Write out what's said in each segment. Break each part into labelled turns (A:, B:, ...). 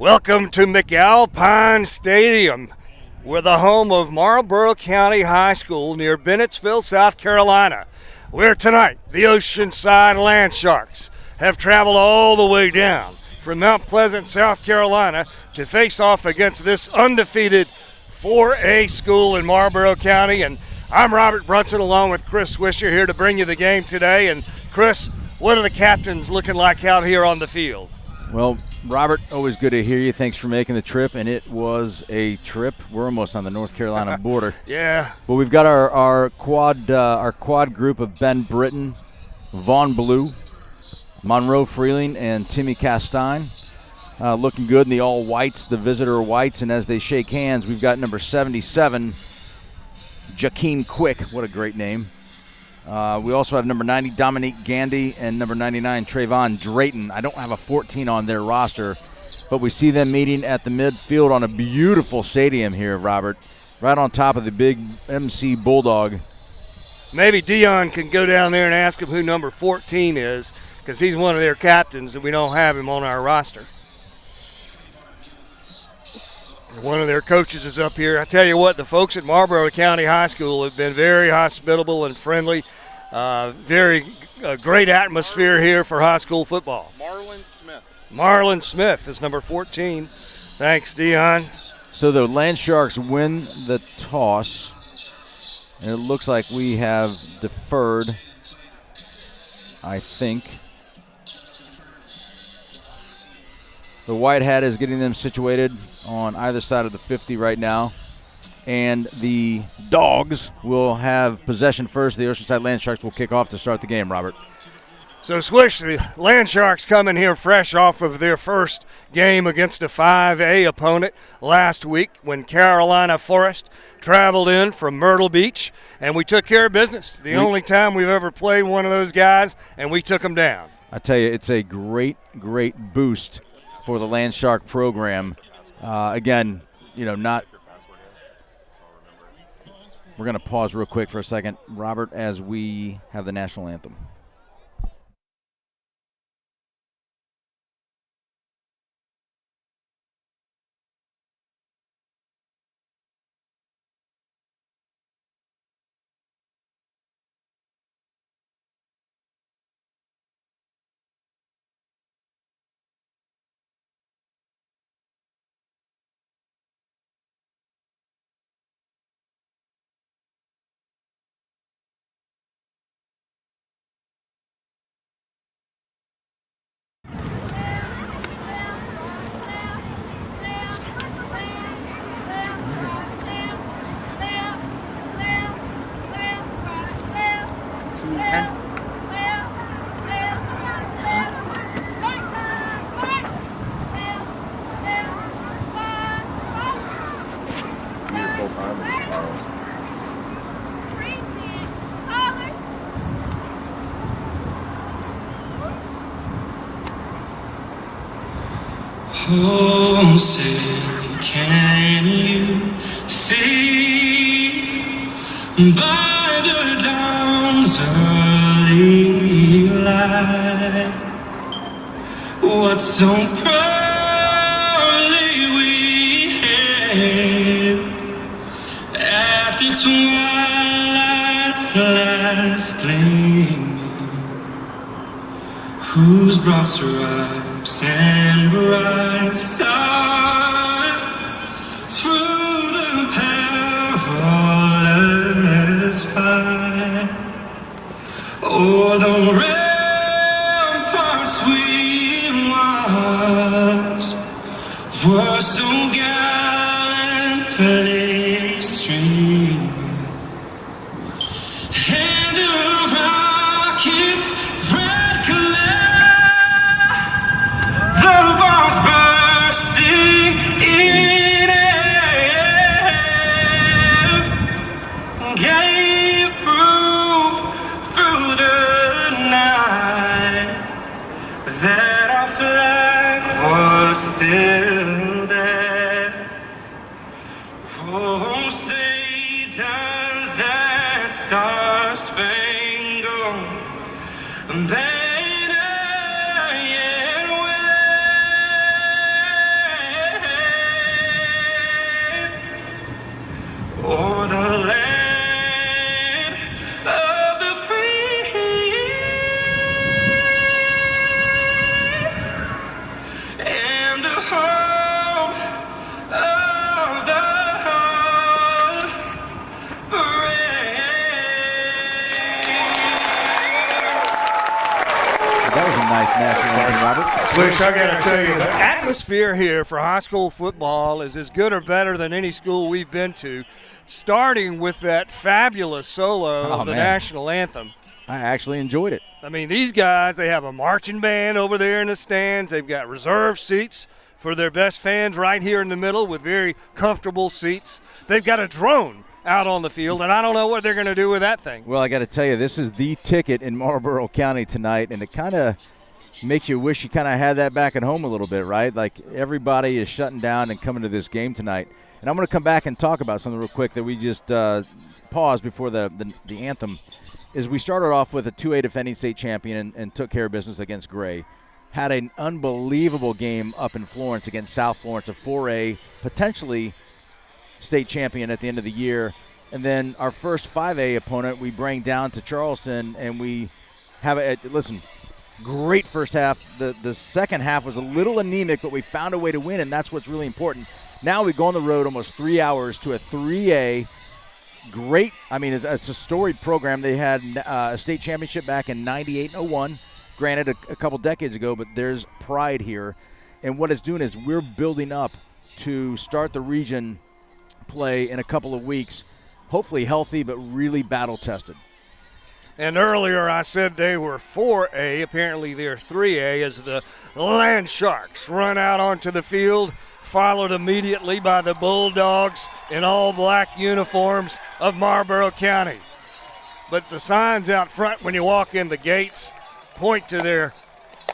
A: Welcome to McAlpine Stadium. We're the home of Marlboro County High School near Bennettsville, South Carolina, where tonight the Oceanside Land Sharks have traveled all the way down from Mount Pleasant, South Carolina, to face off against this undefeated 4A school in Marlboro County. And I'm Robert Brunson along with Chris Swisher here to bring you the game today. And Chris, what are the captains looking like out here on the field?
B: Well, Robert, always good to hear you. Thanks for making the trip, and it was a trip. We're almost on the North Carolina border.
A: Yeah.
B: Well, we've got our quad group of Ben Britton, Vaughn Blue, Monroe Freeling, and Timmy Castine. Looking good in the all whites, the visitor whites, and as they shake hands, we've got number 77, Jakeem Quick. What a great name. We also have number 90, Dominique Gandy, and number 99, Trayvon Drayton. I don't have a 14 on their roster, but we see them meeting at the midfield on a beautiful stadium here, Robert, right on top of the big MC Bulldog.
A: Maybe Dion can go down there and ask him who number 14 is, because he's one of their captains and we don't have him on our roster. One of their coaches is up here. I tell you what, the folks at Marlboro County High School have been very hospitable and friendly. Very great atmosphere here for high school football. Marlon Smith is number 14. Thanks, Dion.
B: So the Land Sharks win the toss. And it looks like we have deferred, I think. The white hat is getting them situated on either side of the 50 right now. And the Dogs will have possession first. The Oceanside Land Sharks will kick off to start the game, Robert.
A: So, Swish, the Land Sharks coming here fresh off of their first game against a 5A opponent last week when Carolina Forest traveled in from Myrtle Beach, and we took care of business. The only time we've ever played one of those guys, and we took them down.
B: I tell you, it's a great, great boost for the Land Shark program. Again, not – we're going to pause real quick for a second, Robert, as we have the national anthem.
C: Oh, say, can you see by the dawn's early light what so proudly we hailed at the twilight's last gleaming, whose broad stripes and bright stars through the perilous fight o'er the ramparts we watched were so gallantly streaming, and the rockets red glare, the bombs bursting in air, gave proof through the night that our flag was still there. Oh, say does that star-spangled banner yet wave
B: That was a nice national anthem, Robert.
A: Wish I got to tell you, the atmosphere here for high school football is as good or better than any school we've been to, starting with that fabulous solo of the national anthem.
B: I actually enjoyed it.
A: I mean, these guys, they have a marching band over there in the stands. They've got reserved seats for their best fans right here in the middle with very comfortable seats. They've got a drone out on the field, and I don't know what they're going to do with that thing.
B: Well, I got to tell you, this is the ticket in Marlboro County tonight, and it kind of makes you wish you kind of had that back at home a little bit, right? Like everybody is shutting down and coming to this game tonight. And I'm going to come back and talk about something real quick that we just paused before the anthem. Is we started off with a 2A defending state champion and took care of business against Gray. Had an unbelievable game up in Florence against South Florence, a 4A, potentially state champion at the end of the year. And then our first 5A opponent we bring down to Charleston, and we have great first half. The second half was a little anemic, but we found a way to win, and that's what's really important. Now we go on the road almost 3 hours to a 3A. Great. I mean, it's a storied program. They had a state championship back in 98 and 01, granted a couple decades ago, but there's pride here. And what it's doing is we're building up to start the region play in a couple of weeks, hopefully healthy but really battle-tested.
A: And earlier I said they were 4A. Apparently they're 3A as the Land Sharks run out onto the field, followed immediately by the Bulldogs in all black uniforms of Marlboro County. But the signs out front when you walk in the gates point to their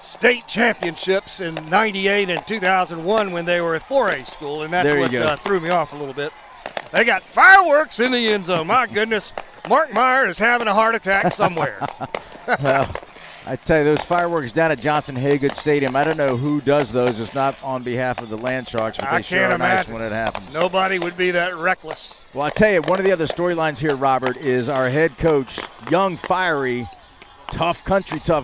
A: state championships in 98 and 2001 when they were a 4A school, and that's what threw me off a little bit. They got fireworks in the end zone. My goodness, Mark Meyer is having a heart attack somewhere.
B: Well, I tell you, those fireworks down at Johnson Haygood Stadium, I don't know who does those. It's not on behalf of the Land Sharks, but they sure are nice when it happens.
A: Nobody would be that reckless.
B: Well, I tell you, one of the other storylines here, Robert, is our head coach, young, fiery, tough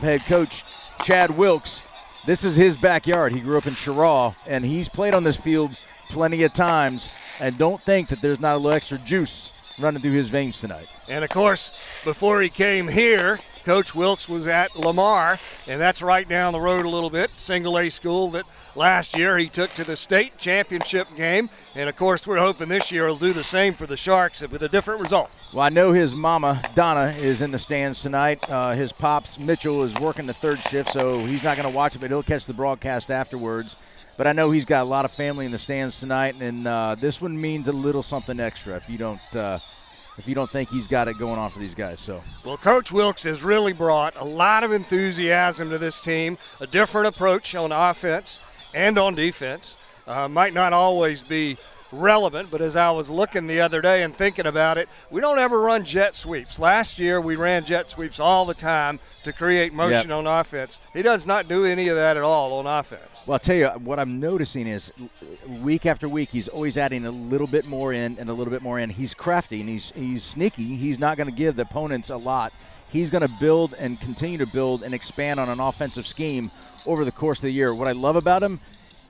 B: head coach, Chad Wilkes. This is his backyard. He grew up in Cheraw, and he's played on this field plenty of times. And don't think that there's not a little extra juice running through his veins tonight.
A: And, of course, before he came here, Coach Wilkes was at Lamar, and that's right down the road a little bit, single A school that last year he took to the state championship game. And, of course, we're hoping this year he'll do the same for the Sharks with a different result.
B: Well, I know his mama, Donna, is in the stands tonight. His pops, Mitchell, is working the third shift, so he's not going to watch it, but he'll catch the broadcast afterwards. But I know he's got a lot of family in the stands tonight, and this one means a little something extra if you don't think he's got it going on for these guys. So,
A: well, Coach Wilkes has really brought a lot of enthusiasm to this team, a different approach on offense and on defense. Might not always be relevant, but as I was looking the other day and thinking about it, we don't ever run jet sweeps. Last year we ran jet sweeps all the time to create motion on offense. He does not do any of that at all on offense.
B: Well, I'll tell you, what I'm noticing is week after week he's always adding a little bit more in and a little bit more in. He's crafty and he's sneaky. He's not going to give the opponents a lot. He's going to build and continue to build and expand on an offensive scheme over the course of the year. What I love about him,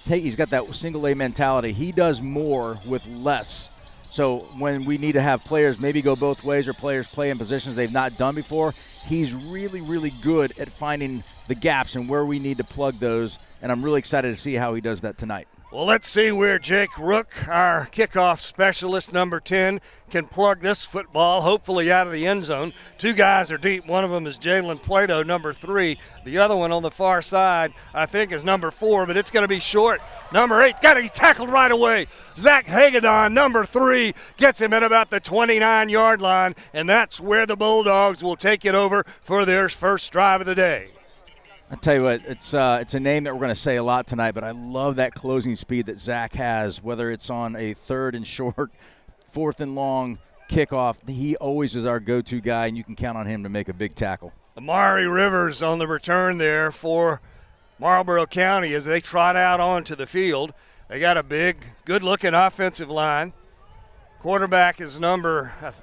B: he's got that single A mentality. He does more with less. So when we need to have players maybe go both ways or players play in positions they've not done before, he's really, really good at finding the gaps and where we need to plug those, and I'm really excited to see how he does that tonight.
A: Well, let's see where Jake Rook, our kickoff specialist, number 10, can plug this football, hopefully out of the end zone. Two guys are deep. One of them is Jalen Plato, number 3. The other one on the far side, I think, is number 4, but it's going to be short. Number 8, got to be tackled right away. Zach Hagedon, number 3, gets him at about the 29-yard line, and that's where the Bulldogs will take it over for their first drive of the day.
B: I'll tell you what, it's a name that we're going to say a lot tonight, but I love that closing speed that Zach has, whether it's on a 3rd and short, 4th and long kickoff. He always is our go-to guy, and you can count on him to make a big tackle.
A: Amari Rivers on the return there for Marlboro County as they trot out onto the field. They got a big, good-looking offensive line. Quarterback is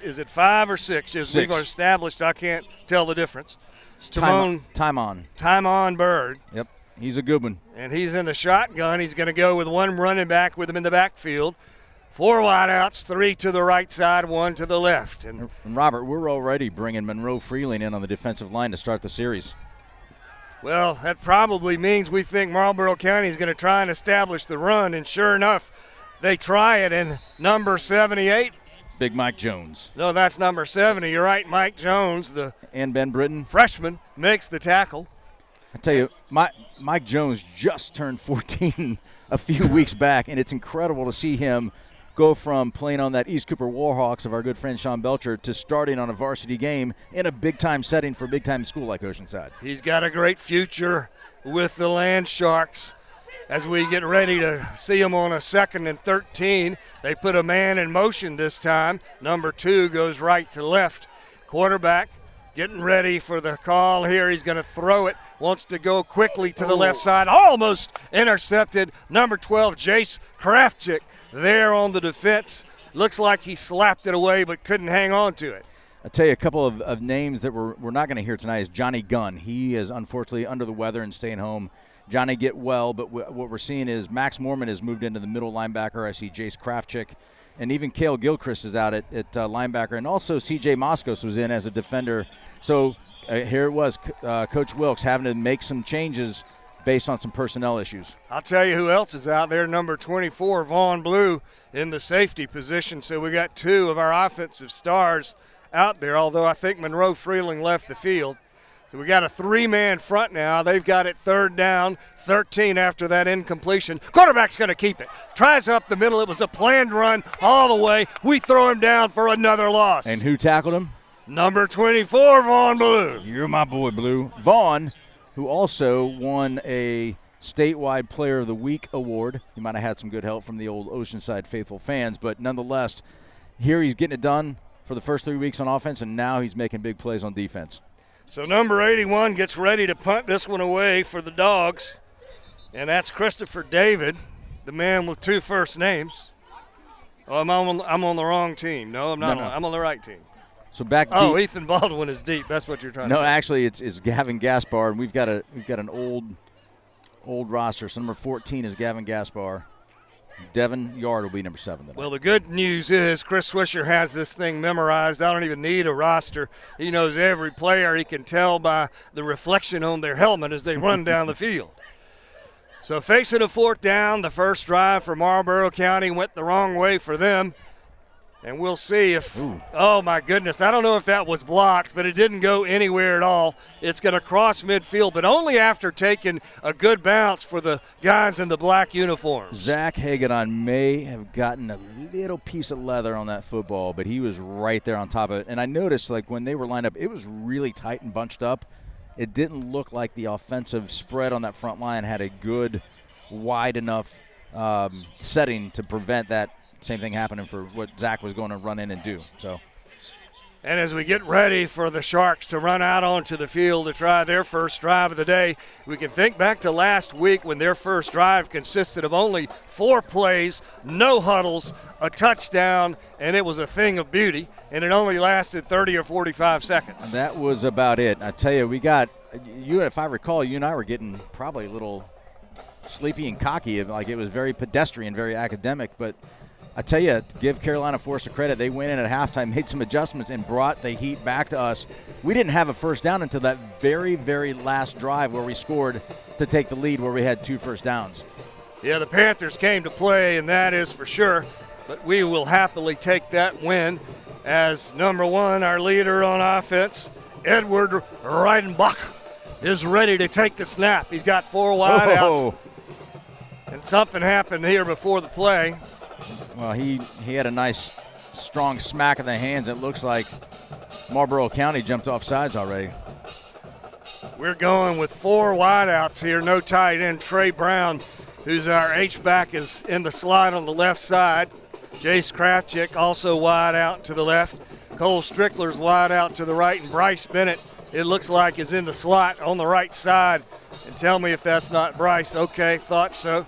A: is it 5 or 6? As
B: 6.
A: We've established, I can't tell the difference.
B: Timon
A: Bird.
B: Yep, he's a good one.
A: And he's in the shotgun. He's going to go with one running back with him in the backfield. 4 wideouts, 3 to the right side, 1 to the left. And
B: Robert, we're already bringing Monroe Freeling in on the defensive line to start the series.
A: Well, that probably means we think Marlboro County is going to try and establish the run, and sure enough, they try it, and number 78.
B: Big Mike Jones.
A: No, that's number 70. You're right, Mike Jones, the
B: And Ben Britton.
A: freshman, makes the tackle.
B: I tell you, Mike Jones just turned 14 a few weeks back, and it's incredible to see him go from playing on that East Cooper Warhawks of our good friend Sean Belcher to starting on a varsity game in a big-time setting for a big-time school like Oceanside.
A: He's got a great future with the Land Sharks. As we get ready to see him on a 2nd and 13, they put a man in motion this time. Number 2 goes right to left. Quarterback getting ready for the call here. He's going to throw it. Wants to go quickly to the left side. Almost intercepted. Number 12, Jace Krafchick, there on the defense. Looks like he slapped it away but couldn't hang on to it.
B: I'll tell you a couple of names that we're not going to hear tonight is Johnny Gunn. He is unfortunately under the weather and staying home. Johnny get well, but what we're seeing is Max Mormon has moved into the middle linebacker. I see Jace Krafchick, and even Cale Gilchrist is out at linebacker, and also C.J. Moskos was in as a defender. So here it was, Coach Wilkes having to make some changes based on some personnel issues.
A: I'll tell you who else is out there, number 24, Vaughn Blue, in the safety position. So we got 2 of our offensive stars out there, although I think Monroe Freeling left the field. So we got a 3-man front now. They've got it 3rd down, 13 after that incompletion. Quarterback's going to keep it. Tries up the middle. It was a planned run all the way. We throw him down for another loss.
B: And who tackled him?
A: Number 24, Vaughn Blue.
B: You're my boy, Blue. Vaughn, who also won a statewide Player of the Week award. He might have had some good help from the old Oceanside faithful fans, but nonetheless, here he's getting it done for the first 3 weeks on offense, and now he's making big plays on defense.
A: So number 81 gets ready to punt this one away for the Dogs, and that's Christopher David, the man with 2 first names. Oh, I'm on the wrong team. No, I'm not.
B: No.
A: I'm on the right team.
B: So back
A: Oh,
B: deep.
A: Ethan Baldwin is deep. That's what you're trying to
B: No,
A: say.
B: actually, it's Gavin Gaspar, and we've got an old roster. So number 14 is Gavin Gaspar. Devin Yard will be number 7 tonight.
A: Well, the good news is Chris Swisher has this thing memorized. I don't even need a roster. He knows every player. He can tell by the reflection on their helmet as they run down the field. So facing a 4th down, the first drive for Marlboro County went the wrong way for them. And we'll see if, oh my goodness, I don't know if that was blocked, but it didn't go anywhere at all. It's going to cross midfield, but only after taking a good bounce for the guys in the black uniforms.
B: Zach Hagedon may have gotten a little piece of leather on that football, but he was right there on top of it. And I noticed, like, when they were lined up, it was really tight and bunched up. It didn't look like the offensive spread on that front line had a good, wide enough setting to prevent that same thing happening for what Zach was going to run in and do. So,
A: and as we get ready for the Sharks to run out onto the field to try their first drive of the day, we can think back to last week when their first drive consisted of only 4 plays, no huddles, a touchdown, and it was a thing of beauty, and it only lasted 30 or 45 seconds.
B: that was about it. I tell you, we got you. If I recall, you and I were getting probably a little sleepy and cocky, like it was very pedestrian, very academic, but I tell you, give Carolina Force credit. They went in at halftime, made some adjustments, and brought the heat back to us. We didn't have a first down until that very, very last drive where we scored to take the lead, where we had 2 first downs.
A: Yeah, the Panthers came to play, and that is for sure, but we will happily take that win as number 1, our leader on offense, Edward Reidenbach, is ready to take the snap. He's got 4 wideouts, and something happened here before the play.
B: Well, he had a nice, strong smack in the hands. It looks like Marlboro County jumped off sides already.
A: We're going with 4 wideouts here. No tight end. Trey Brown, who's our H-back, is in the slot on the left side. Jace Krafchick also wide out to the left. Cole Strickler's wide out to the right. And Bryce Bennett, it looks like, is in the slot on the right side. And tell me if that's not Bryce. Okay, thought so.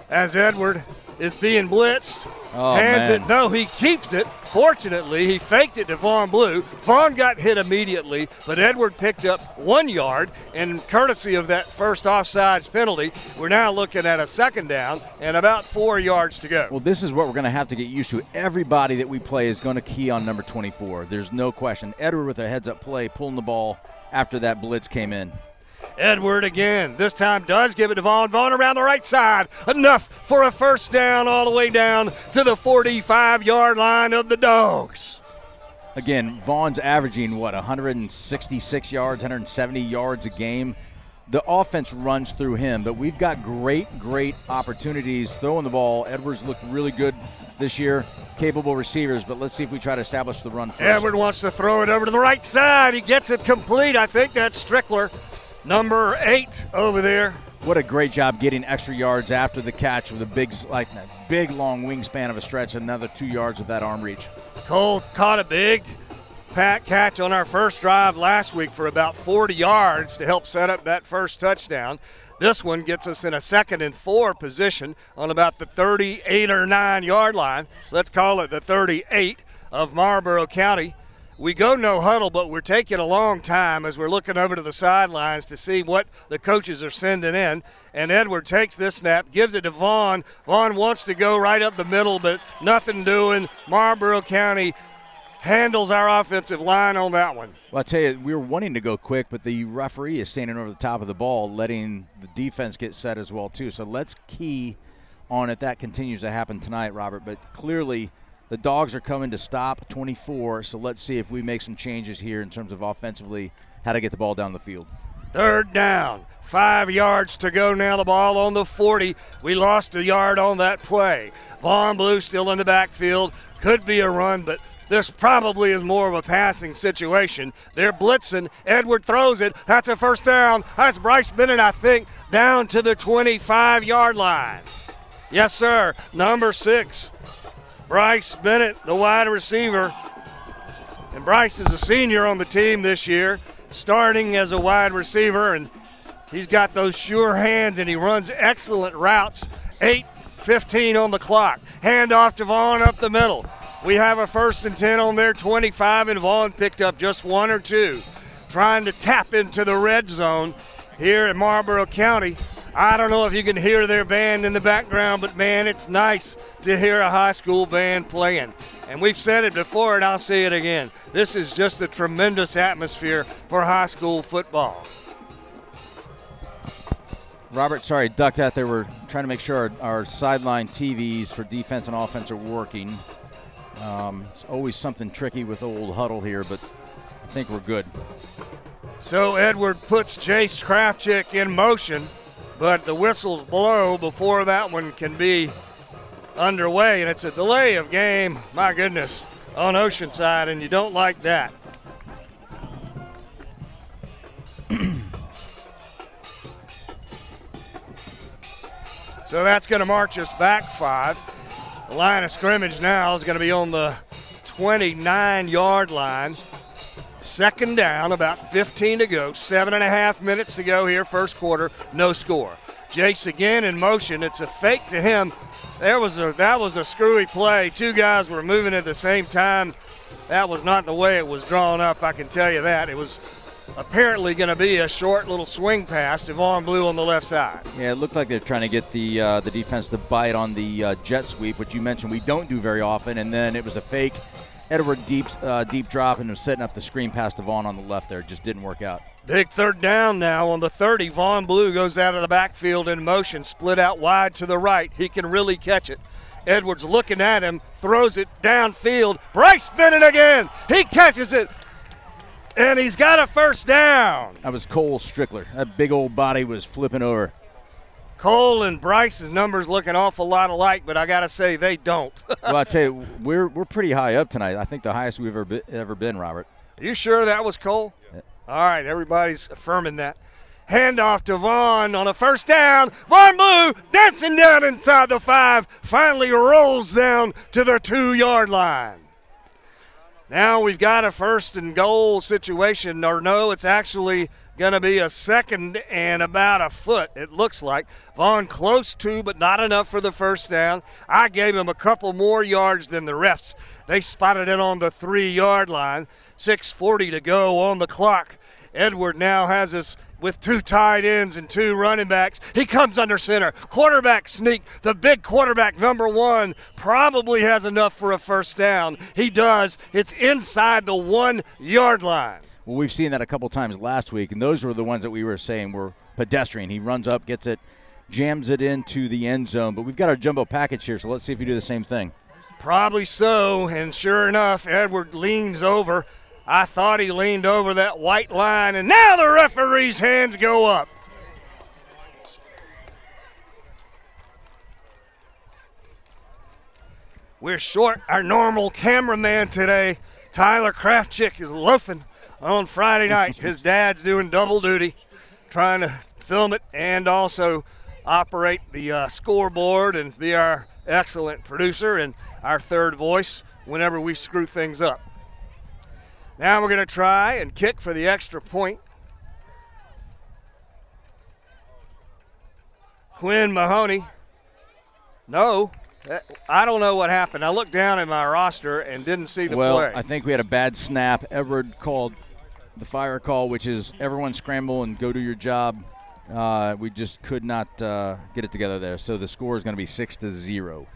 A: As Edward is being blitzed. Hands it. No, he keeps it. Fortunately, he faked it to Vaughn Blue. Vaughn got hit immediately, but Edward picked up 1 yard, and courtesy of that first offsides penalty, we're now looking at a 2nd down and about 4 yards to go.
B: Well, this is what we're going to have to get used to. Everybody that we play is going to key on number 24. There's no question. Edward with a heads-up play, pulling the ball after that blitz came in.
A: Edward again. This time does give it to Vaughn. Vaughn around the right side. Enough for a first down all the way down to the 45-yard line of the Dogs.
B: Again, Vaughn's averaging, 166 yards, 170 yards a game. The offense runs through him, but we've got great opportunities throwing the ball. Edwards looked really good this year. Capable receivers, but let's see if we try to establish the run first.
A: Edward wants to throw it over to the right side. He gets it complete. I think that's Strickler, number 8 over there.
B: What a great job getting extra yards after the catch with a big long wingspan of a stretch, another 2 yards with that arm reach.
A: Cole caught a big catch on our first drive last week for about 40 yards to help set up that first touchdown. This one gets us in a 2nd and 4 position on about the 38 or 9 yard line. Let's call it the 38 of Marlboro County. We go no huddle, but we're taking a long time as we're looking over to the sidelines to see what the coaches are sending in. And Edward takes this snap, gives it to Vaughn. Vaughn wants to go right up the middle, but nothing doing. Marlboro County handles our offensive line on that one.
B: Well, I'll tell you, we were wanting to go quick, but the referee is standing over the top of the ball, letting the defense get set as well, too. So let's key on it. That continues to happen tonight, Robert. But clearly the Dogs are coming to stop 24, so let's see if we make some changes here in terms of offensively how to get the ball down the field.
A: 3rd down, 5 yards to go now. The ball on the 40. We lost a yard on that play. Vaughn Blue still in the backfield. Could be a run, but this probably is more of a passing situation. They're blitzing. Edward throws it. That's a first down. That's Bryce Bennett, I think, down to the 25-yard line. Yes, sir. Number 6, Bryce Bennett, the wide receiver. And Bryce is a senior on the team this year, starting as a wide receiver, and he's got those sure hands, and he runs excellent routes. 8:15 on the clock. Hand off to Vaughn up the middle. We have a 1st and 10 on their 25, and Vaughn picked up just 1 or 2. Trying to tap into the red zone here in Marlboro County. I don't know if you can hear their band in the background, but, man, it's nice to hear a high school band playing. And we've said it before, and I'll say it again. This is just a tremendous atmosphere for high school football.
B: Robert, sorry, ducked out there. We're trying to make sure our sideline TVs for defense and offense are working. It's always something tricky with old huddle here, but I think we're good.
A: So Edward puts Jace Krafchick in motion, but the whistles blow before that one can be underway, and it's a delay of game, my goodness, on Oceanside, and you don't like that. So that's going to march us back 5. The line of scrimmage now is going to be on the 29-yard line. 2nd down, about 15 to go. 7.5 minutes to go here, first quarter, no score. Jace again in motion. It's a fake to him. That was a screwy play. 2 guys were moving at the same time. That was not the way it was drawn up, I can tell you that. It was apparently going to be a short little swing pass to Vaughn Blue on the left side.
B: Yeah, it looked like they're trying to get the defense to bite on the jet sweep, which you mentioned we don't do very often, and then it was a fake. Edward deep drop and was setting up the screen pass to Vaughn on the left there. It just didn't work out.
A: Big 3rd down now on the 30. Vaughn Blue goes out of the backfield in motion, split out wide to the right. He can really catch it. Edwards looking at him, throws it downfield. Bryce Bennett again. He catches it. And he's got a first down.
B: That was Cole Strickler. That big old body was flipping over.
A: Cole and Bryce's numbers look an awful lot alike, but I got to say they don't.
B: Well, I tell you, we're pretty high up tonight. I think the highest we've ever been, Robert.
A: Are you sure that was Cole? Yeah. All right, everybody's affirming that. Handoff to Vaughn on a first down. Vaughn Blue dancing down inside the 5, finally rolls down to the 2-yard line. Now we've got a 1st and goal situation, or no, it's actually going to be a 2nd and about a foot, it looks like. Vaughn close to, but not enough for the first down. I gave him a couple more yards than the refs. They spotted it on the 3-yard line. 6:40 to go on the clock. Edward now has us with 2 tight ends and 2 running backs. He comes under center. Quarterback sneak. The big quarterback, number 1, probably has enough for a first down. He does. It's inside the 1-yard line.
B: Well, we've seen that a couple times last week, and those were the ones that we were saying were pedestrian. He runs up, gets it, jams it into the end zone. But we've got our jumbo package here, so let's see if you do the same thing.
A: Probably so, and sure enough, Edward leans over. I thought he leaned over that white line, and now the referee's hands go up. We're short our normal cameraman today. Tyler Kraftchick is loafing on Friday night. His dad's doing double duty, trying to film it and also operate the scoreboard and be our excellent producer and our third voice whenever we screw things up. Now we're going to try and kick for the extra point. Quinn Mahoney. No. I don't know what happened. I looked down at my roster and didn't see the play.
B: Well, I think we had a bad snap. Edward called the fire call, which is everyone scramble and go do your job. We just could not get it together there. So the score is going to be 6-0.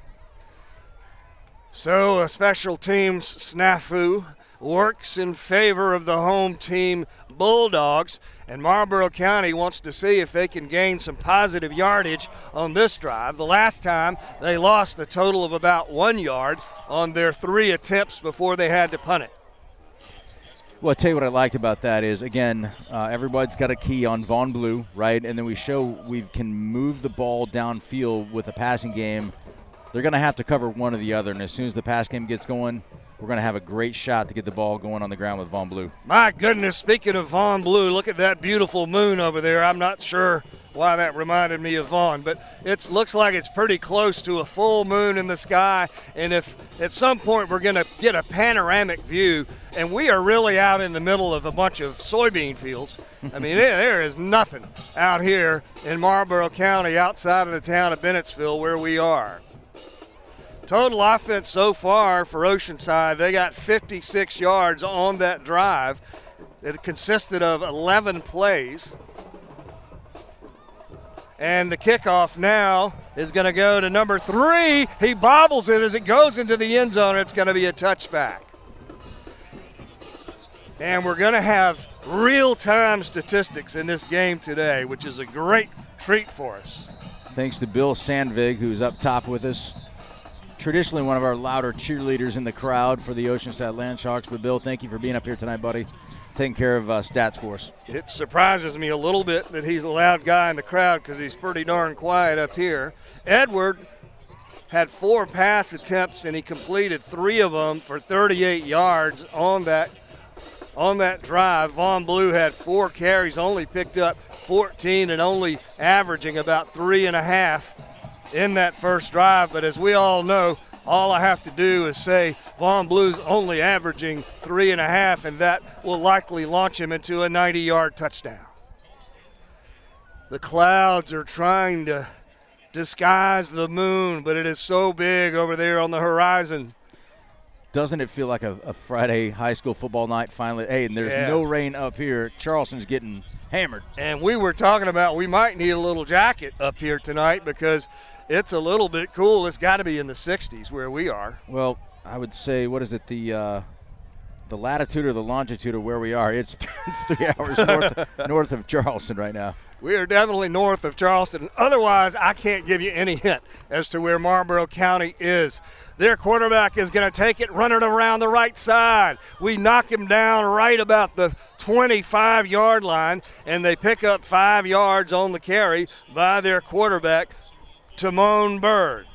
A: So a special teams snafu works in favor of the home team Bulldogs, and Marlboro County wants to see if they can gain some positive yardage on this drive. The last time they lost a total of about 1 yard on their 3 attempts before they had to punt it.
B: Well, I'll tell you what I liked about that is, again, everybody's got a key on Von Blue, right? And then we show we can move the ball downfield with a passing game. They're going to have to cover one or the other, and as soon as the pass game gets going, we're going to have a great shot to get the ball going on the ground with Von Blue.
A: My goodness, speaking of Von Blue, look at that beautiful moon over there. I'm not sure why that reminded me of Vaughn, but it looks like it's pretty close to a full moon in the sky, and if at some point we're going to get a panoramic view, and we are really out in the middle of a bunch of soybean fields. I mean, there is nothing out here in Marlboro County outside of the town of Bennettsville where we are. Total offense so far for Oceanside, they got 56 yards on that drive. It consisted of 11 plays. And the kickoff now is going to go to number 3. He bobbles it as it goes into the end zone. It's going to be a touchback. And we're going to have real-time statistics in this game today, which is a great treat for us.
B: Thanks to Bill Sandvig, who's up top with us. Traditionally one of our louder cheerleaders in the crowd for the Oceanside Landsharks. But, Bill, thank you for being up here tonight, buddy, taking care of stats for us.
A: It surprises me a little bit that he's a loud guy in the crowd because he's pretty darn quiet up here. Edward had 4 pass attempts, and he completed 3 of them for 38 yards on that drive. Von Blue had 4 carries, only picked up 14 and only averaging about 3.5 in that first drive. But as we all know, all I have to do is say Von Blue's only averaging 3.5, and that will likely launch him into a 90-yard touchdown. The clouds are trying to disguise the moon, but it is so big over there on the horizon.
B: Doesn't it feel like a Friday high school football night finally? Hey, and there's no rain up here. Charleston's getting hammered.
A: And we were talking about we might need a little jacket up here tonight because it's a little bit cool. It's got to be in the 60s where we are.
B: Well, I would say, what is it, the latitude or the longitude of where we are? It's 3 hours north of Charleston right now.
A: We are definitely north of Charleston. Otherwise, I can't give you any hint as to where Marlboro County is. Their quarterback is going to take it, run it around the right side. We knock him down right about the 25-yard line, and they pick up 5 yards on the carry by their quarterback, Timon Bird.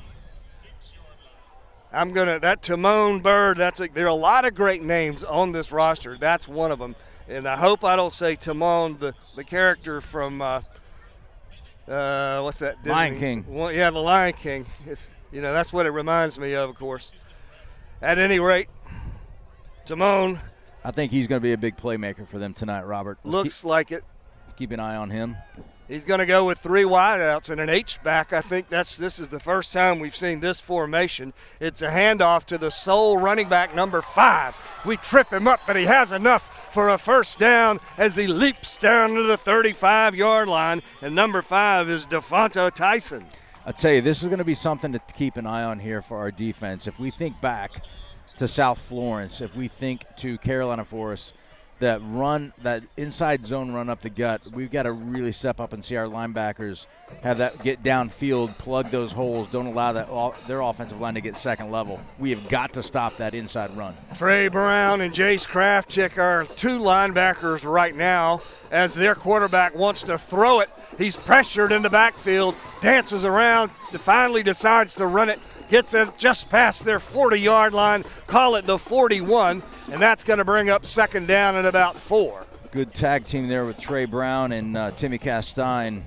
A: That Timon Bird, there are a lot of great names on this roster. That's one of them. And I hope I don't say Timon, the character from, what's that? Disney?
B: Lion King.
A: Well, yeah, the Lion King. That's what it reminds me of course. At any rate, Timon.
B: I think he's going to be a big playmaker for them tonight, Robert.
A: Looks like it.
B: Let's keep an eye on him.
A: He's going to go with 3 wideouts and an H-back. I think this is the first time we've seen this formation. It's a handoff to the sole running back, number 5. We trip him up, but he has enough for a first down as he leaps down to the 35-yard line, and number 5 is DeFonta Tyson.
B: I'll tell you, this is going to be something to keep an eye on here for our defense. If we think back to South Florence, if we think to Carolina Forest, that run, that inside zone run up the gut, we've got to really step up and see our linebackers have that get downfield, plug those holes, don't allow their offensive line to get second level. We have got to stop that inside run.
A: Trey Brown and Jace Kraftchick are two linebackers right now as their quarterback wants to throw it. He's pressured in the backfield, dances around, finally decides to run it, gets it just past their 40-yard line, call it the 41, and that's going to bring up second down at about 4.
B: Good tag team there with Trey Brown and Timmy Castine.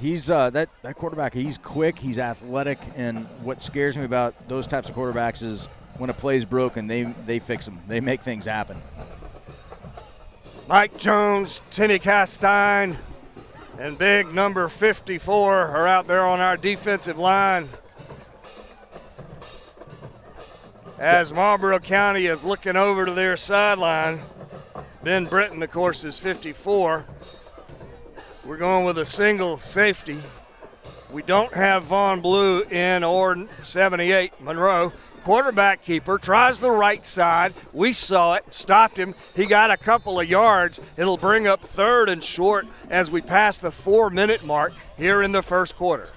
B: He's that quarterback. He's quick. He's athletic. And what scares me about those types of quarterbacks is when a play's broken, they fix them. They make things happen.
A: Mike Jones, Timmy Castine, and big number 54 are out there on our defensive line. As Marlboro County is looking over to their sideline, Ben Britton, of course, is 54. We're going with a single safety. We don't have Vaughn Blue in or 78, Monroe. Quarterback keeper tries the right side. We saw it, stopped him. He got a couple of yards. It'll bring up third and short as we pass the 4-minute mark here in the first quarter.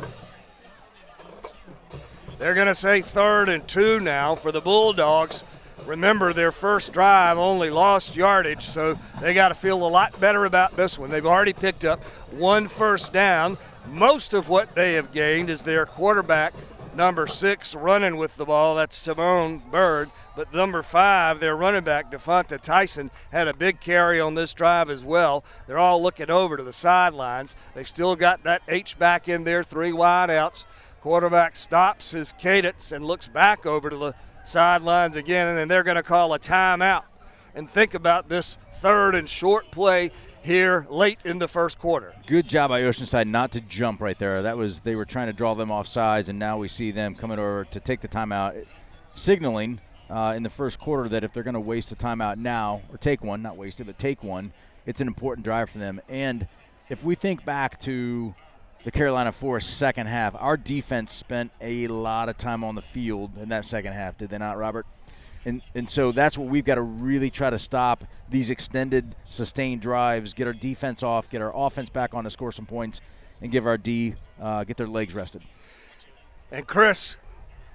A: They're going to say 3rd and 2 now for the Bulldogs. Remember, their first drive only lost yardage, so they got to feel a lot better about this one. They've already picked up 1 first down. Most of what they have gained is their quarterback, number 6, running with the ball. That's Timon Bird. But number 5, their running back, Devonta Tyson, had a big carry on this drive as well. They're all looking over to the sidelines. They've still got that H-back in there, 3 wide outs. Quarterback stops his cadence and looks back over to the sidelines again, and they're going to call a timeout. And think about this 3rd and short play here late in the first quarter.
B: Good job by Oceanside not to jump right there. They were trying to draw them off sides, and now we see them coming over to take the timeout, signaling in the first quarter that if they're going to waste a timeout now, or take one, not waste it, but take one, it's an important drive for them. And if we think back to the Carolina Forest second half, our defense spent a lot of time on the field in that second half, did they not, Robert? And so that's what we've got to really try to stop, these extended, sustained drives, get our defense off, get our offense back on to score some points, and give our D, get their legs rested.
A: And, Chris,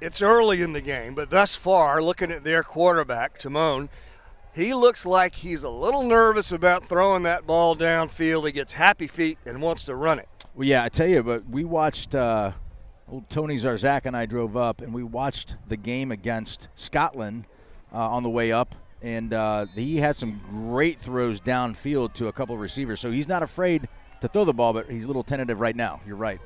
A: it's early in the game, but thus far, looking at their quarterback, Timon, he looks like he's a little nervous about throwing that ball downfield. He gets happy feet and wants to run it.
B: Well, yeah, I tell you, but we watched old Tony Zarzak and I drove up, and we watched the game against Scotland on the way up, and he had some great throws downfield to a couple of receivers. So he's not afraid to throw the ball, but he's a little tentative right now. You're right.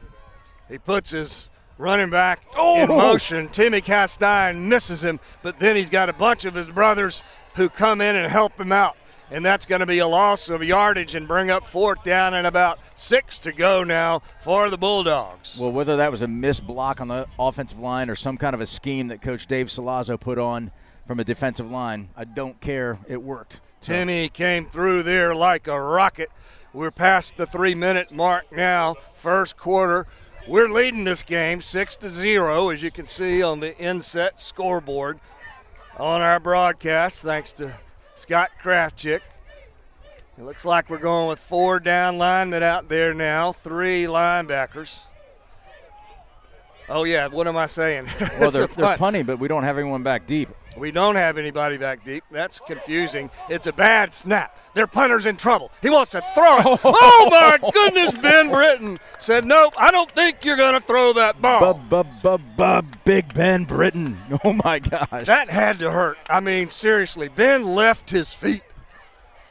A: He puts his running back in motion. Timmy Castine misses him, but then he's got a bunch of his brothers who come in and help him out. And that's going to be a loss of yardage and bring up 4th down and about 6 to go now for the Bulldogs.
B: Well, whether that was a missed block on the offensive line or some kind of a scheme that Coach Dave Salazzo put on from a defensive line, I don't care. It worked.
A: Timmy came through there like a rocket. We're past the 3-minute mark now, first quarter. We're leading this game 6-0, as you can see on the inset scoreboard on our broadcast, thanks to Scott Kraftchick. It looks like we're going with 4 down linemen out there now, 3 linebackers. Oh, yeah, what am I saying?
B: Well, they're punting, but we don't have anyone back deep.
A: We don't have anybody back deep. That's confusing. It's a bad snap. Their punter's in trouble. He wants to throw it. Oh, my goodness, Ben Britton said, nope, I don't think you're going to throw that ball.
B: Big Ben Britton. Oh, my gosh.
A: That had to hurt. I mean, seriously, Ben left his feet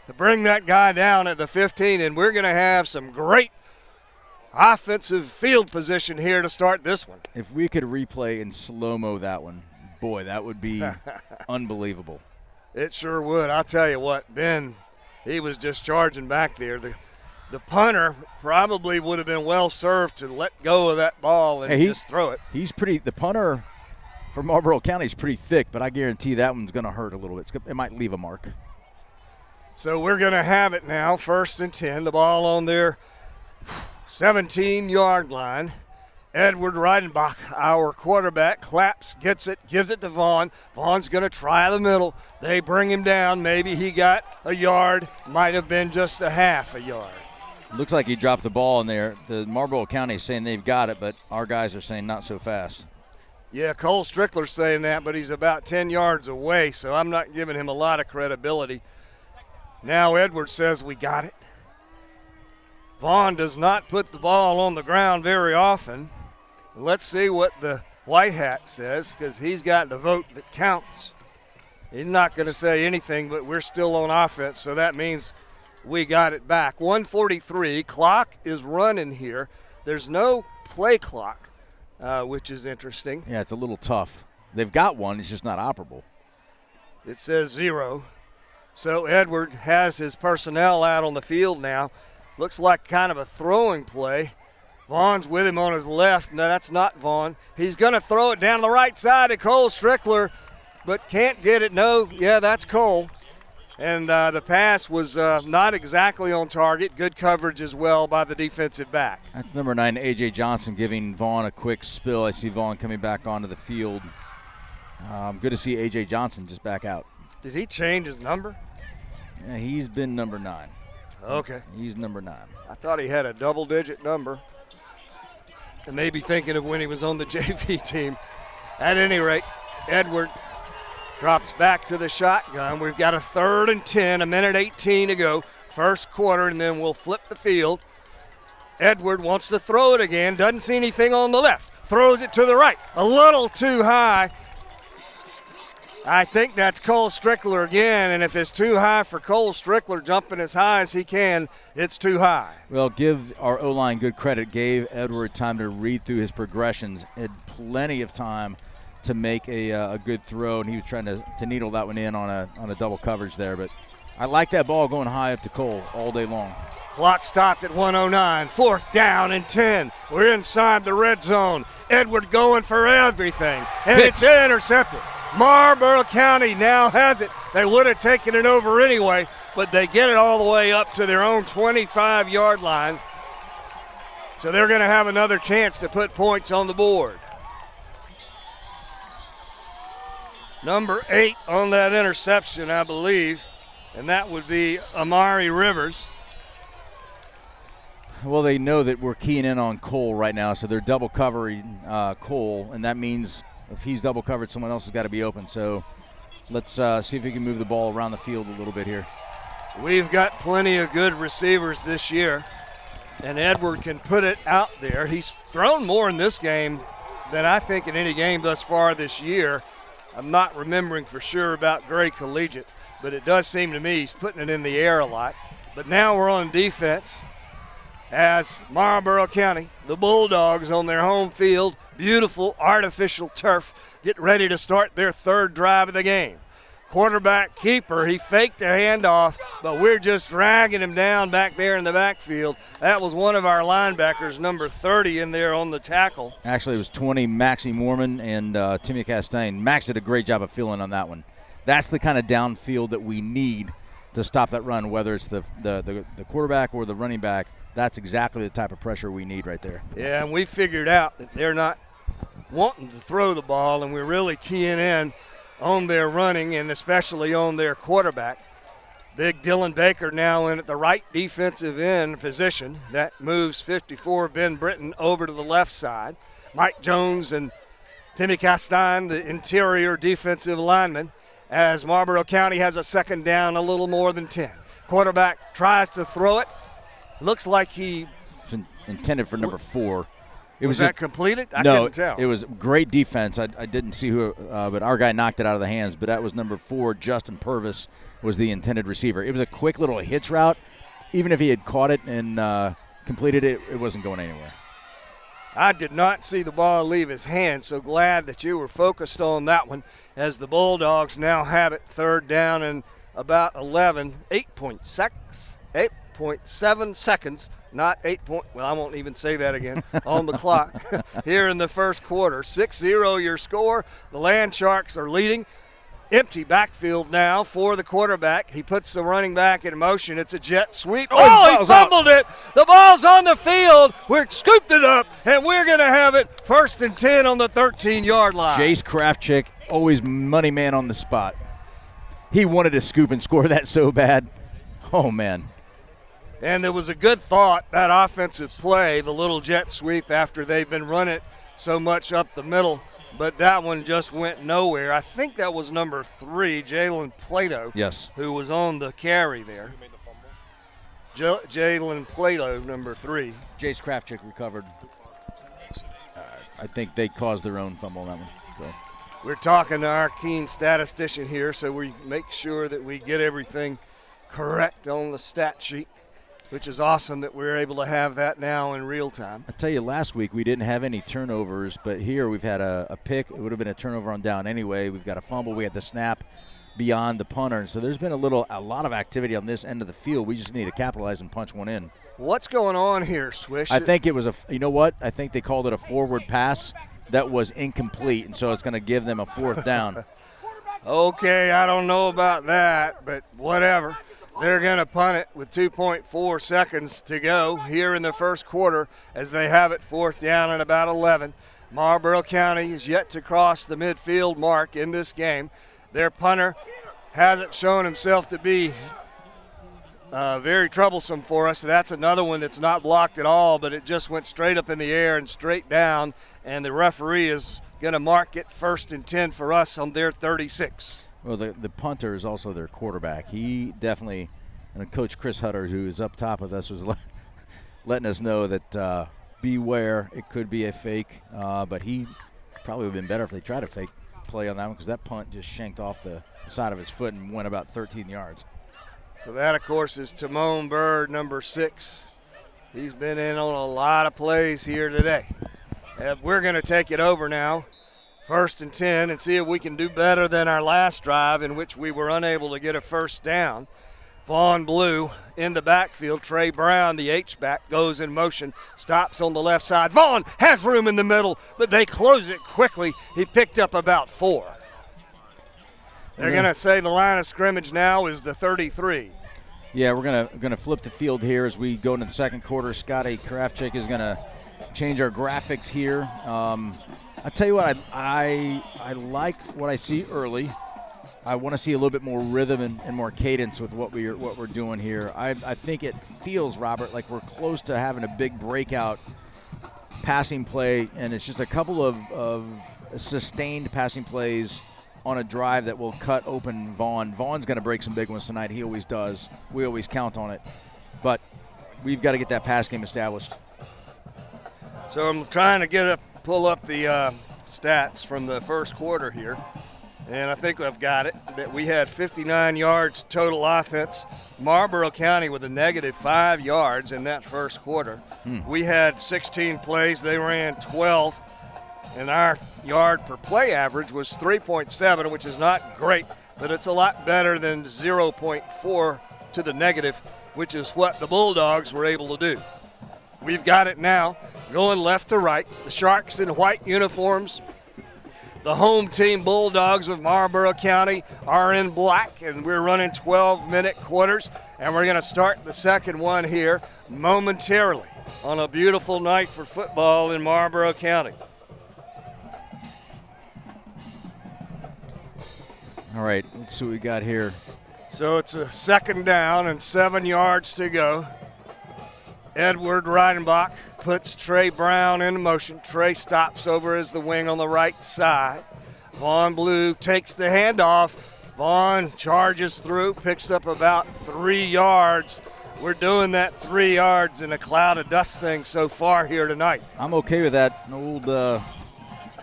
A: to bring that guy down at the 15, and we're going to have some great offensive field position here to start this one.
B: If we could replay in slow-mo that one, boy, that would be unbelievable.
A: It sure would. I'll tell you what, Ben, he was just charging back there. The punter probably would have been well served to let go of that ball and just throw it.
B: The punter for Marlboro County is pretty thick, but I guarantee that one's going to hurt a little bit. It might leave a mark.
A: So we're going to have it now, 1st and 10. The ball on their 17-yard line. Edward Reidenbach, our quarterback, claps, gets it, gives it to Vaughn. Vaughn's going to try the middle. They bring him down. Maybe he got a yard. Might have been just a half a yard.
B: Looks like he dropped the ball in there. The Marlboro County is saying they've got it, but our guys are saying not so fast.
A: Yeah, Cole Strickler's saying that, but he's about 10 yards away, so I'm not giving him a lot of credibility. Now Edward says we got it. Vaughn does not put the ball on the ground very often. Let's see what the white hat says, because he's got the vote that counts. He's not going to say anything, but we're still on offense, so that means we got it back. 1:43, clock is running here. There's no play clock, which is interesting.
B: Yeah, it's a little tough. They've got one, it's just not operable.
A: It says 0. So Edward has his personnel out on the field now. Looks like kind of a throwing play. Vaughn's with him on his left. No, that's not Vaughn. He's going to throw it down the right side to Cole Strickler, but can't get it. No, yeah, that's Cole. And the pass was not exactly on target. Good coverage as well by the defensive back.
B: That's number 9, A.J. Johnson, giving Vaughn a quick spill. I see Vaughn coming back onto the field. Good to see A.J. Johnson just back out.
A: Did he change his number?
B: Yeah, he's been number 9.
A: Okay.
B: He's number 9.
A: I thought he had a double-digit number. And maybe thinking of when he was on the JV team. At any rate, Edward drops back to the shotgun. We've got a 3rd and 10, a minute 18 to go, first quarter, and then we'll flip the field. Edward wants to throw it again, doesn't see anything on the left, throws it to the right, a little too high. I think that's Cole Strickler again, and if it's too high for Cole Strickler, jumping as high as he can, it's too high.
B: Well, give our O-line good credit. Gave Edward time to read through his progressions. Had plenty of time to make a good throw, and he was trying to needle that one in on a double coverage there. But I like that ball going high up to Cole all day long.
A: Clock stopped at 1:09, 4th down and 10. We're inside the red zone. Edward going for everything, and it's intercepted. Marlboro County now has it. They would have taken it over anyway, but they get it all the way up to their own 25-yard line. So they're going to have another chance to put points on the board. Number 8 on that interception, I believe, and that would be Amari Rivers.
B: Well, they know that we're keying in on Cole right now, so they're double covering Cole, and that means if he's double covered, someone else has got to be open. So let's see if we can move the ball around the field a little bit here.
A: We've got plenty of good receivers this year, and Edward can put it out there. He's thrown more in this game than I think in any game thus far this year. I'm not remembering for sure about Gray Collegiate, but it does seem to me he's putting it in the air a lot. But now we're on defense as Marlboro County, the Bulldogs on their home field, beautiful artificial turf, get ready to start their 3rd drive of the game. Quarterback keeper, he faked a handoff, but we're just dragging him down back there in the backfield. That was one of our linebackers, number 30 in there on the tackle.
B: Actually, it was 20, Maxie Mormon and Timmy Castaigne. Max did a great job of filling on that one. That's the kind of downfield that we need to stop that run, whether it's the quarterback or the running back. That's exactly the type of pressure we need right there.
A: Yeah, and we figured out that they're not wanting to throw the ball, and we're really keying in on their running and especially on their quarterback. Big Dylan Baker now in at the right defensive end position. That moves 54 Ben Britton over to the left side. Mike Jones and Timmy Castine, the interior defensive lineman, as Marlboro County has a 2nd down, a little more than 10. Quarterback tries to throw it. Looks like he
B: intended for number 4.
A: Was that completed? I
B: no,
A: couldn't tell.
B: It was great defense. I didn't see who, but our guy knocked it out of the hands. But that was number 4. Justin Purvis was the intended receiver. It was a quick little hitch route. Even if he had caught it and completed it, it wasn't going anywhere.
A: I did not see the ball leave his hand, so glad that you were focused on that one as the Bulldogs now have it 3rd down and about 11, 8.7 seconds. Not 8 point, well, I won't even say that again, on the clock here in the first quarter. 6-0 your score. The Land Sharks are leading. Empty backfield now for the quarterback. He puts the running back in motion. It's a jet sweep.
B: Oh,
A: He fumbled it. The ball's on the field. We're scooped it up, and we're going to have it 1st and 10 on the 13-yard line.
B: Jace Krafchick, always money man on the spot. He wanted to scoop and score that so bad. Oh, man.
A: And there was a good thought, that offensive play, the little jet sweep after they've been running so much up the middle, but that one just went nowhere. I think that was number 3, Jalen Plato.
B: Yes.
A: Who was on the carry there. Jalen Plato, number 3.
B: Jace Krafchick recovered. I think they caused their own fumble on that one. So.
A: We're talking to our keen statistician here, so we make sure that we get everything correct on the stat sheet, which is awesome that we're able to have that now in real time.
B: I tell you, last week we didn't have any turnovers, but here we've had a pick. It would have been a turnover on down anyway. We've got a fumble. We had the snap beyond the punter. So there's been a lot of activity on this end of the field. We just need to capitalize and punch one in.
A: What's going on here, Swish?
B: I think it was you know what? I think they called it a forward pass that was incomplete, and so it's going to give them a 4th down.
A: Okay, I don't know about that, but whatever. They're going to punt it with 2.4 seconds to go here in the first quarter as they have it 4th down and about 11. Marlboro County is yet to cross the midfield mark in this game. Their punter hasn't shown himself to be very troublesome for us. That's another one that's not blocked at all, but it just went straight up in the air and straight down, and the referee is going to mark it 1st and 10 for us on their 36.
B: Well, the punter is also their quarterback. He definitely, and Coach Chris Hutter, who is up top with us, was letting us know that beware, it could be a fake. But he probably would have been better if they tried a fake play on that one, because that punt just shanked off the side of his foot and went about 13 yards.
A: So that, of course, is Timon Bird, number 6. He's been in on a lot of plays here today. And we're going to take it over now. 1st and 10, and see if we can do better than our last drive in which we were unable to get a 1st down. Vaughn Blue in the backfield. Trey Brown, the H-back, goes in motion, stops on the left side. Vaughn has room in the middle, but they close it quickly. He picked up about 4. They're going to say the line of scrimmage now is the 33.
B: Yeah, we're gonna flip the field here as we go into the second quarter. Scotty Krafchick is going to change our graphics here. I tell you what, I like what I see early. I want to see a little bit more rhythm and more cadence with what we're doing here. I think it feels, Robert, like we're close to having a big breakout passing play, and it's just a couple of sustained passing plays on a drive that will cut open Vaughn. Vaughn's going to break some big ones tonight. He always does. We always count on it. But we've got to get that pass game established.
A: So I'm trying to pull up the stats from the first quarter here, and I think I've got it. That we had 59 yards total offense. Marlboro County with a -5 yards in that first quarter. We had 16 plays. They ran 12, and our yard per play average was 3.7, which is not great, but it's a lot better than 0.4 to the negative, which is what the Bulldogs were able to do. We've got it now, going left to right. The Sharks in white uniforms. The home team Bulldogs of Marlboro County are in black, and we're running 12-minute quarters, and we're going to start the second one here momentarily on a beautiful night for football in Marlboro County.
B: All right, let's see what we got here.
A: So it's a 2nd down and 7 yards to go. Edward Reidenbach puts Trey Brown in motion. Trey stops over as the wing on the right side. Vaughn Blue takes the handoff. Vaughn charges through, picks up about 3 yards. We're doing that 3 yards in a cloud of dust thing so far here tonight.
B: I'm okay with that. Remember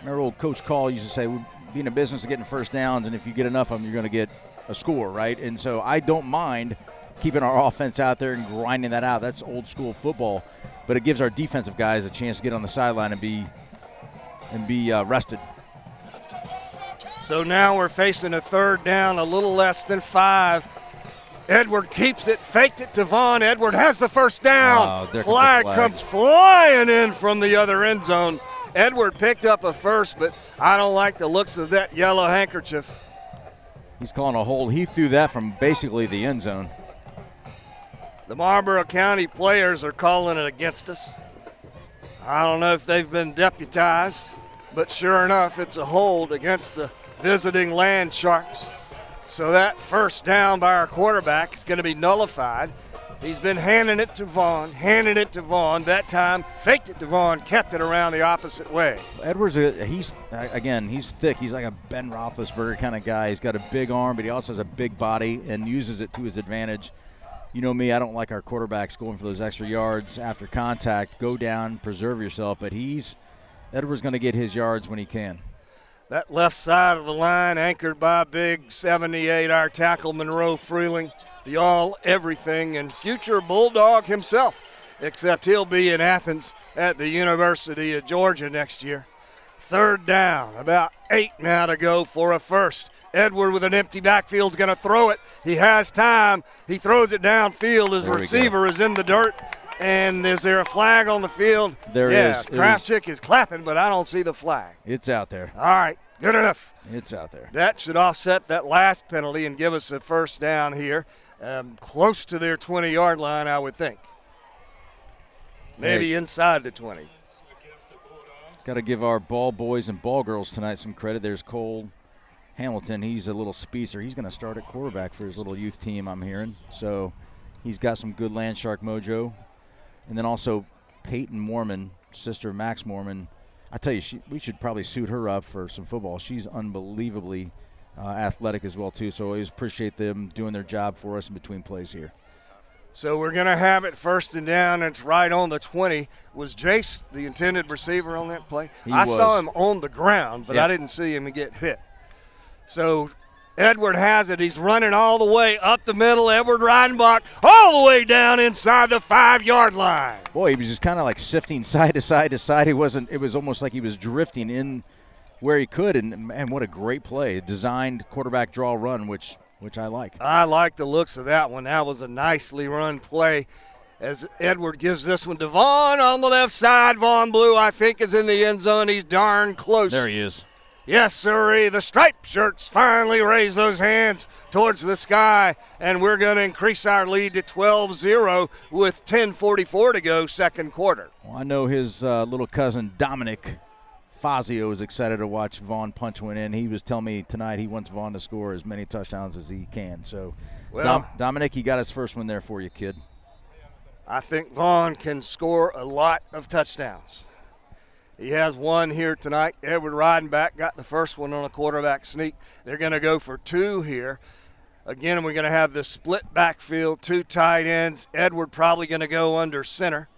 B: old Coach Call used to say, we'd be in a business of getting 1st downs, and if you get enough of them, you're going to get a score, right? And so I don't mind keeping our offense out there and grinding that out. That's old school football, but it gives our defensive guys a chance to get on the sideline and be rested.
A: So now we're facing a 3rd down, a little less than 5. Edward keeps it, faked it to Vaughn. Edward has the 1st down. Flag comes flying in from the other end zone. Edward picked up a 1st, but I don't like the looks of that yellow handkerchief.
B: He's calling a hold. He threw that from basically the end zone.
A: The Marlboro County players are calling it against us. I don't know if they've been deputized, but sure enough, it's a hold against the visiting Land Sharks. So that first down by our quarterback is going to be nullified. He's been handing it to Vaughn. That time, faked it to Vaughn, kept it around the opposite way.
B: Edwards, he's thick. He's like a Ben Roethlisberger kind of guy. He's got a big arm, but he also has a big body and uses it to his advantage. You know me, I don't like our quarterbacks going for those extra yards after contact. Go down, preserve yourself, but Edwards going to get his yards when he can.
A: That left side of the line anchored by big 78, our tackle Monroe Freeling, the all-everything and future Bulldog himself, except he'll be in Athens at the University of Georgia next year. Third down, about 8 now to go for a first. Edward with an empty backfield is going to throw it. He has time. He throws it downfield. His receiver is in the dirt. And is there a flag on the field?
B: There is.
A: Kravchik is clapping, but I don't see the flag.
B: It's out there.
A: All right, good enough.
B: It's out there.
A: That should offset that last penalty and give us a first down here, close to their 20-yard line, I would think. Maybe inside the 20.
B: Got to give our ball boys and ball girls tonight some credit. There's Cole Hamilton. He's a little speedster. He's going to start at quarterback for his little youth team, I'm hearing. So he's got some good Land Shark mojo. And then also Peyton Mormon, sister of Max Mormon. I tell you, we should probably suit her up for some football. She's unbelievably athletic as well, too. So I always appreciate them doing their job for us in between plays here.
A: So we're going to have it first and down. It's right on the 20. Was Jace the intended receiver on that play? I saw him on the ground, but I didn't see him get hit. So Edward has it. He's running all the way up the middle. Edward Reidenbach all the way down inside the 5-yard line.
B: Boy, he was just kind of like sifting side to side to side. It was almost like he was drifting in where he could. And, man, what a great play. Designed quarterback draw run, which I like.
A: I like the looks of that one. That was a nicely run play as Edward gives this one to Vaughn on the left side. Vaughn Blue, I think, is in the end zone. He's darn close.
B: There he is.
A: Yes, sirree. The striped shirts finally raise those hands towards the sky, and we're going to increase our lead to 12-0 with 10:44 to go, second quarter.
B: Well, I know his little cousin Dominic Fazio is excited to watch Vaughn punch one in. He was telling me tonight he wants Vaughn to score as many touchdowns as he can. So, Dominic, he got his first one there for you, kid.
A: I think Vaughn can score a lot of touchdowns. He has one here tonight. Edward Reidenbach got the first one on a quarterback sneak. They're going to go for 2 here. Again, we're going to have the split backfield, 2 tight ends. Edward probably going to go under center.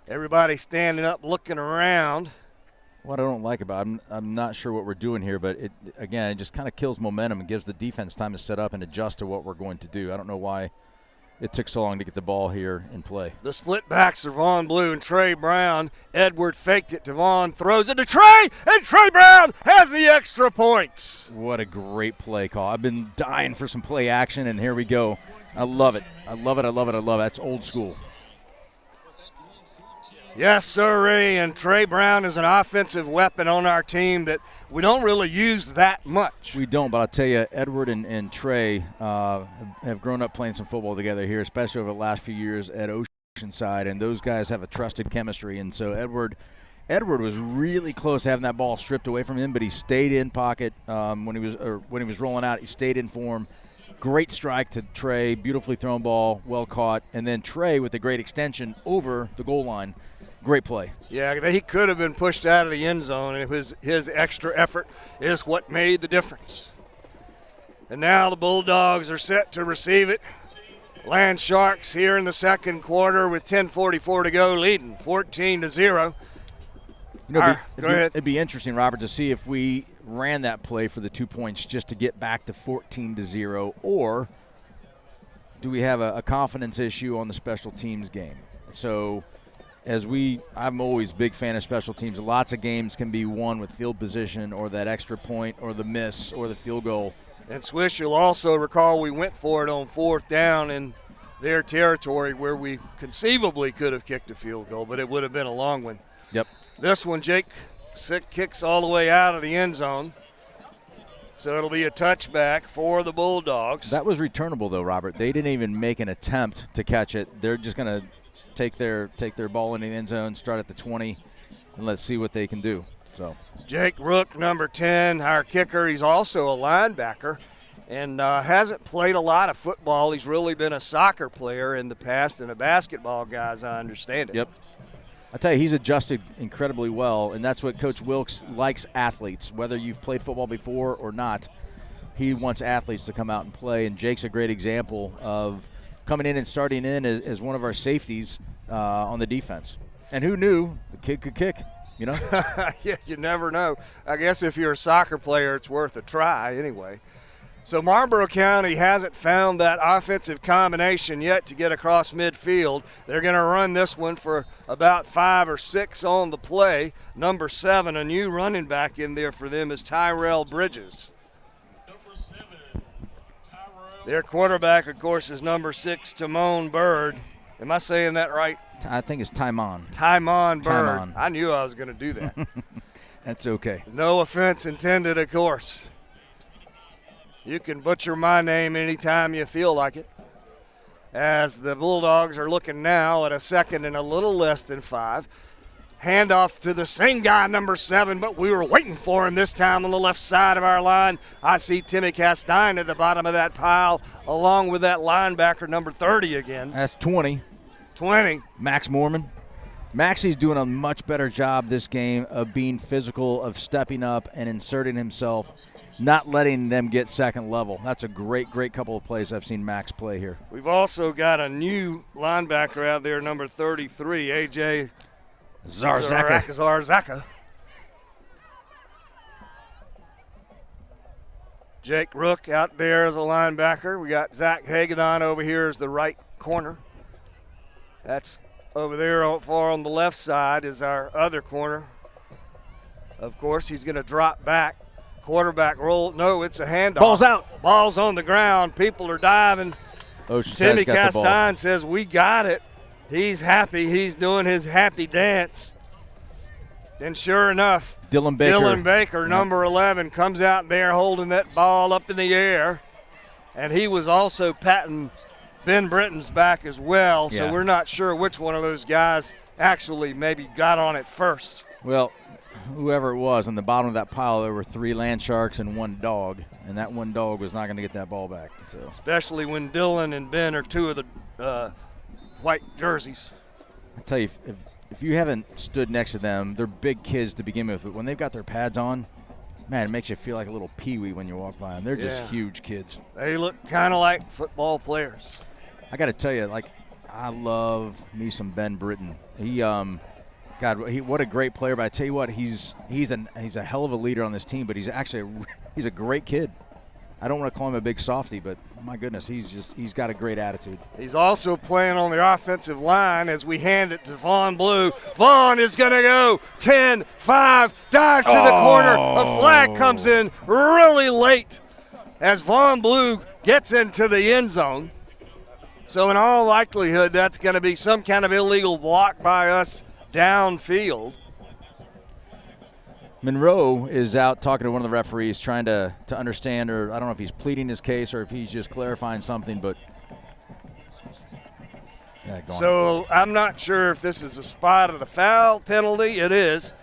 A: Everybody standing up, looking around.
B: What I don't like about it, I'm not sure what we're doing here, but it just kind of kills momentum and gives the defense time to set up and adjust to what we're going to do. I don't know why it took so long to get the ball here in play.
A: The split backs are Vaughn Blue and Trey Brown. Edward faked it to Vaughn, throws it to Trey, and Trey Brown has the extra points.
B: What a great play call. I've been dying for some play action, and here we go. I love it. I love it. I love it. I love it. That's old school.
A: Yes, sirree, and Trey Brown is an offensive weapon on our team that we don't really use that much.
B: We don't, but I'll tell you, Edward and Trey have grown up playing some football together here, especially over the last few years at Oceanside, and those guys have a trusted chemistry. And so Edward was really close to having that ball stripped away from him, but he stayed in pocket when he was rolling out. He stayed in form. Great strike to Trey, beautifully thrown ball, well caught, and then Trey with a great extension over the goal line. Great play.
A: Yeah, he could have been pushed out of the end zone, and his extra effort is what made the difference. And now the Bulldogs are set to receive it. Land Sharks here in the second quarter with 10:44 to go, leading 14-0.
B: Go ahead.
A: It'd
B: be interesting, Robert, to see if we ran that play for the 2 points just to get back to 14-0, or do we have a confidence issue on the special teams game? So I'm always a big fan of special teams. Lots of games can be won with field position or that extra point or the miss or the field goal.
A: And Swish, you'll also recall we went for it on 4th down in their territory where we conceivably could have kicked a field goal, but it would have been a long one.
B: Yep.
A: This one, Jake kicks all the way out of the end zone. So it'll be a touchback for the Bulldogs.
B: That was returnable, though, Robert. They didn't even make an attempt to catch it. They're just going to take their ball into the end zone, start at the 20, and let's see what they can do. So
A: Jake Rook, number 10, our kicker. He's also a linebacker and hasn't played a lot of football. He's really been a soccer player in the past and a basketball guy, as I understand it.
B: Yep. I tell you, he's adjusted incredibly well, and that's what Coach Wilkes likes, athletes. Whether you've played football before or not, he wants athletes to come out and play, and Jake's a great example of coming in and starting in as one of our safeties on the defense. And who knew the kid could kick, you know?
A: Yeah, you never know. I guess if you're a soccer player, it's worth a try anyway. So Marlboro County hasn't found that offensive combination yet to get across midfield. They're going to run this one for about 5 or 6 on the play. Number 7, a new running back in there for them is Tyrell Bridges.
C: Number 7, Tyrell.
A: Their quarterback, of course, is number 6, Timon Bird. Am I saying that right?
B: I think it's Timon.
A: Timon Bird.
B: Timon.
A: I knew I was going to do that.
B: That's okay.
A: No offense intended, of course. You can butcher my name anytime you feel like it. As the Bulldogs are looking now at a 2nd and a little less than 5. Handoff to the same guy, number 7, but we were waiting for him this time on the left side of our line. I see Timmy Castine at the bottom of that pile, along with that linebacker, number 30 again.
B: That's 20.
A: 20.
B: Max Mormon. Maxie's doing a much better job this game of being physical, of stepping up and inserting himself, not letting them get second level. That's a great, great couple of plays I've seen Max play here.
A: We've also got a new linebacker out there, number 33, A.J. Zarzaka. Jake Rook out there as a linebacker. We got Zach Hagadon over here as the right corner. That's over there far on the left side is our other corner. Of course, he's going to drop back. Quarterback roll. No, it's a handoff.
B: Ball's out.
A: Ball's on the ground. People are diving. Timmy Castine says, we got it. He's happy. He's doing his happy dance. And sure enough,
B: Dylan Baker,
A: number 11, comes out there holding that ball up in the air. And he was also patting Ben Britton's back as well, so we're not sure which one of those guys actually maybe got on it first.
B: Well, whoever it was, on the bottom of that pile, there were 3 land sharks and 1 dog, and that 1 dog was not going to get that ball back. So.
A: Especially when Dylan and Ben are 2 of the white jerseys.
B: I tell you, if you haven't stood next to them, they're big kids to begin with, but when they've got their pads on, man, it makes you feel like a little peewee when you walk by them. They're just huge kids.
A: They look kind of like football players.
B: I got to tell you, I love me some Ben Britton. What a great player! But I tell you what, he's a hell of a leader on this team. But he's actually he's a great kid. I don't want to call him a big softy, but my goodness, he's got a great attitude. He's
A: also playing on the offensive line as we hand it to Vaughn Blue. Vaughn is going to go 10-5, dive to the corner. A flag comes in really late as Vaughn Blue gets into the end zone. So in all likelihood, that's going to be some kind of illegal block by us downfield.
B: Monroe is out talking to one of the referees, trying to understand, or I don't know if he's pleading his case or if he's just clarifying something, but
A: so I'm not sure if this is a spot of the foul penalty. It is,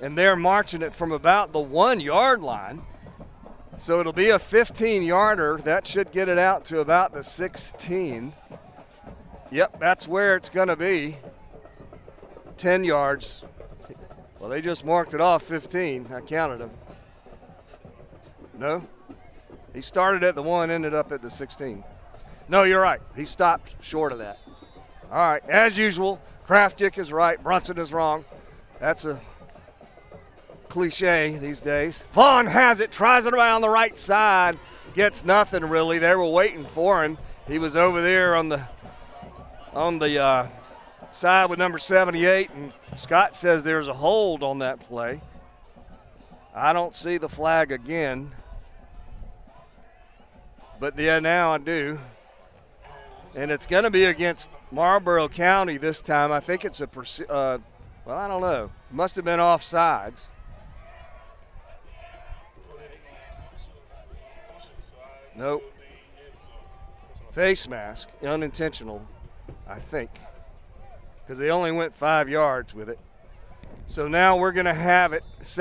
A: and they're marching it from about the 1-yard line. So it'll be a 15-yarder. That should get it out to about the 16. Yep, that's where it's going to be. 10 yards. Well, they just marked it off 15. I counted them. No? He started at the 1, ended up at the 16. No, you're right. He stopped short of that. All right, as usual, Kraftick is right. Brunson is wrong. That's a cliche these days. Vaughn has it, tries it around the right side, gets nothing really. They were waiting for him. He was over there on the side with number 78, and Scott says there's a hold on that play. I don't see the flag again, but yeah, now I do. And it's going to be against Marlboro County this time. I think it's I don't know. Must have been offsides. Nope. Face mask, unintentional, I think, because they only went 5 yards with it. So now we're going to have it is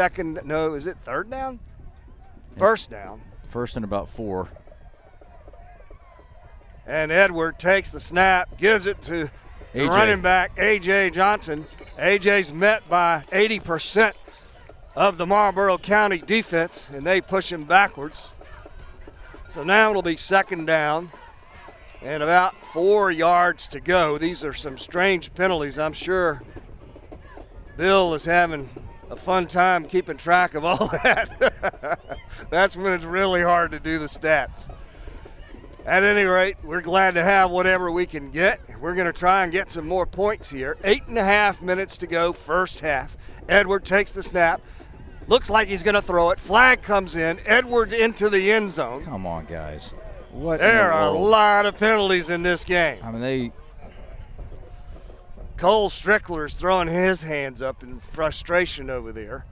A: it third down? First down.
B: First and about 4.
A: And Edward takes the snap, gives it to the running back, A.J. Johnson. A.J.'s met by 80% of the Marlboro County defense, and they push him backwards. So now it'll be second down and about 4 yards to go. These are some strange penalties. I'm sure Bill is having a fun time keeping track of all that. That's when it's really hard to do the stats. At any rate, we're glad to have whatever we can get. We're going to try and get some more points here. 8.5 minutes to go, first half. Edward takes the snap. Looks like he's going to throw it. Flag comes in. Edward into the end zone.
B: Come on, guys. What?
A: There are a lot of penalties in this game.
B: I mean,
A: Cole Strickler's throwing his hands up in frustration over there.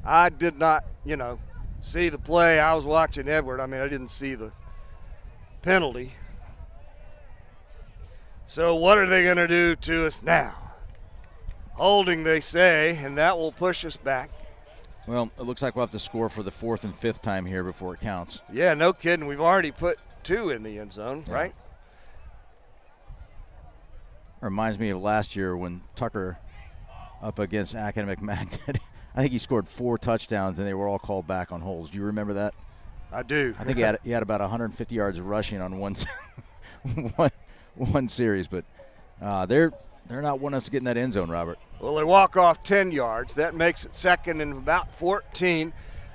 A: I did not, see the play. I was watching Edward. I didn't see the penalty. So what are they going to do to us now? Holding, they say, and that will push us back.
B: Well, it looks like we'll have to score for the 4th and 5th time here before it counts.
A: Yeah, no kidding. We've already put 2 in the end zone, right?
B: Reminds me of last year when Tucker up against Academic Magnet. I think he scored 4 touchdowns, and they were all called back on holds. Do you remember that?
A: I do.
B: I think he had about 150 yards rushing on one series, but they're not wanting us to get in that end zone, Robert.
A: Well, they walk off 10 yards. That makes it second and about 14.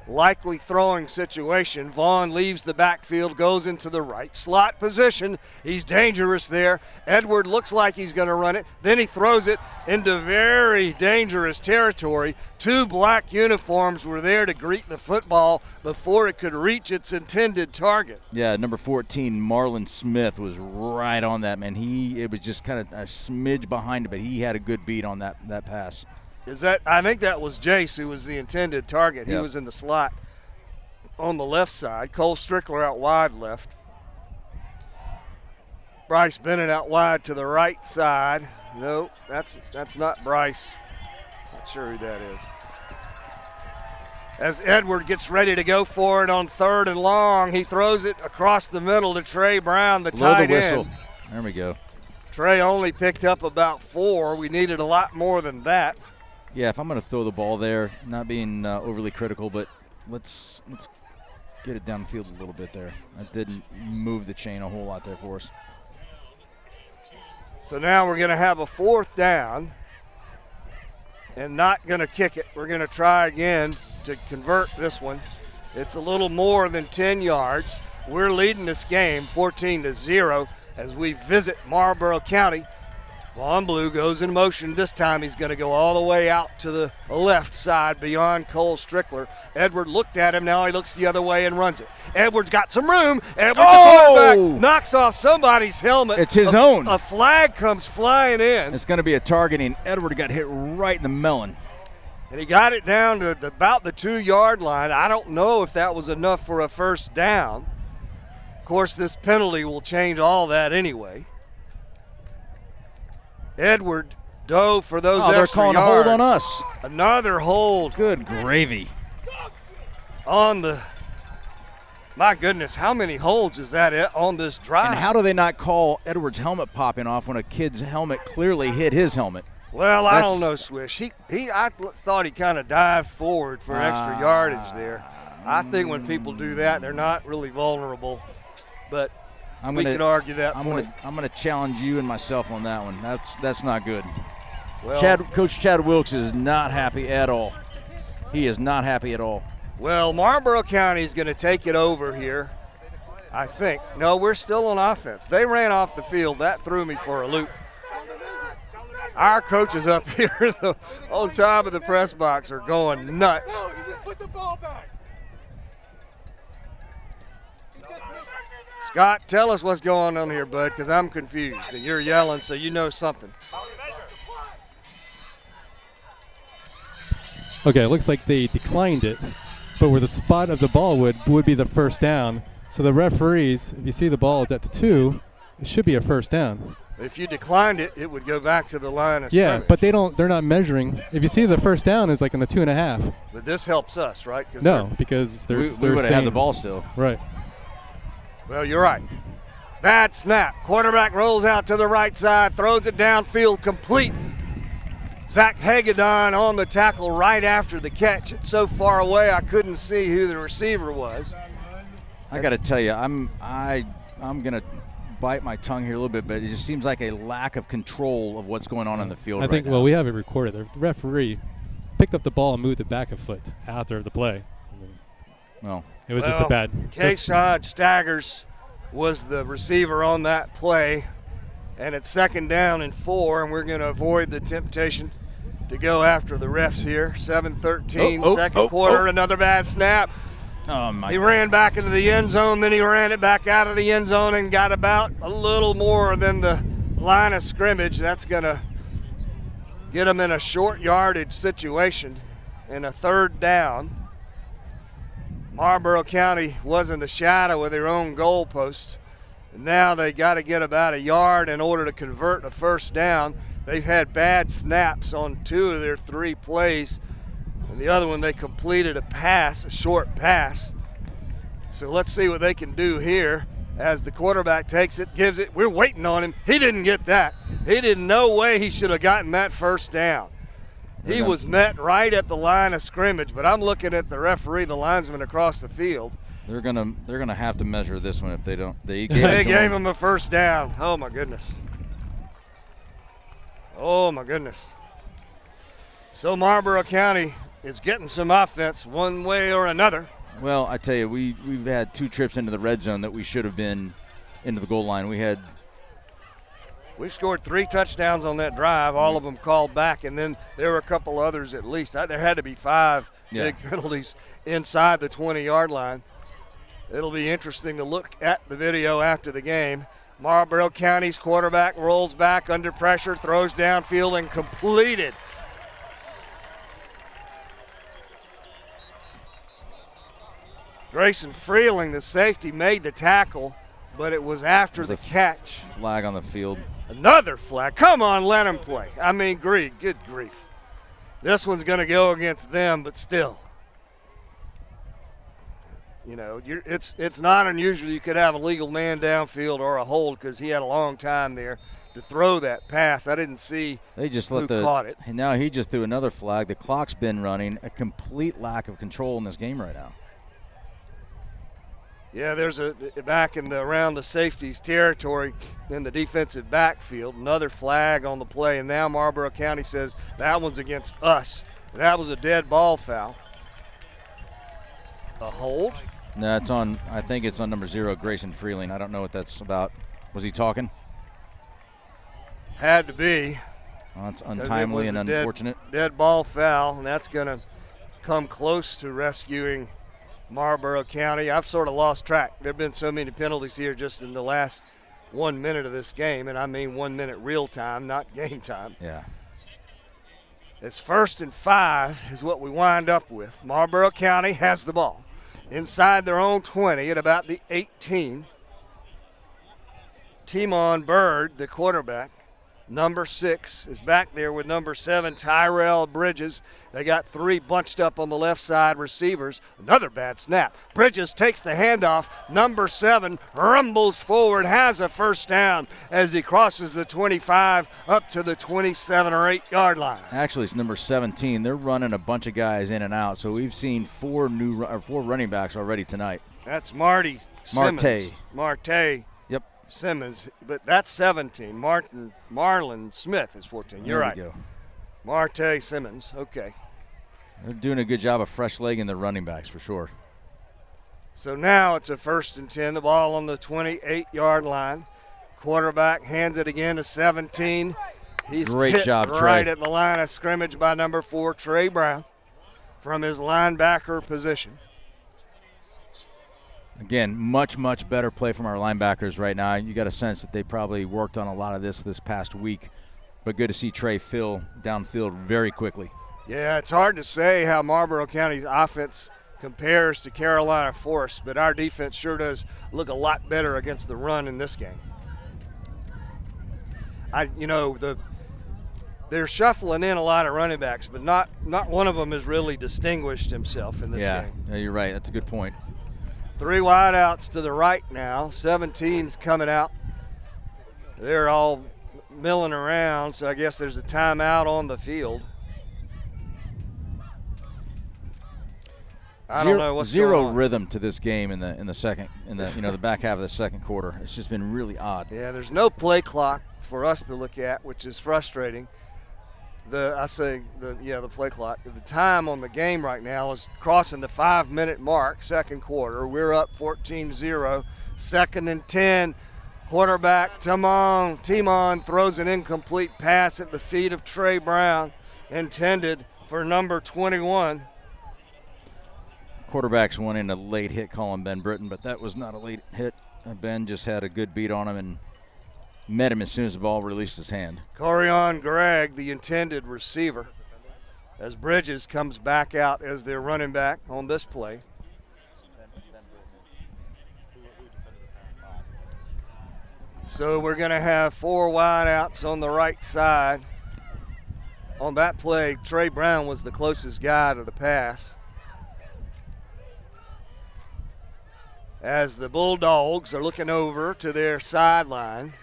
A: Likely throwing situation. Vaughn leaves the backfield, goes into the right slot position. He's dangerous there. Edward looks like he's going to run it. Then he throws it into very dangerous territory. 2 black uniforms were there to greet the football before it could reach its intended target.
B: Yeah, number 14, Marlon Smith, was right on that, man. It was just kind of a smidge behind it, but he had a good beat on that pass.
A: I think that was Jace who was the intended target. He was in the slot on the left side. Cole Strickler out wide left. Bryce Bennett out wide to the right side. No, that's not Bryce. Not sure who that is. As Edward gets ready to go for it on 3rd and long, he throws it across the middle to Trey Brown, the tight end.
B: There we go.
A: Trey only picked up about 4. We needed a lot more than that.
B: Yeah, if I'm going to throw the ball there, not being overly critical, but let's get it downfield a little bit there. That didn't move the chain a whole lot there for us.
A: So now we're going to have a 4th down and not going to kick it. We're going to try again to convert this one. It's a little more than 10 yards. We're leading this game 14-0 as we visit Marlboro County. Vaughn Blue goes in motion. This time he's going to go all the way out to the left side beyond Cole Strickler. Edward looked at him. Now he looks the other way and runs it. Edward's got some room. Edward, the quarterback, knocks off somebody's helmet.
B: It's his own.
A: A flag comes flying in.
B: It's going to be a targeting. Edward got hit right in the melon.
A: And he got it down to about the 2-yard line. I don't know if that was enough for a first down. Of course, this penalty will change all that anyway. Edward dove for those extra yards.
B: They're calling a hold on us.
A: Another hold.
B: Good gravy.
A: On the – my goodness, how many holds is that on this drive?
B: And how do they not call Edward's helmet popping off when a kid's helmet clearly hit his helmet?
A: Well, I don't know, Swish. I thought he kind of dived forward for extra yardage there. I think when people do that, they're not really vulnerable. But we could argue that point.
B: I'm going to challenge you and myself on that one. That's not good.
A: Well,
B: Coach Chad Wilkes is not happy at all. He is not happy at all.
A: Well, Marlboro County is going to take it over here, I think. No, we're still on offense. They ran off the field. That threw me for a loop. Our coaches up here on top of the press box are going nuts. Scott, tell us what's going on here, bud, because I'm confused. And you're yelling, so you know something.
D: Okay, it looks like they declined it, but where the spot of the ball would be the first down, So the referees, if you see the ball is at the 2, it should be a first down.
A: If you declined it, it would go back to the line of
D: Yeah,
A: scrimmage.
D: but they're not measuring. If you see the first down is like in the 2.5.
A: But this helps us, right?
D: No, because
B: We
D: they're
B: would have had
D: saying-
B: the ball still.
D: Right.
A: Well, you're right. Bad snap. Quarterback rolls out to the right side, throws it downfield, complete. Zach Hagedon on the tackle right after the catch. It's so far away I couldn't see who the receiver was.
B: I got to tell you, I'm gonna bite my tongue here a little bit, but it just seems like a lack of control of what's going on the field.
D: I think.
B: right
D: Well,
B: now.
D: we have it recorded. The referee picked up the ball and moved it back a foot after the play.
B: Well,
D: It was just a bad.
A: K-Shad Staggers was the receiver on that play, and it's 2nd down and 4, and we're going to avoid the temptation to go after the refs here. 7-13, second quarter, another bad snap.
B: oh my!
A: He ran back into the end zone, then he ran it back out of the end zone and got about a little more than the line of scrimmage. That's going to get him in a short yardage situation in a 3rd down. Marlboro County was in the shadow of their own goalpost. And now they got to get about a yard in order to convert a first down. They've had bad snaps on 2 of their 3 plays. And the other one, they completed a pass, a short pass. So let's see what they can do here as the quarterback takes it, gives it. We're waiting on him. He didn't get that. He didn't. No way he should have gotten that first down. He was met right at the line of scrimmage, but I'm looking at the referee, the linesman across the field.
B: They're gonna have to measure this one if they don't. They gave,
A: They gave him a first down. Oh, my goodness. Oh, my goodness. So Marlboro County is getting some offense one way or another.
B: Well, I tell you, we've had 2 trips into the red zone that we should have been into the goal line.
A: We've scored 3 touchdowns on that drive, all of them called back, and then there were a couple others at least. There had to be 5 big penalties inside the 20-yard line. It'll be interesting to look at the video after the game. Marlboro County's quarterback rolls back under pressure, throws downfield, and completed. Grayson Freeling, the safety, made the tackle, but it was after the catch.
B: Flag on the field.
A: Another flag. Come on, let him play. I mean, good grief. This one's going to go against them, but still. You know, it's not unusual you could have a legal man downfield or a hold because he had a long time there to throw that pass. I didn't see
B: They just
A: who caught it.
B: And now he just threw another flag. The clock's been running. A complete lack of control in this game right now.
A: Yeah, there's a back in around the safeties territory in the defensive backfield. Another flag on the play, and now Marlboro County says that one's against us. That was a dead ball foul. A hold?
B: No, it's on. I think it's on number 0, Grayson Freeling. I don't know what that's about. Was he talking?
A: Had to be.
B: Well, that's untimely and unfortunate.
A: Dead ball foul, and that's going to come close to rescuing Marlboro County. I've sort of lost track. There have been so many penalties here just in the last 1 minute of this game, and I mean 1 minute real time, not game time.
B: Yeah.
A: It's 1st and 5 is what we wind up with. Marlboro County has the ball inside their own 20 at about the 18. Timon Bird, the quarterback, number 6, is back there with number 7, Tyrell Bridges. They got 3 bunched up on the left side receivers. Another bad snap. Bridges takes the handoff. Number 7 rumbles forward, has a first down as he crosses the 25 up to the 27 or 8-yard line.
B: Actually, it's number 17. They're running a bunch of guys in and out, so we've seen 4 running backs already tonight.
A: That's Marty Simmons. Marte.
B: Yep.
A: Simmons, but that's 17. Marlon Smith is 14. You're right.
B: There we go.
A: Marte Simmons. Okay.
B: They're doing a good job of fresh legging the running backs for sure.
A: So now it's a 1st and 10. The ball on the 28-yard line. Quarterback hands it again to 17. He's
B: Great
A: hit
B: job, Trey.
A: right at the line of scrimmage by number 4, Trey Brown, from his linebacker position.
B: Again, much better play from our linebackers right now. You got a sense that they probably worked on a lot of this past week. But good to see Trey fill downfield very quickly.
A: Yeah, it's hard to say how Marlboro County's offense compares to Carolina force, but our defense sure does look a lot better against the run in this game. They're shuffling in a lot of running backs, but not one of them has really distinguished himself in this game.
B: Yeah, you're right. That's a good point.
A: 3 wideouts to the right now. 17's coming out. They're all milling around, so I guess there's a timeout on the field. I don't know what's
B: zero
A: going on.
B: rhythm to this game in the second the back half of the second quarter. It's just been really odd.
A: Yeah, there's no play clock for us to look at, which is frustrating. The play clock. The time on the game right now is crossing the 5-minute mark, second quarter. We're up 14-0, 2nd and 10. Quarterback Timon throws an incomplete pass at the feet of Trey Brown, intended for number 21.
B: Quarterbacks went in a late hit calling Ben Britton, but that was not a late hit. Ben just had a good beat on him and met him as soon as the ball released his hand.
A: Corian Gregg, the intended receiver, as Bridges comes back out as their running back on this play. So we're going to have 4 wideouts on the right side. On that play, Trey Brown was the closest guy to the pass. As the Bulldogs are looking over to their sideline.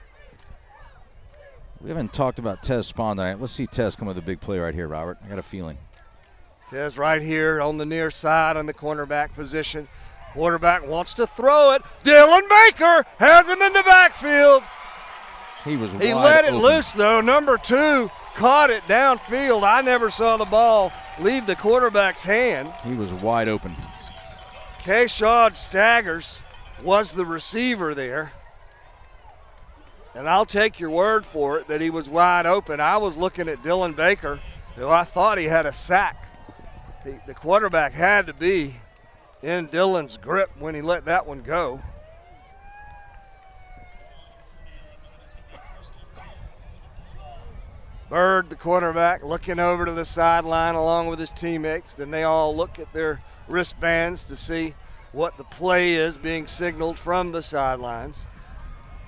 B: We haven't talked about Tez Spahn tonight. Let's see Tez come with a big play right here, Robert. I got a feeling.
A: Tez right here on the near side on the cornerback position. Quarterback wants to throw it. Dylan Baker has him in the backfield.
B: He
A: let it
B: open.
A: loose, though. Number 2 caught it downfield. I never saw the ball leave the quarterback's hand.
B: He was wide open.
A: Kayshad Staggers was the receiver there. And I'll take your word for it that he was wide open. I was looking at Dylan Baker, who I thought he had a sack. The quarterback had to be in Dylan's grip when he let that one go. Bird, the quarterback, looking over to the sideline along with his teammates. Then they all look at their wristbands to see what the play is being signaled from the sidelines.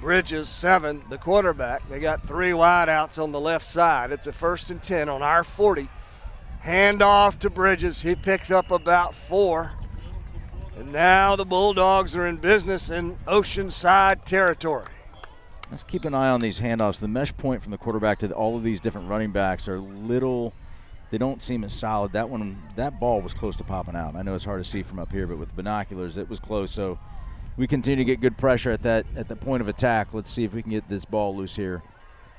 A: Bridges, 7, the quarterback. They got 3 wideouts on the left side. It's a 1st and 10 on our 40. Hand off to Bridges. He picks up about 4. And now the Bulldogs are in business in Oceanside territory.
B: Let's keep an eye on these handoffs. The mesh point from the quarterback to all of these different running backs are little. They don't seem as solid. That ball was close to popping out. I know it's hard to see from up here, but with binoculars, it was close. So we continue to get good pressure at the point of attack. Let's see if we can get this ball loose here.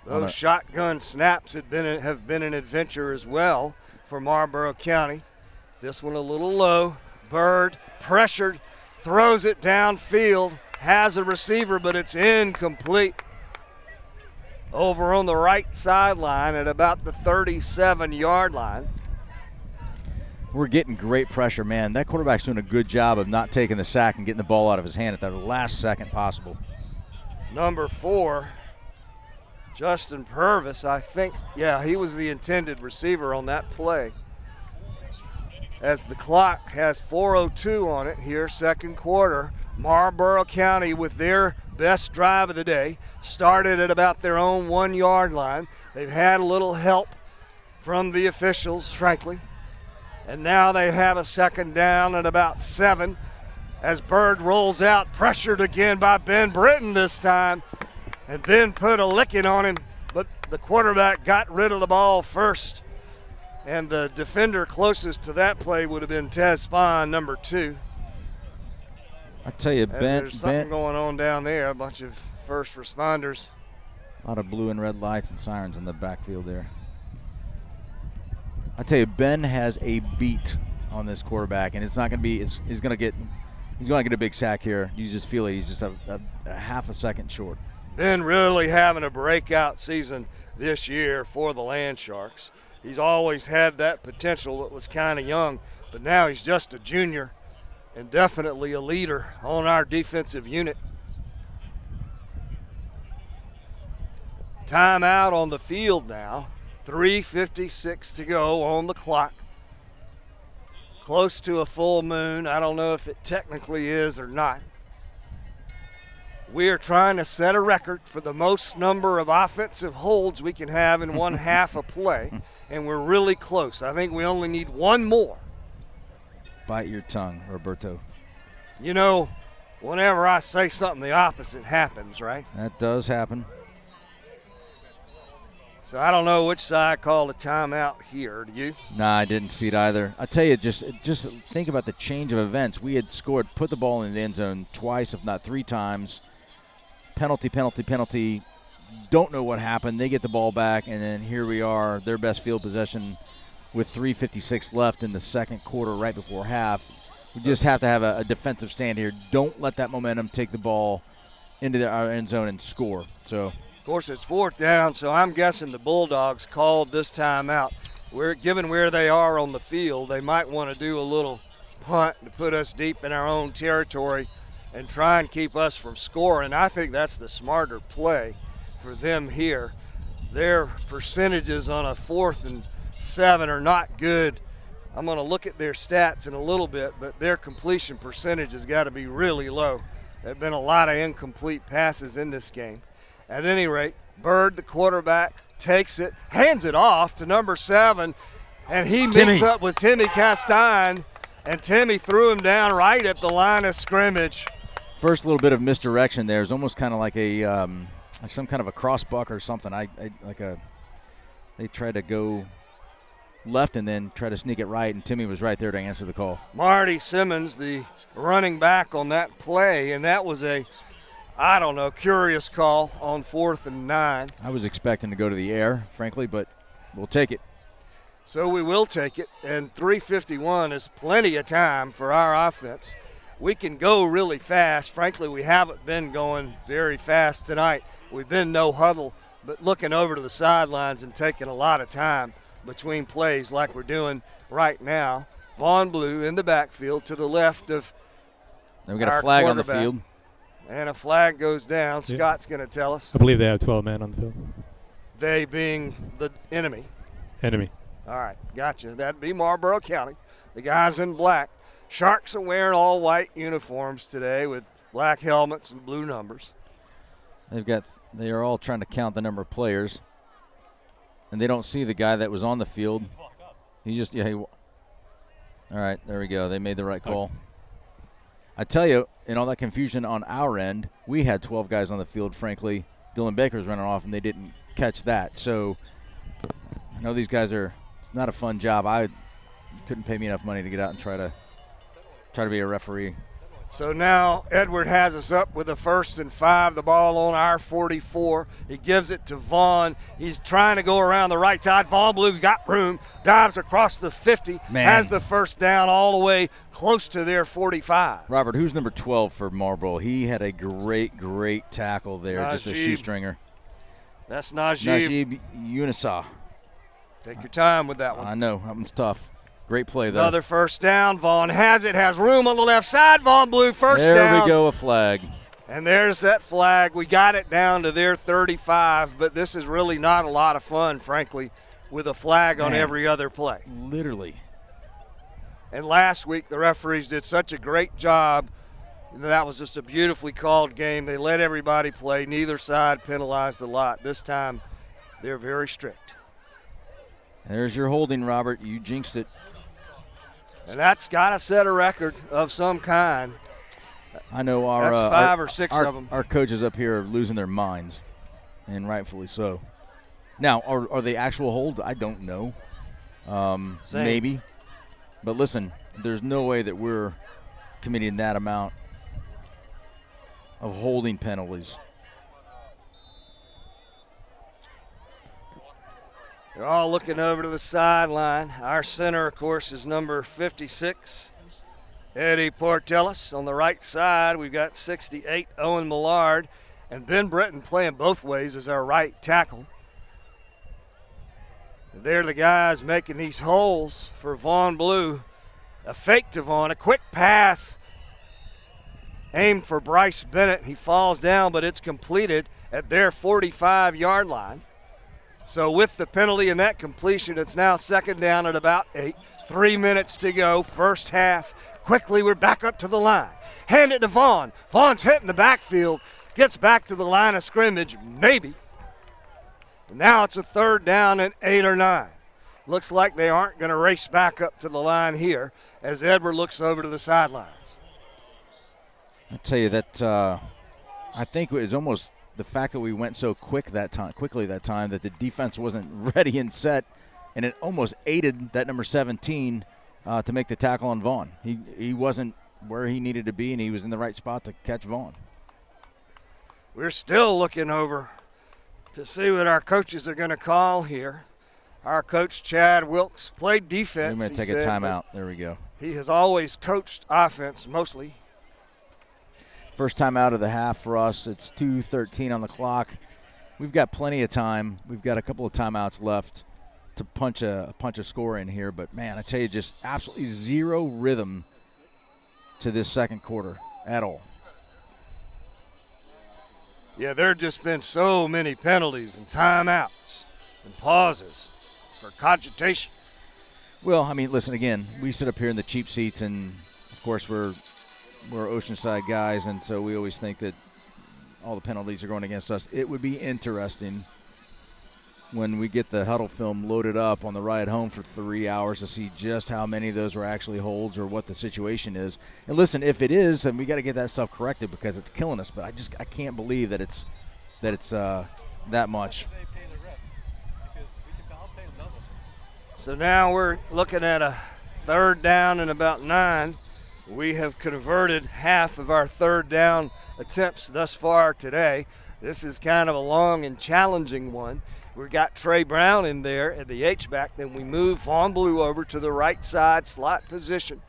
A: Those shotgun snaps have been an adventure as well for Marlboro County. This one a little low. Bird pressured, throws it downfield, has a receiver, but it's incomplete. Over on the right sideline at about the 37-yard line.
B: We're getting great pressure, man. That quarterback's doing a good job of not taking the sack and getting the ball out of his hand at the last second possible.
A: Number 4, Justin Purvis, I think. Yeah, he was the intended receiver on that play. As the clock has 4:02 on it here, second quarter. Marlboro County with their best drive of the day. Started at about their own 1-yard line. They've had a little help from the officials, frankly. And now they have a 2nd down at about 7 as Bird rolls out, pressured again by Ben Britton this time. And Ben put a licking on him, but the quarterback got rid of the ball first. And the defender closest to that play would have been Tez Spahn, number 2.
B: I tell you,
A: there's something going on down there, a bunch of first responders.
B: A lot of blue and red lights and sirens in the backfield there. I tell you, Ben has a beat on this quarterback, and it's not going to be. He's going to get a big sack here. You just feel it. He's just a half a second short.
A: Ben really having a breakout season this year for the Land Sharks. He's always had that potential that was kind of young, but now he's just a junior and definitely a leader on our defensive unit. Timeout on the field now. 3:56 to go on the clock. close to a full moon. I don't know if it technically is or not. We are trying to set a record for the most number of offensive holds we can have in one half a play, and we're really close. I think we only need one more.
B: Bite your tongue, Roberto.
A: You know, whenever I say something, the opposite happens, right?
B: That does happen.
A: So I don't know which side called a timeout here. Do you?
B: Nah, I didn't see it either. I tell you, just think about the change of events. We had scored, put the ball in the end zone twice, if not three times. Penalty, penalty, penalty. Don't know what happened. They get the ball back, and then here we are, their best field possession with 3:56 left in the second quarter right before half. We just have to have a defensive stand here. Don't let that momentum take the ball into our end zone and score. So,
A: of course, it's fourth down, so I'm guessing the Bulldogs called this timeout. Given where they are on the field, they might want to do a little punt to put us deep in our own territory and try and keep us from scoring. I think that's the smarter play for them here. Their percentages on a 4th and 7 are not good. I'm going to look at their stats in a little bit, but their completion percentage has got to be really low. There have been a lot of incomplete passes in this game. At any rate, Bird, the quarterback, takes it, hands it off to number 7, and he meets up with Timmy Castine, and Timmy threw him down right at the line of scrimmage.
B: first little bit of misdirection there is almost kind of like a some kind of a cross buck or something. They tried to go left and then try to sneak it right, and Timmy was right there to answer the call.
A: Marty Simmons, the running back on that play, and that was a, I don't know, curious call on 4th and 9.
B: I was expecting to go to the air, frankly, but we'll take it.
A: So we will take it, and 3:51 is plenty of time for our offense. We can go really fast. Frankly, we haven't been going very fast tonight. We've been no huddle, but looking over to the sidelines and taking a lot of time between plays like we're doing right now. Vaughn Blue in the backfield to the left of
B: Then we got a flag on the
A: quarterback.
B: field.
A: And a flag goes down.
D: Yeah.
A: Scott's going to tell us.
D: I believe they have 12 men on the field.
A: They being the enemy.
D: Enemy.
A: All right, gotcha. That'd be Marlboro County. The guys in black. Sharks are wearing all white uniforms today with black helmets and blue numbers.
B: They are all trying to count the number of players, and they don't see the guy that was on the field. All right, there we go. They made the right call. I tell you, in all that confusion on our end, we had 12 guys on the field, frankly. Dylan Baker was running off, and they didn't catch that. So I know these guys it's not a fun job. I couldn't pay me enough money to get out and try to be a referee.
A: So now Edward has us up with a 1st and 5, the ball on our 44. He gives it to Vaughn. He's trying to go around the right side. Vaughn Blue got room, dives across the 50, has the first down all the way close to their 45.
B: Robert, who's number 12 for Marlboro? He had a great tackle there,
A: Najib.
B: just a shoestringer.
A: That's Najib.
B: Unisa.
A: Take your time with that one.
B: I know, that one's tough. Great play, though.
A: Another first down. Vaughn has it, has room on the left side. Vaughn Blue first down.
B: There we go, a flag.
A: And there's that flag. We got it down to their 35, but this is really not a lot of fun, frankly, with a flag on every other play.
B: Literally.
A: And last week, the referees did such a great job. That was just a beautifully called game. They let everybody play. Neither side penalized a lot. This time, they're very strict.
B: There's your holding, Robert. You jinxed it.
A: And that's got to set a record of some kind.
B: I know
A: That's 5 or 6 of them.
B: Our coaches up here are losing their minds, and rightfully so. Now, are they actual holds? I don't know. Maybe. But listen, there's no way that we're committing that amount of holding penalties.
A: They're all looking over to the sideline. Our center, of course, is number 56, Eddie Portelis. On the right side, we've got 68, Owen Millard. And Ben Britton playing both ways as our right tackle. And they're the guys making these holes for Vaughn Blue. A fake to Vaughn, a quick pass aimed for Bryce Bennett. He falls down, but it's completed at their 45-yard line. So with the penalty and that completion, it's now second down at about 8. 3 minutes to go, first half. Quickly, we're back up to the line. Hand it to Vaughn. Vaughn's hitting the backfield. Gets back to the line of scrimmage, maybe. Now it's a third down and 8 or 9. Looks like they aren't going to race back up to the line here as Edward looks over to the sidelines.
B: I'll tell you that I think it was almost the fact that we went so quickly that time that the defense wasn't ready and set, and it almost aided that number 17 to make the tackle on Vaughn. He wasn't where he needed to be, and he was in the right spot to catch Vaughn.
A: We're still looking over to see what our coaches are going to call here. Our coach, Chad Wilkes, played defense.
B: We're going to take a timeout. There we go.
A: He has always coached offense mostly.
B: First time out of the half for us. It's 2:13 on the clock. We've got plenty of time. We've got a couple of timeouts left to punch a score in here. But, man, I tell you, just absolutely zero rhythm to this second quarter at all.
A: Yeah, there have just been so many penalties and timeouts and pauses for cogitation.
B: Well, I mean, listen, again, we sit up here in the cheap seats, and, of course, we're Oceanside guys, and so we always think that all the penalties are going against us. It would be interesting when we get the huddle film loaded up on the ride home for 3 hours to see just how many of those were actually holds or what the situation is. And listen, if it is, then we got to get that stuff corrected because it's killing us. But I can't believe that it's that much.
A: So now we're looking at a third down and about 9. We have converted half of our third down attempts thus far today. This is kind of a long and challenging one. We've got Trey Brown in there at the H-back. Then we move Vaughn Blue over to the right side slot position.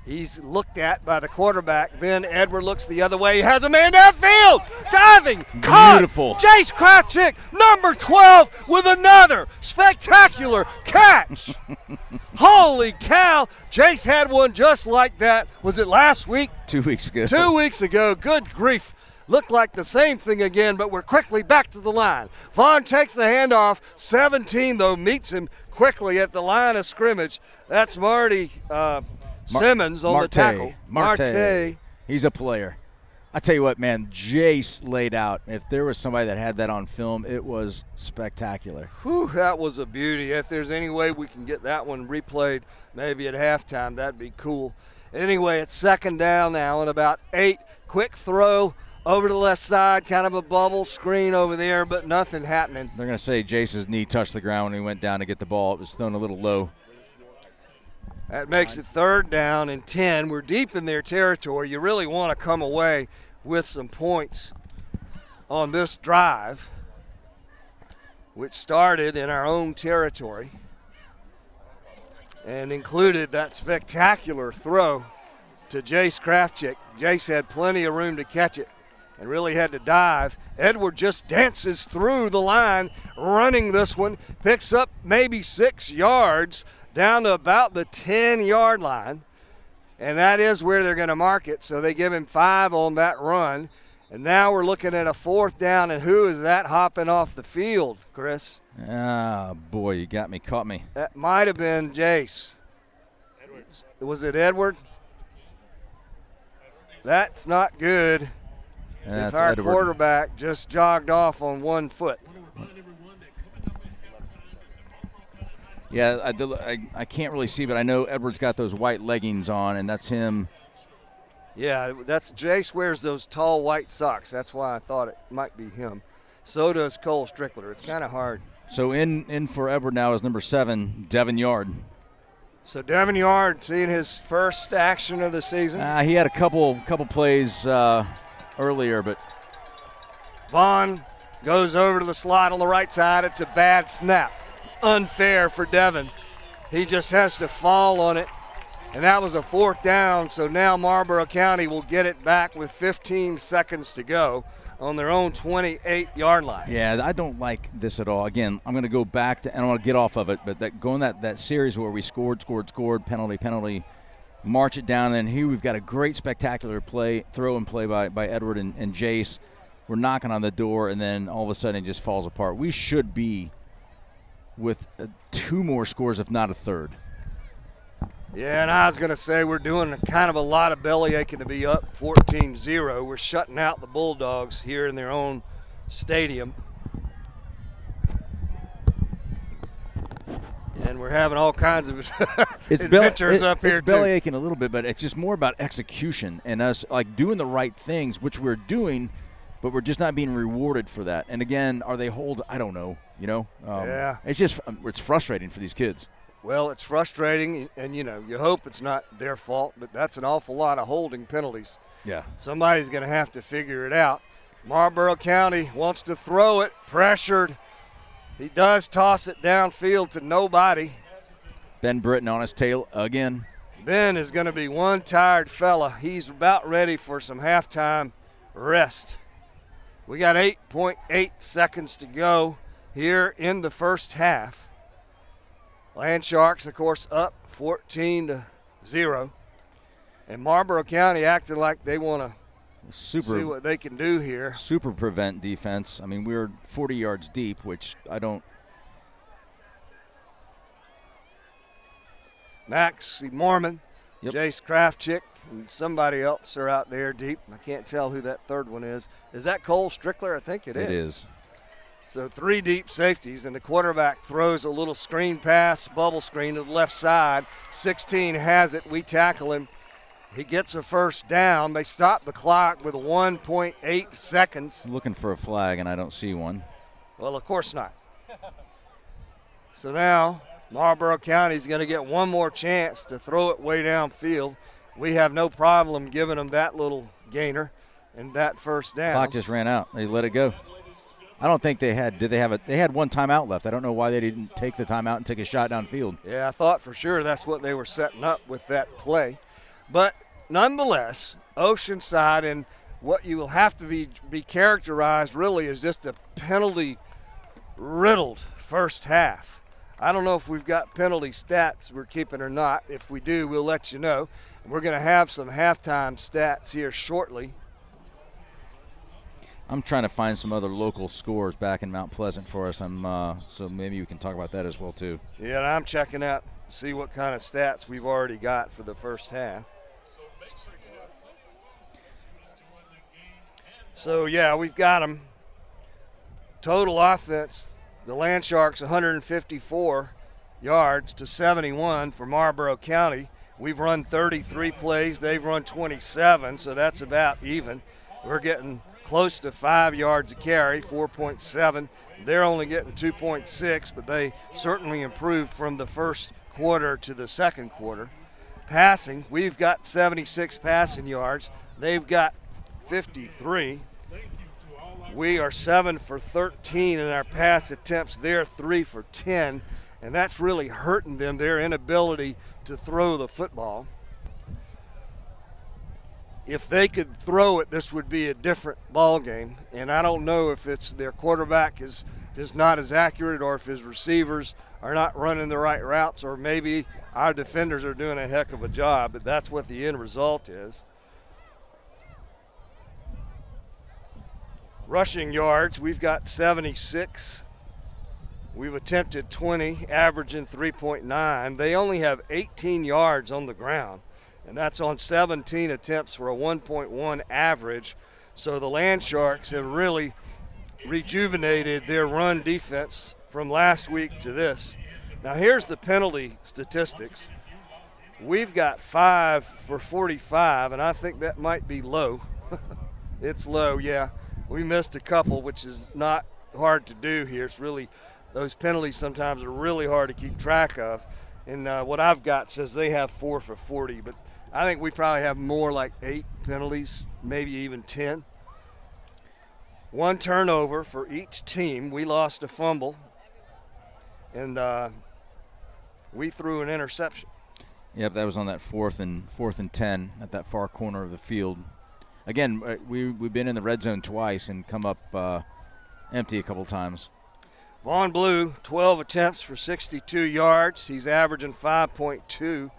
A: He's looked at by the quarterback. Then Edward looks the other way. He has a man downfield. Diving. Caught.
B: Beautiful.
A: Jace Kravchik, number 12, with another spectacular catch. Holy cow. Jace had one just like that. Was it last week?
B: 2 weeks ago.
A: 2 weeks ago. Good grief. Looked like the same thing again, but we're quickly back to the line. Vaughn takes the handoff. 17, though, meets him quickly at the line of scrimmage. That's Marty Simmons on the tackle.
B: Marte. He's a player. I tell you what, man, Jace laid out. If there was somebody that had that on film, it was spectacular.
A: Whew, that was a beauty. If there's any way we can get that one replayed maybe at halftime, that'd be cool. Anyway, it's second down now and about 8. Quick throw over to the left side, kind of a bubble screen over there, but nothing happening.
B: They're going to say Jace's knee touched the ground when he went down to get the ball. It was thrown a little low.
A: That makes it third down and 10. We're deep in their territory. You really want to come away with some points on this drive, which started in our own territory and included that spectacular throw to Jace Kravchik. Jace had plenty of room to catch it and really had to dive. Edward just dances through the line, running this one, picks up maybe 6 yards down to about the 10-yard line, and that is where they're going to mark it. So they give him 5 on that run, and now we're looking at a fourth down, and who is that hopping off the field, Chris?
B: Ah, boy, you caught me.
A: That might have been Jace. Edwards. Was it Edward? That's not good.
B: Yeah,
A: if our
B: Edward.
A: Quarterback just jogged off on 1 foot.
B: Yeah, I can't really see, but I know Edward's got those white leggings on, and that's him.
A: Yeah, that's Jace wears those tall white socks. That's why I thought it might be him. So does Cole Strickler. It's kind of hard.
B: So in for Edward now is number 7, Devin Yard.
A: So Devin Yard seeing his first action of the season.
B: He had a couple plays earlier, but
A: Vaughn goes over to the slot on the right side. It's a bad snap. Unfair for Devin. He just has to fall on it. And that was a fourth down, so now Marlboro County will get it back with 15 seconds to go on their own 28-yard line.
B: Yeah, I don't like this at all. Again, I'm going to go back to, and I want to get off of it, but that series where we scored, penalty, march it down, and then here we've got a great spectacular throw and play by Edward and Jace. We're knocking on the door, and then all of a sudden it just falls apart. We should be with 2 more scores, if not a third.
A: Yeah, and I was going to say we're doing kind of a lot of belly aching to be up 14-0. We're shutting out the Bulldogs here in their own stadium. And we're having all kinds of adventures up here,
B: it's belly aching a little bit, but it's just more about execution and us like doing the right things, which we're doing, but we're just not being rewarded for that. And again, are they hold? I don't know.
A: Yeah.
B: It's frustrating for these kids.
A: Well, it's frustrating, and you hope it's not their fault, but that's an awful lot of holding penalties.
B: Yeah.
A: Somebody's going to have to figure it out. Marlboro County wants to throw it, pressured. He does toss it downfield to nobody.
B: Ben Britton on his tail again.
A: Ben is going to be one tired fella. He's about ready for some halftime rest. We got 8.8 seconds to go here in the first half. Land Sharks, of course, up 14-0. And Marlboro County acting like they want to see what they can do here.
B: Super prevent defense. I mean, we're 40 yards deep, which I don't.
A: Max Mormon,
B: Yep.
A: Jace Kraftchick, and somebody else are out there deep. I can't tell who that third one is. Is that Cole Strickler? I think it is.
B: It is.
A: So 3 deep safeties, and the quarterback throws a little screen pass, bubble screen to the left side. 16 has it. We tackle him. He gets a first down. They stop the clock with 1.8 seconds.
B: Looking for a flag, and I don't see one.
A: Well, of course not. So now Marlboro County is going to get one more chance to throw it way downfield. We have no problem giving them that little gainer and that first down.
B: Clock just ran out. They let it go. I don't think they had. Did they have it? They had one timeout left. I don't know why they didn't take the timeout and take a shot downfield.
A: Yeah, I thought for sure that's what they were setting up with that play. But nonetheless, Oceanside, and what you will have to be characterized really is just a penalty-riddled first half. I don't know if we've got penalty stats we're keeping or not. If we do, we'll let you know. We're going to have some halftime stats here shortly.
B: I'm trying to find some other local scores back in Mount Pleasant for us. So maybe we can talk about that as well too.
A: Yeah, and I'm checking out, see what kind of stats we've already got for the first half. So, yeah, we've got them. Total offense, the Land Sharks 154 yards to 71 for Marlboro County. We've run 33 plays. They've run 27, so that's about even. We're getting close to 5 yards a carry, 4.7. They're only getting 2.6, but they certainly improved from the first quarter to the second quarter. Passing, we've got 76 passing yards. They've got 53. We are 7 for 13 in our pass attempts. They're 3 for 10, and that's really hurting them, their inability to throw the football. If they could throw it, this would be a different ball game, and I don't know if it's their quarterback is just not as accurate or if his receivers are not running the right routes, or maybe our defenders are doing a heck of a job, but that's what the end result is. Rushing yards, we've got 76. We've attempted 20, averaging 3.9. They only have 18 yards on the ground, and that's on 17 attempts for a 1.1 average. So the Land Sharks have really rejuvenated their run defense from last week to this. Now here's the penalty statistics. We've got 5 for 45, and I think that might be low. It's low, yeah. We missed a couple, which is not hard to do here. It's really, those penalties sometimes are really hard to keep track of. And what I've got says they have 4 for 40, but I think we probably have more like 8 penalties, maybe even 10. 1 turnover for each team. We lost a fumble, and we threw an interception.
B: Yep, that was on that fourth and 10 at that far corner of the field. Again, we've been in the red zone twice and come up empty a couple times.
A: Vaughn Blue, 12 attempts for 62 yards. He's averaging 5.2.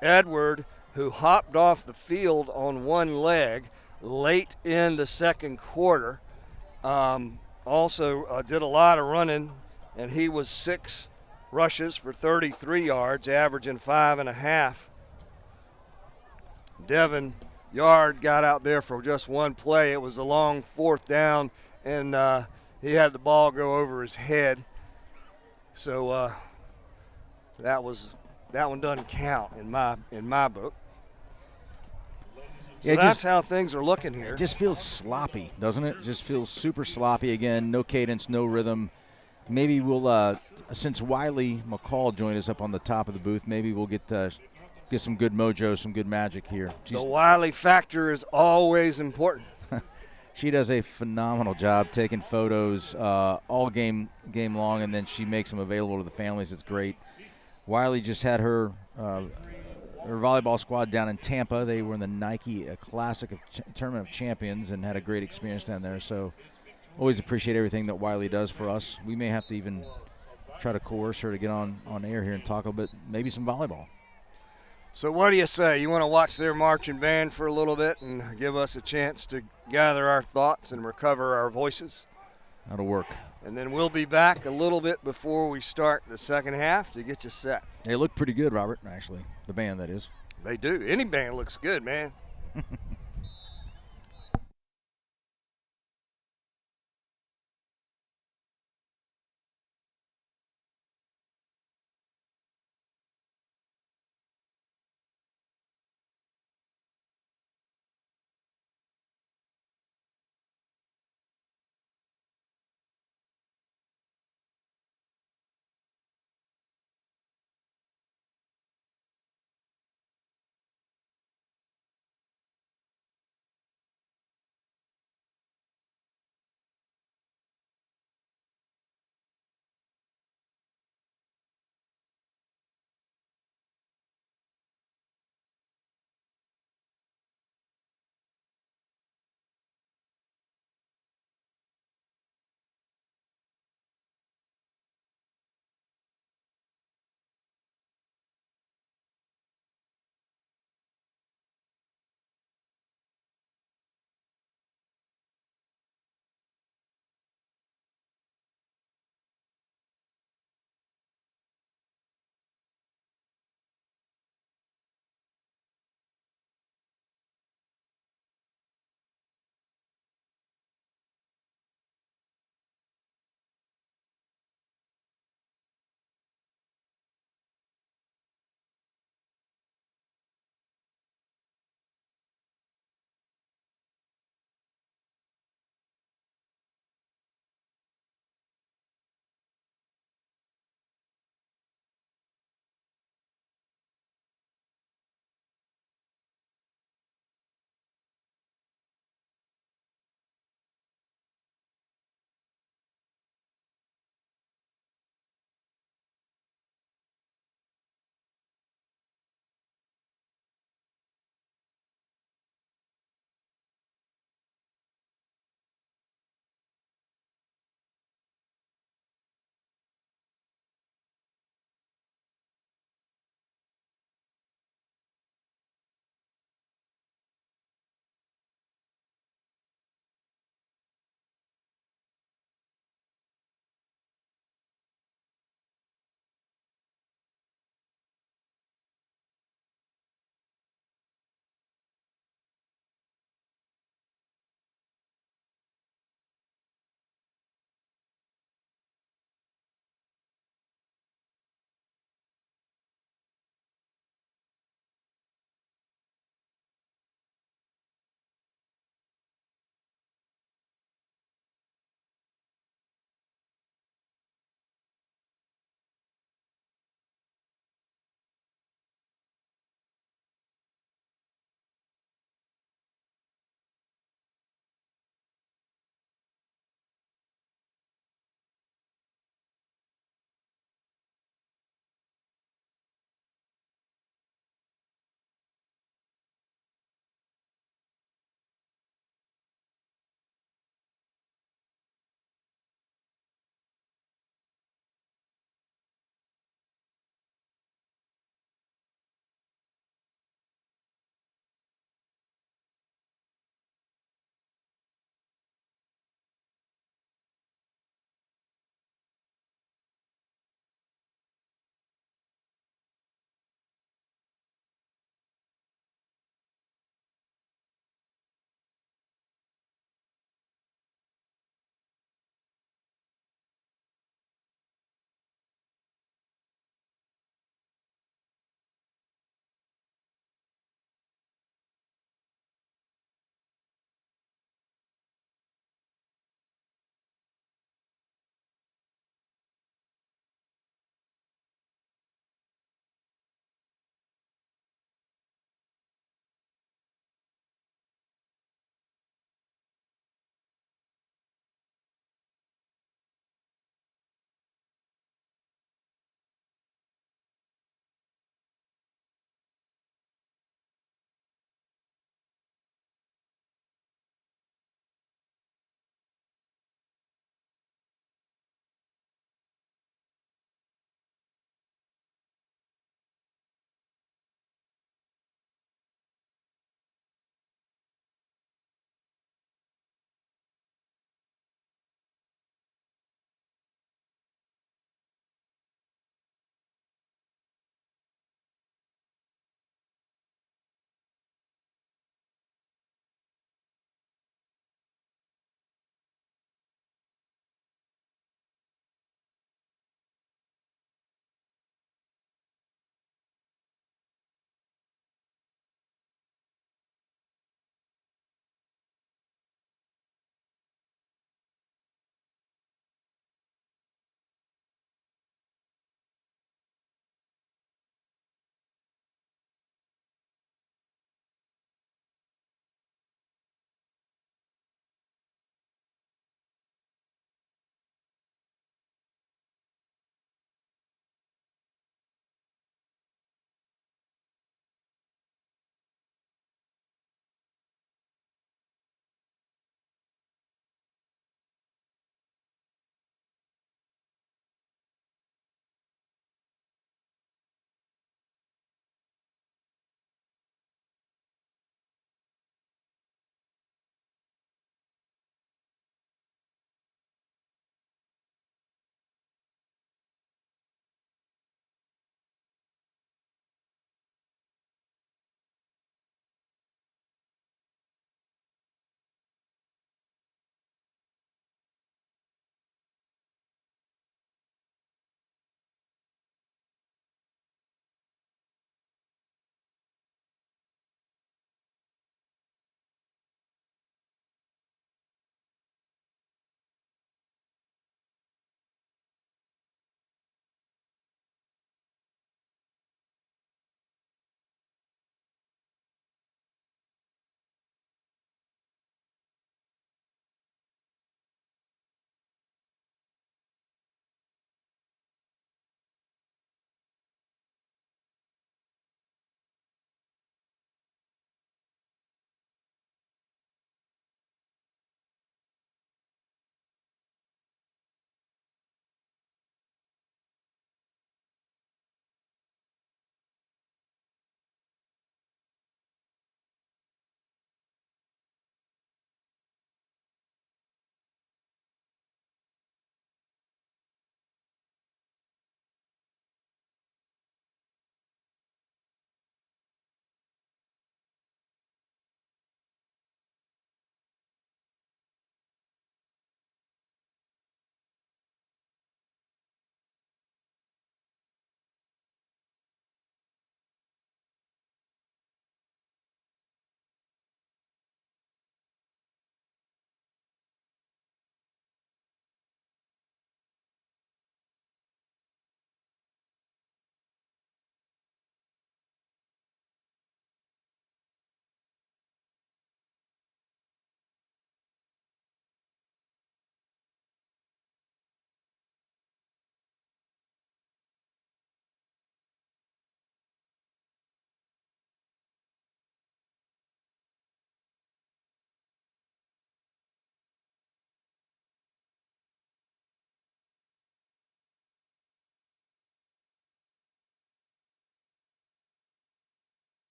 A: Edward, who hopped off the field on one leg late in the second quarter, also did a lot of running, and he was 6 rushes for 33 yards, averaging 5.5. Devin Yard got out there for just one play. It was a long 4th down, and he had the ball go over his head. So that one doesn't count in my book. So
B: Yeah,
A: that's how things are looking here.
B: It just feels sloppy, doesn't it? Just feels super sloppy again. No cadence, no rhythm. Maybe we'll, since Wiley McCall joined us up on the top of the booth, maybe we'll get some good mojo, some good magic here.
A: The Wiley factor is always important.
B: She does a phenomenal job taking photos all game long, and then she makes them available to the families. It's great. Wiley just had her volleyball squad down in Tampa. They were in the Nike Classic Tournament of Champions and had a great experience down there. So always appreciate everything that Wiley does for us. We may have to even try to coerce her to get on air here and talk a little bit, maybe some volleyball.
A: So what do you say? You want to watch their marching band for a little bit and give us a chance to gather our thoughts and recover our voices?
B: That'll work.
A: And then we'll be back a little bit before we start the second half to get you set.
B: They look pretty good, Robert, actually. The band, that is.
A: They do. Any band looks good, man.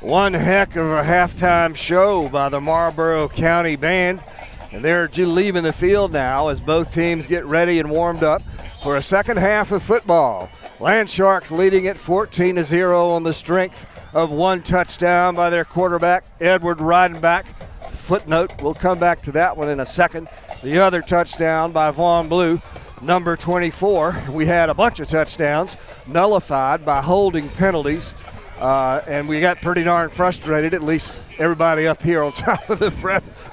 A: One heck of a halftime show by the Marlboro County band. And they're leaving the field now as both teams get ready and warmed up for a second half of football. Land Sharks leading it 14-0 on the strength of one touchdown by their quarterback, Edward Reidenbach. Footnote, we'll come back to that one in a second. The other touchdown by Vaughn Blue, number 24. We had a bunch of touchdowns nullified by holding penalties. And we got pretty darn frustrated, at least everybody up here on top of the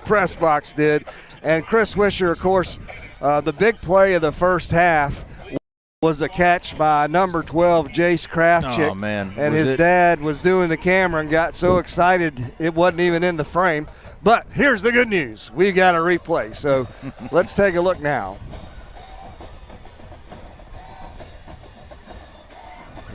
A: press box did. And Chris Wisher, of course, the big play of the first half was a catch by number 12, Jace Kraftchick.
B: Oh, man.
A: And his dad was doing the camera and got so excited it wasn't even in the frame. But here's the good news. We got a replay. So let's take a look now.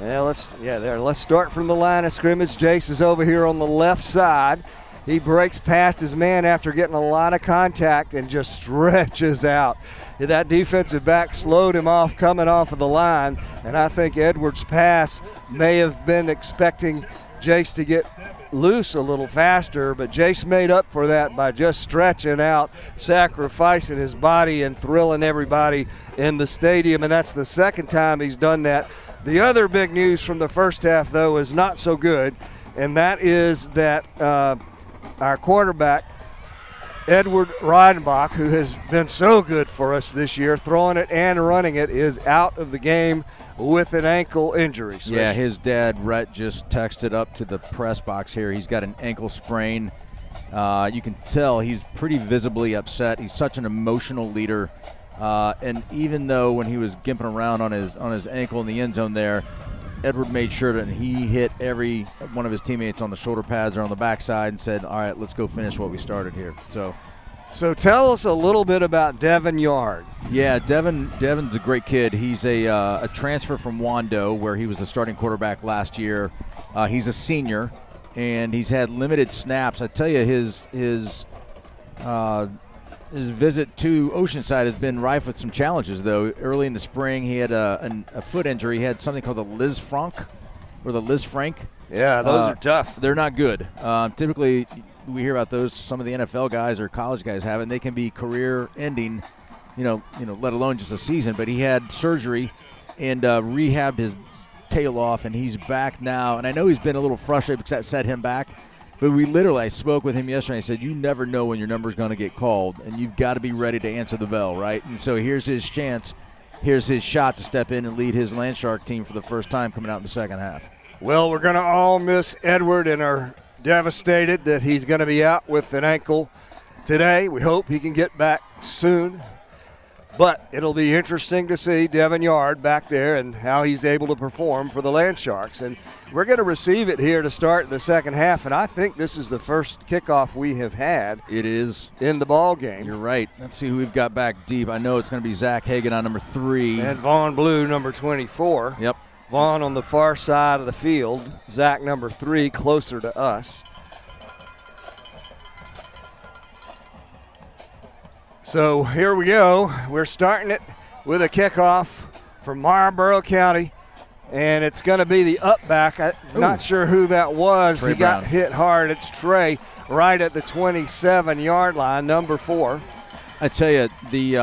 A: Yeah, let's start from the line of scrimmage. Jace is over here on the left side. He breaks past his man after getting a lot of contact and just stretches out. That defensive back slowed him off coming off of the line, and I think Edwards' pass may have been expecting Jace to get loose a little faster, but Jace made up for that by just stretching out, sacrificing his body and thrilling everybody in the stadium, and that's the second time he's done that. The other big news from the first half, though, is not so good, and that is that our quarterback, Edward Reidenbach, who has been so good for us this year, throwing it and running it, is out of the game with an ankle injury. So
B: yeah, his dad, Rhett, just texted up to the press box here. He's got an ankle sprain. You can tell he's pretty visibly upset. He's such an emotional leader. And even though when he was gimping around on his ankle in the end zone there, Edward made sure that he hit every one of his teammates on the shoulder pads or on the backside and said, all right, let's go finish what we started here.
A: So tell us a little bit about Devin Yard.
B: Yeah, Devin's a great kid. He's a transfer from Wando, where he was the starting quarterback last year. He's a senior, and he's had limited snaps. I tell you, his visit to Oceanside has been rife with some challenges, though. Early in the spring, he had a foot injury. He had something called the Liz Frank.
A: Yeah, those are tough.
B: They're not good. Typically, we hear about those. Some of the NFL guys or college guys have it, and they can be career-ending, let alone just a season. But he had surgery and rehabbed his tail off, and he's back now. And I know he's been a little frustrated because that set him back. But I spoke with him yesterday. I said, you never know when your number's going to get called, and you've got to be ready to answer the bell, right? And so here's his chance. Here's his shot to step in and lead his Land Shark team for the first time coming out in the second half.
A: Well, we're going to all miss Edward and are devastated that he's going to be out with an ankle today. We hope he can get back soon. But it'll be interesting to see Devin Yard back there and how he's able to perform for the Land Sharks. And we're going to receive it here to start the second half, and I think this is the first kickoff we have had.
B: It is.
A: In the ball game.
B: You're right. Let's see who we've got back deep. I know it's going to be Zach Hagan on number 3.
A: And Vaughn Blue, number 24.
B: Yep.
A: Vaughn on the far side of the field. Zach, number 3, closer to us. So here we go. We're starting it with a kickoff from Marlboro County, and it's going to be the up back. I'm not sure who that was.
B: Trey
A: He got
B: Brown.
A: hit hard. It's Trey right at the 27-yard line, number 4.
B: I tell you, the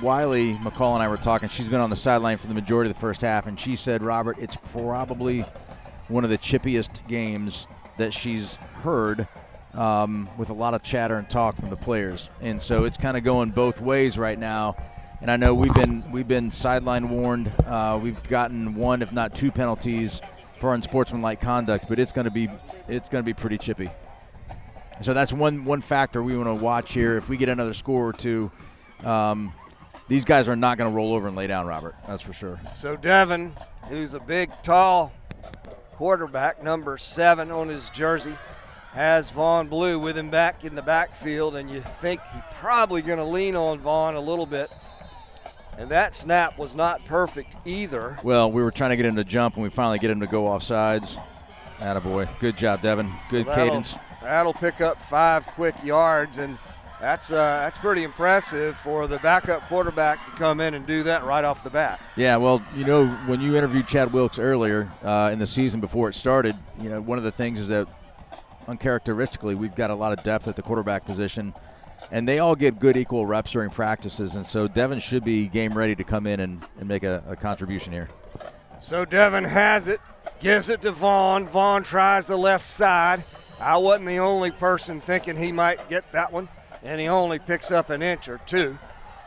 B: Wiley McCall and I were talking. She's been on the sideline for the majority of the first half, and she said, Robert, it's probably one of the chippiest games that she's heard, with a lot of chatter and talk from the players. And so it's kind of going both ways right now. And I know we've been sideline warned. We've gotten 1, if not 2 penalties for unsportsmanlike conduct, but it's going to be pretty chippy. So that's one factor we want to watch here. If we get another score or 2, these guys are not going to roll over and lay down, Robert. That's for sure.
A: So Devin, who's a big, tall quarterback, number 7 on his jersey, has Vaughn Blue with him back in the backfield, and you think he's probably going to lean on Vaughn a little bit. And that snap was not perfect either.
B: Well, we were trying to get him to jump, and we finally get him to go off sides. Attaboy. Good job, Devin. Good cadence.
A: That'll pick up 5 quick yards, and that's pretty impressive for the backup quarterback to come in and do that right off the bat.
B: Yeah, well, when you interviewed Chad Wilkes earlier in the season before it started, one of the things is that uncharacteristically, we've got a lot of depth at the quarterback position, and they all get good equal reps during practices, and so Devin should be game ready to come in and make a contribution here.
A: So Devin has it, gives it to Vaughn. Vaughn tries the left side. I wasn't the only person thinking he might get that one, and he only picks up an inch or two.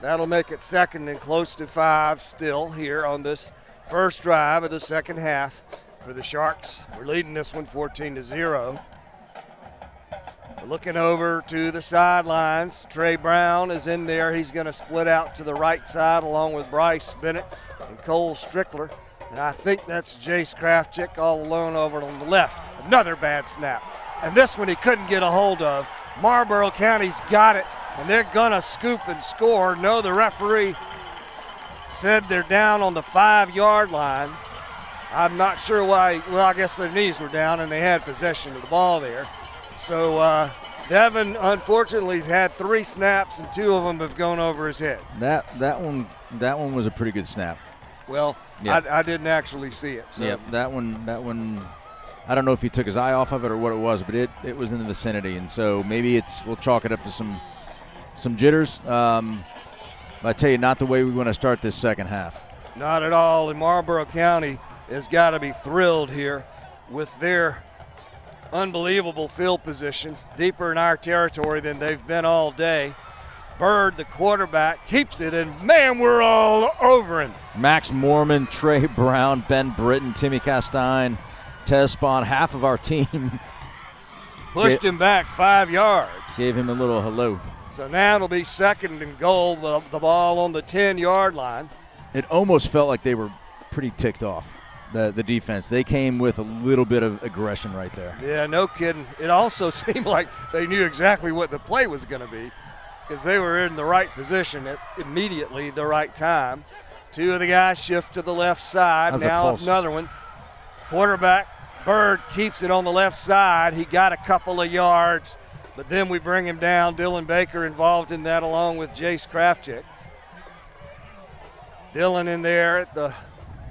A: That'll make it 2nd and close to 5 still here on this first drive of the second half for the Sharks. We're leading this one 14-0. We're looking over to the sidelines. Trey Brown is in there. He's going to split out to the right side along with Bryce Bennett and Cole Strickler. And I think that's Jace Krafchick all alone over on the left. Another bad snap. And this one he couldn't get a hold of. Marlboro County's got it, and they're going to scoop and score. No, the referee said they're down on the 5-yard line. I'm not sure why. Well, I guess their knees were down, and they had possession of the ball there. So Devin, unfortunately, has had 3 snaps, and 2 of them have gone over his head.
B: That one was a pretty good snap.
A: Well, yeah. I didn't actually see it. So.
B: Yeah, that one. I don't know if he took his eye off of it or what it was, but it was in the vicinity, and so maybe we'll chalk it up to some jitters. But I tell you, not the way we want to start this second half.
A: Not at all. And Marlboro County has got to be thrilled here with their unbelievable field position, deeper in our territory than they've been all day. Bird, the quarterback, keeps it, and man, we're all over him.
B: Max Mormon, Trey Brown, Ben Britton, Timmy Castine, Tez Spawn, half of our team.
A: Pushed him back 5 yards.
B: Gave him a little hello.
A: So now it'll be 2nd and goal, the ball on the 10-yard line.
B: It almost felt like they were pretty ticked off, the defense. They came with a little bit of aggression right there.
A: Yeah, no kidding. It also seemed like they knew exactly what the play was going to be because they were in the right position at immediately the right time. 2 of the guys shift to the left side. Now another one. Quarterback, Bird, keeps it on the left side. He got a couple of yards, but then we bring him down. Dylan Baker involved in that along with Jace Krafchick. Dylan in there at the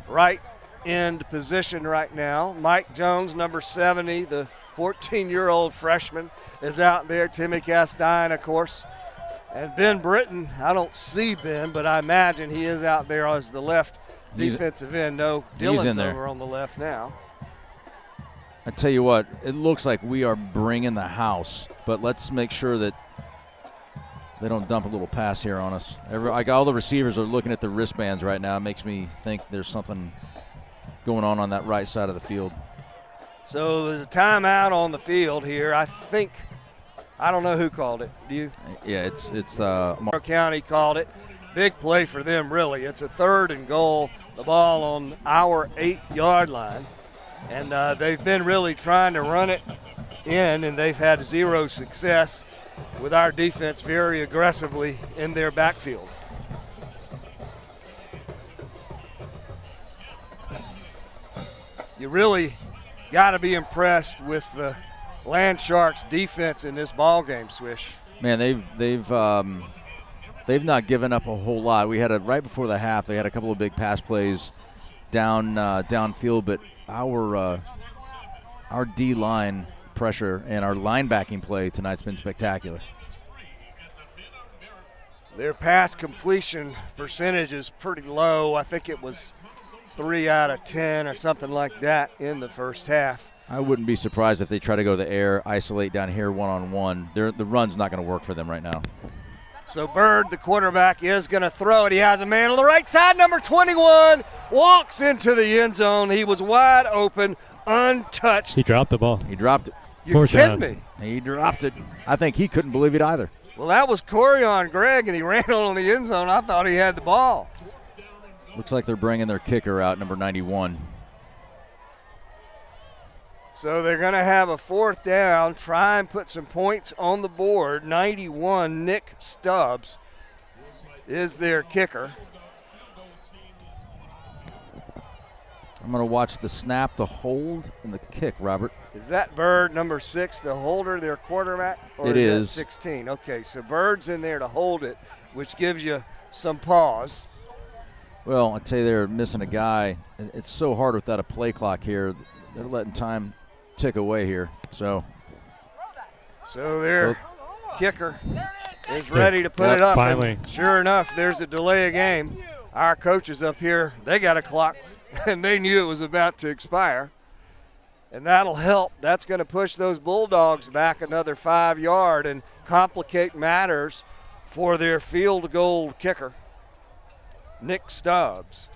A: right end position right now. Mike Jones, number 70, the 14-year-old freshman, is out there. Timmy Castine, of course. And Ben Britton, I don't see Ben, but I imagine he is out there as the left defensive end. No, Dylan's over on the left now.
B: I tell you what, it looks like we are bringing the house, but let's make sure that they don't dump a little pass here on us. All the receivers are looking at the wristbands right now. It makes me think there's something going on that right side of the field.
A: So there's a timeout on the field here. I don't know who called it. Do you?
B: Yeah, it's
A: Marlboro County called it. Big play for them, really. It's a 3rd and goal, the ball on our 8-yard line. And they've been really trying to run it in, and they've had 0 success with our defense very aggressively in their backfield. You really got to be impressed with the Land Sharks defense in this ball game, Swish.
B: Man, they've not given up a whole lot. We had right before the half, they had a couple of big pass plays downfield, but our D-line pressure and our linebacking play tonight's been spectacular.
A: Their pass completion percentage is pretty low. I think it was 3 out of 10 or something like that in the first half.
B: I wouldn't be surprised if they try to go the air, isolate down here one-on-one. The run's not going to work for them right now.
A: So Bird, the quarterback, is going to throw it. He has a man on the right side, number 21, walks into the end zone. He was wide open, untouched.
D: He dropped the ball.
B: He dropped it.
A: You're kidding me.
B: He dropped it. I think he couldn't believe it either.
A: Well, that was Corion Gregg, and he ran on the end zone. I thought he had the ball.
B: Looks like they're bringing their kicker out, number 91.
A: So they're going to have a 4th down, try and put some points on the board. 91, Nick Stubbs is their kicker.
B: I'm going to watch the snap, the hold, and the kick, Robert.
A: Is that Bird, number 6, the holder, their quarterback? Or
B: it
A: is. That 16? Okay, so Bird's in there to hold it, which gives you some pause.
B: Well, I tell you, they're missing a guy. It's so hard without a play clock here. They're letting time tick away here. So
A: So their kicker is ready to put it up.
D: Finally.
A: And sure enough, there's a delay of game. Our coaches up here, they got a clock, and they knew it was about to expire. And that'll help. That's going to push those Bulldogs back another 5 yard and complicate matters for their field goal kicker, Nick Stubbs.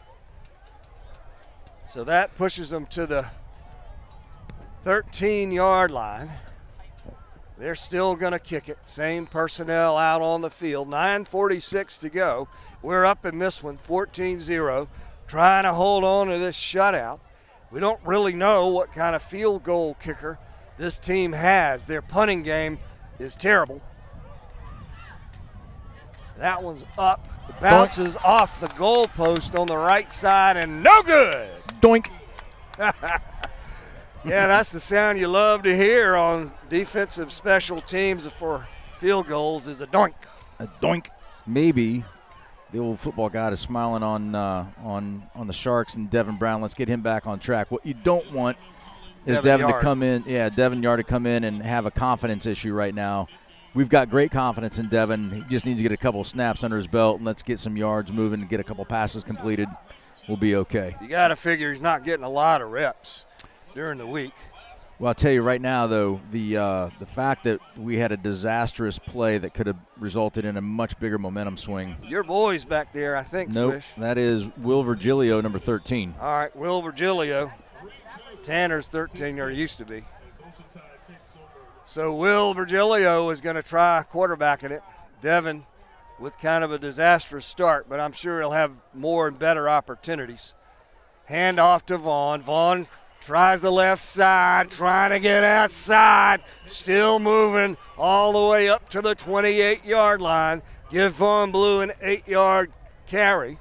A: So that pushes them to the 13-yard line. They're still going to kick it. Same personnel out on the field. 9:46 to go. We're up in this one, 14-0, trying to hold on to this shutout. We don't really know what kind of field goal kicker this team has. Their punting game is terrible. That one's up. It bounces off the goalpost on the right side and no good.
B: Doink.
A: Yeah, that's the sound you love to hear on defensive special teams for field goals is a doink.
B: A doink. Maybe the old football god is smiling on the Sharks and Devin Brown. Let's get him back on track. What you don't want is Devin to come in. Yeah, Devin Yard to come in and have a confidence issue right now. We've got great confidence in Devin. He just needs to get a couple of snaps under his belt and let's get some yards moving and get a couple passes completed. We'll be okay.
A: You got to figure he's not getting a lot of reps during the week.
B: Well, I'll tell you right now, though, the fact that we had a disastrous play that could have resulted in a much bigger momentum swing.
A: Your boy's back there, I think,
B: Nope,
A: Swish.
B: that is Will Virgilio, number 13.
A: All right, Will Virgilio. Tanner's 13, or used to be. So Will Virgilio is going to try quarterbacking it. Devin with kind of a disastrous start, but I'm sure he'll have more and better opportunities. Hand off to Vaughn. Vaughn tries the left side, trying to get outside, still moving all the way up to the 28-yard line. Give Vaughn Blue an 8-yard carry.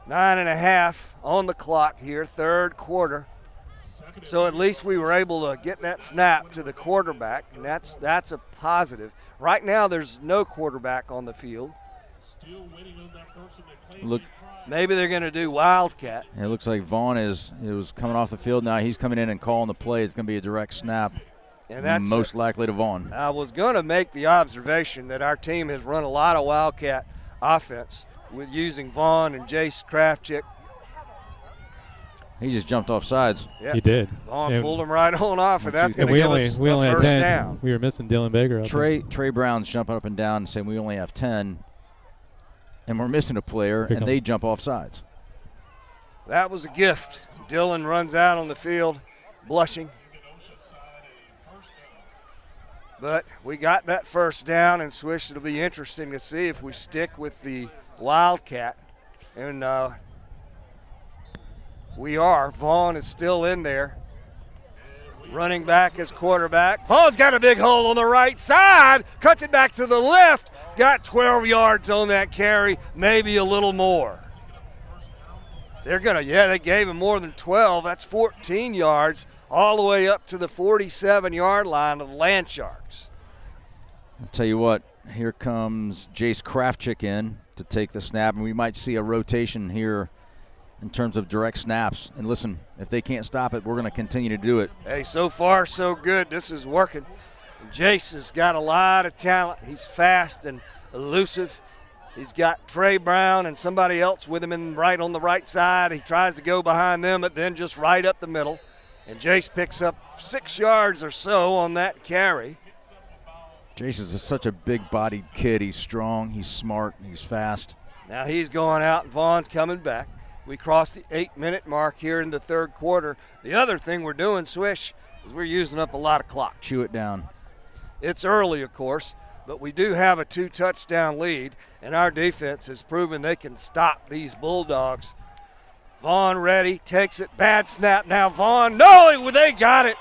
A: 9.5 on the clock here, third quarter. So at least we were able to get that snap to the quarterback, and that's a positive. Right now there's no quarterback on the field.
B: Look.
A: Maybe they're going to do Wildcat.
B: It looks like Vaughn was coming off the field. Now he's coming in and calling the play. It's going to be a direct snap,
A: and that's
B: most likely to Vaughn.
A: I was going to make the observation that our team has run a lot of Wildcat offense with using Vaughn and Jace Krafchick.
B: He just jumped off sides.
A: Yep.
D: He did.
A: Vaughn pulled him right on off, and that's going to give us
D: we only
A: a
D: had
A: first
D: 10.
A: down.
D: We were missing Dylan Baker.
B: Trey Brown's jumping up and down and saying we only have 10, and we're missing a player, and they jump off sides.
A: That was a gift. Dylan runs out on the field blushing. But we got that first down, and Swish, it'll be interesting to see if we stick with the Wildcat. And we are. Vaughn is still in there. Running back as quarterback. Vaughn's got a big hole on the right side. Cuts it back to the left. Got 12 yards on that carry, maybe a little more. They're going to, they gave him more than 12. That's 14 yards all the way up to the 47-yard line of the Land Sharks.
B: I'll tell you what, here comes Jace Krafchick in to take the snap, and we might see a rotation here in terms of direct snaps. And listen, if they can't stop it, we're going to continue to do it.
A: Hey, so far so good. This is working. Jace has got a lot of talent. He's fast and elusive. He's got Trey Brown and somebody else with him right on the right side. He tries to go behind them, but then just right up the middle. And Jace picks up 6 yards or so on that carry.
B: Jace is such a big-bodied kid. He's strong, he's smart, he's fast.
A: Now he's going out, and Vaughn's coming back. We crossed the 8-minute mark here in the third quarter. The other thing we're doing, Swish, is we're using up a lot of clock.
B: Chew it down.
A: It's early, of course, but we do have a 2-touchdown lead, and our defense has proven they can stop these Bulldogs. Vaughn ready, takes it, bad snap now. Vaughn, no, they got it.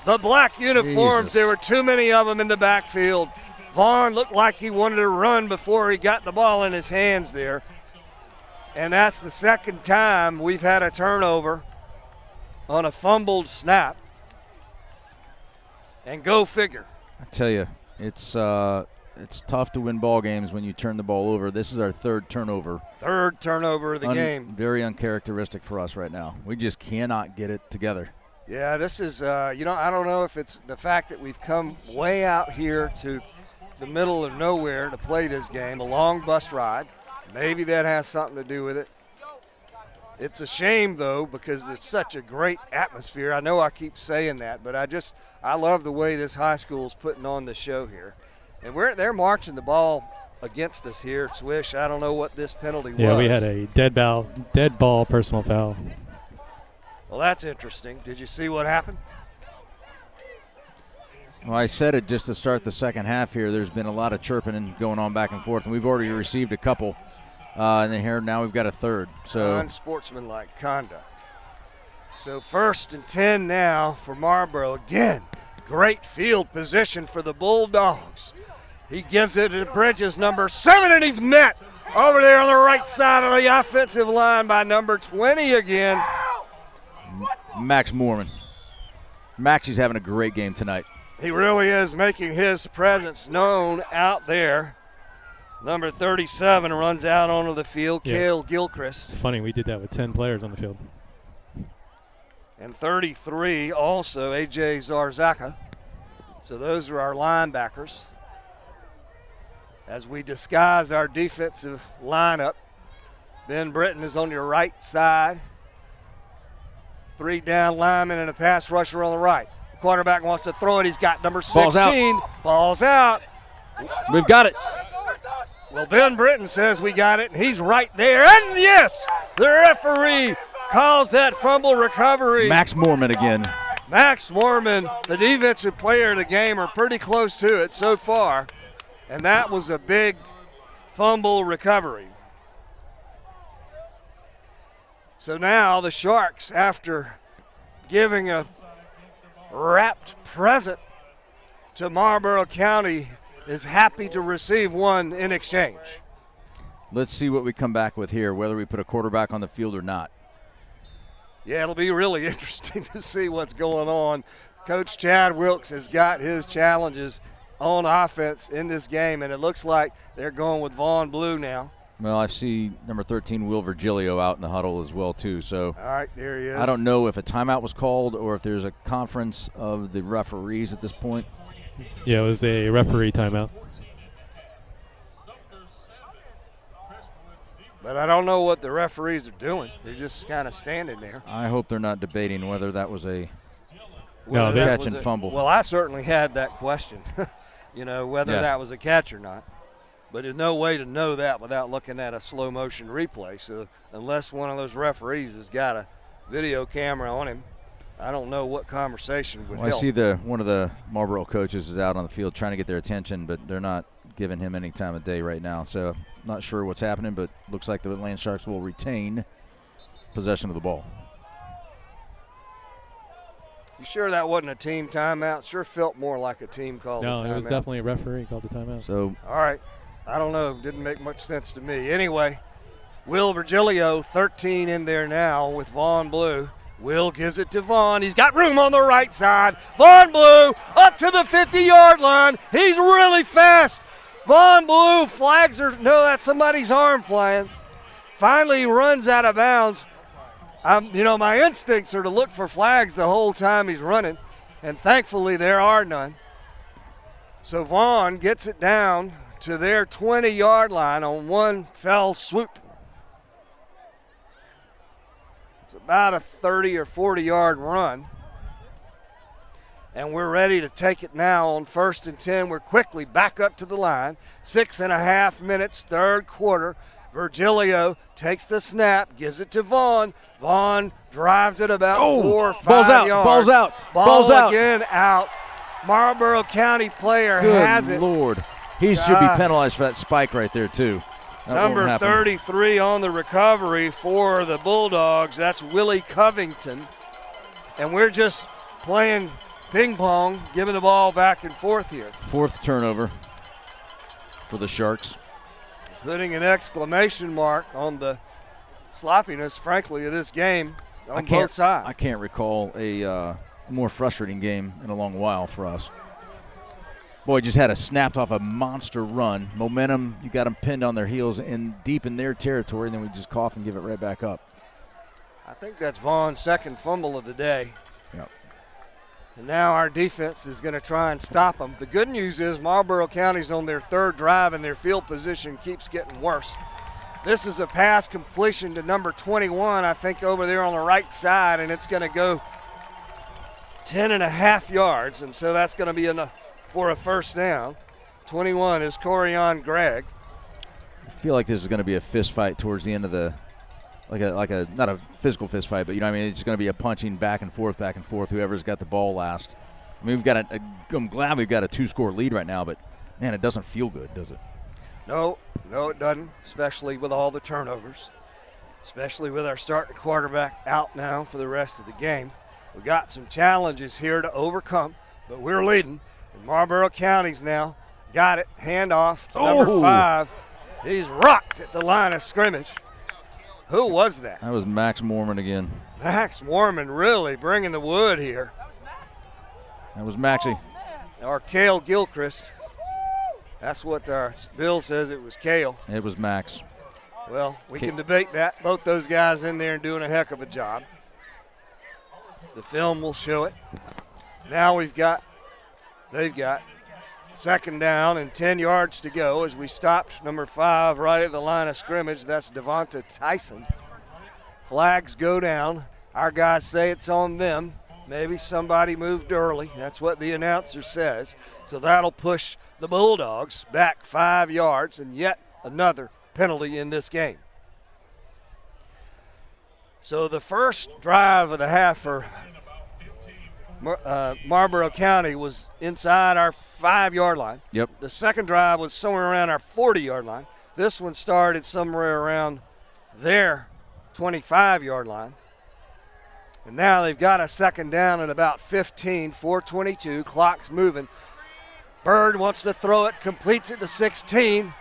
A: The black uniforms,
B: Jesus.
A: There were too many of them in the backfield. Vaughn looked like he wanted to run before he got the ball in his hands there. And that's the second time we've had a turnover on a fumbled snap. And go figure.
B: I tell you, it's tough to win ball games when you turn the ball over. This is our third turnover.
A: Third turnover of the game.
B: Very uncharacteristic for us right now. We just cannot get it together.
A: Yeah, this is, I don't know if it's the fact that we've come way out here to the middle of nowhere to play this game, a long bus ride. Maybe that has something to do with it. It's a shame, though, because it's such a great atmosphere. I know I keep saying that, but I love the way this high school is putting on the show here. And they're marching the ball against us here, Swish. I don't know what this penalty was.
D: Yeah, we had a dead ball personal foul.
A: Well, that's interesting. Did you see what happened?
B: Well, I said it just to start the second half here. There's been a lot of chirping and going on back and forth, and we've already received a couple. And then here now we've got a third. So
A: unsportsmanlike conduct. So 1st and 10 now for Marlboro. Again, great field position for the Bulldogs. He gives it to Bridges, number 7, and he's met over there on the right side of the offensive line by number 20 again.
B: Max Moorman. Maxie's having a great game tonight.
A: He really is making his presence known out there. Number 37 runs out onto the field,
D: Yeah.
A: Cale Gilchrist.
D: It's funny, we did that with 10 players on the field.
A: And 33 also, A.J. Zarzaka. So those are our linebackers. As we disguise our defensive lineup, Ben Britton is on your right side. 3 down linemen and a pass rusher on the right. The quarterback wants to throw it. He's got number 16. Ball's out.
B: We've got it.
A: Well, Ben Britton says we got it, and he's right there. And yes, the referee calls that fumble recovery.
B: Max Moorman again.
A: Max Moorman, the defensive player of the game, are pretty close to it so far. And that was a big fumble recovery. So now the Sharks, after giving a wrapped present to Marlboro County, is happy to receive one in exchange.
B: Let's see what we come back with here, whether we put a quarterback on the field or not.
A: Yeah, it'll be really interesting to see what's going on. Coach Chad Wilkes has got his challenges on offense in this game, and it looks like they're going with Vaughn Blue now.
B: Well, I see number 13, Will Virgilio, out in the huddle as well, too. So
A: all right, there he is.
B: I don't know if a timeout was called or if there's a conference of the referees at this point.
D: Yeah, it was a referee timeout.
A: But I don't know what the referees are doing. They're just kind of standing there.
B: I hope they're not debating whether that was a
D: No,
B: catch and fumble.
A: Well, I certainly had that question, whether that was a catch or not. But there's no way to know that without looking at a slow motion replay. So unless one of those referees has got a video camera on him, I don't know what conversation would help.
B: I see one of the Marlboro coaches is out on the field trying to get their attention, but they're not giving him any time of day right now. So not sure what's happening, but looks like the Land Sharks will retain possession of the ball.
A: You sure that wasn't a team timeout? Sure felt more like a team call.
D: No,
A: the timeout.
D: it was definitely a referee called the timeout.
B: So
A: all right. I don't know. Didn't make much sense to me. Anyway, Will Virgilio, 13 in there now with Vaughn Blue. Will gives it to Vaughn. He's got room on the right side. Vaughn Blue up to the 50-yard line. He's really fast. Vaughn Blue flags her. No, that's somebody's arm flying. Finally, he runs out of bounds. My instincts are to look for flags the whole time he's running, and thankfully there are none. So Vaughn gets it down to their 20-yard line on one fell swoop. It's about a 30 or 40-yard run. And we're ready to take it now on 1st and 10. We're quickly back up to the line. 6.5 minutes, third quarter. Virgilio takes the snap, gives it to Vaughn. Vaughn drives it about 4 or 5 yards.
B: Ball's out.
A: Ball again out. Marlboro County player has it.
B: Good Lord. He should be penalized for that spike right there, too. That
A: Number 33 on the recovery for the Bulldogs. That's Willie Covington. And we're just playing ping pong, giving the ball back and forth here.
B: 4th turnover for the Sharks.
A: Putting an exclamation mark on the sloppiness, frankly, of this game on both sides.
B: I can't recall a more frustrating game in a long while for us. Boy, just had a snapped off a monster run. Momentum, you got them pinned on their heels and deep in their territory, and then we just cough and give it right back up.
A: I think that's Vaughn's second fumble of the day.
B: Yep.
A: And now our defense is going to try and stop them. The good news is Marlboro County's on their third drive and their field position keeps getting worse. This is a pass completion to number 21, I think, over there on the right side, and it's going to go 10.5 yards, and so that's going to be enough for a first down. 21 is Corian Gregg.
B: I feel like this is going to be a fist fight towards the end of the, like a not a physical fist fight, but you know what I mean. It's going to be a punching back and forth. Whoever's got the ball last. I mean, I'm glad we've got a 2-score lead right now, but man, it doesn't feel good, does it?
A: No, it doesn't. Especially with all the turnovers. Especially with our starting quarterback out now for the rest of the game. We got some challenges here to overcome, but we're leading. And Marlboro County's now got it. Handoff to number 5. He's rocked at the line of scrimmage. Who was that?
B: That was Max Mormon again.
A: Max Mormon really bringing the wood here.
B: That was Maxie.
A: Or Cale Gilchrist. That's what our bill says. It was Cale.
B: It was Max.
A: Well, we can debate that. Both those guys in there doing a heck of a job. The film will show it. Now they've got second down and 10 yards to go as we stopped number 5 right at the line of scrimmage. That's Devonta Tyson. Flags go down. Our guys say it's on them. Maybe somebody moved early. That's what the announcer says. So that'll push the Bulldogs back 5 yards, and yet another penalty in this game. So the first drive of the half for Marlboro County was inside our 5-yard line.
B: Yep.
A: The second drive was somewhere around our 40-yard line. This one started somewhere around their 25-yard line. And now they've got a second down at about 15, 4:22, clock's moving. Bird wants to throw it, completes it to 16.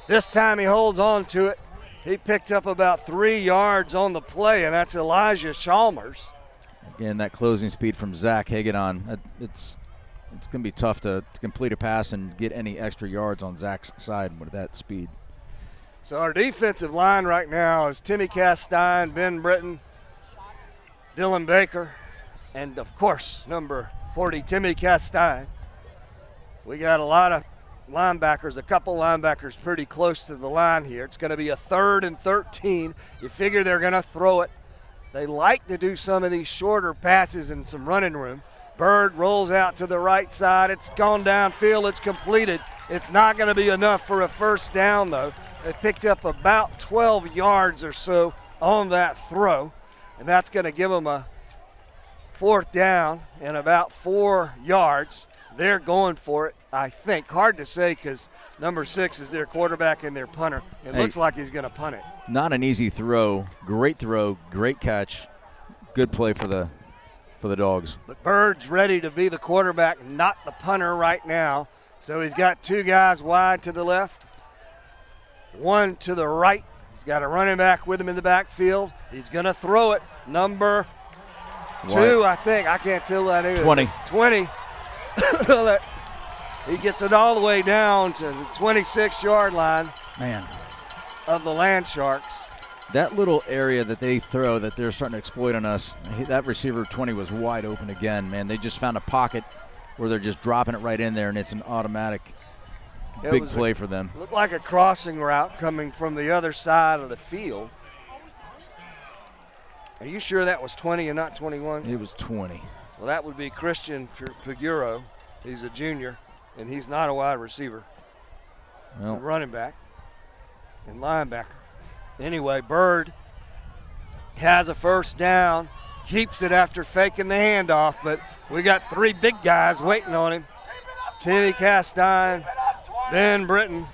A: This time he holds on to it. He picked up about 3 yards on the play, and that's Elijah Chalmers.
B: Again, that closing speed from Zach Hagadon. It's going to be tough to complete a pass and get any extra yards on Zach's side with that speed.
A: So our defensive line right now is Timmy Castine, Ben Britton, Dylan Baker, and, of course, number 40, Timmy Castine. We got a lot of linebackers, a couple linebackers pretty close to the line here. It's going to be a 3rd and 13. You figure they're going to throw it. They like to do some of these shorter passes and some running room. Bird rolls out to the right side. It's gone downfield. It's completed. It's not going to be enough for a first down, though. They picked up about 12 yards or so on that throw, and that's going to give them a 4th down and about 4 yards. They're going for it, I think. Hard to say because number 6 is their quarterback and their punter. It looks like he's going to punt it. Not
B: an easy throw, great catch, good play for the Dogs.
A: But Bird's ready to be the quarterback, not the punter right now. So he's got 2 guys wide to the left, 1 to the right. He's got a running back with him in the backfield. He's going to throw it. Number 2, I think. I can't tell that either.
B: 20.
A: It's 20. He gets it all the way down to the 26-yard line.
B: Man.
A: Of the Land Sharks.
B: That little area that they throw that they're starting to exploit on us, that receiver 20 was wide open again, man. They just found a pocket where they're just dropping it right in there, and it's an automatic big play for them.
A: Looked like a crossing route coming from the other side of the field. Are you sure that was 20 and not 21?
B: It was 20.
A: Well, that would be Christian Paguro. He's a junior, and he's not a wide receiver.
B: Well,
A: a running back and linebacker. Anyway, Bird has a first down, keeps it after faking the handoff, but we got 3 big guys waiting on him. Timmy Castine, Ben Britton,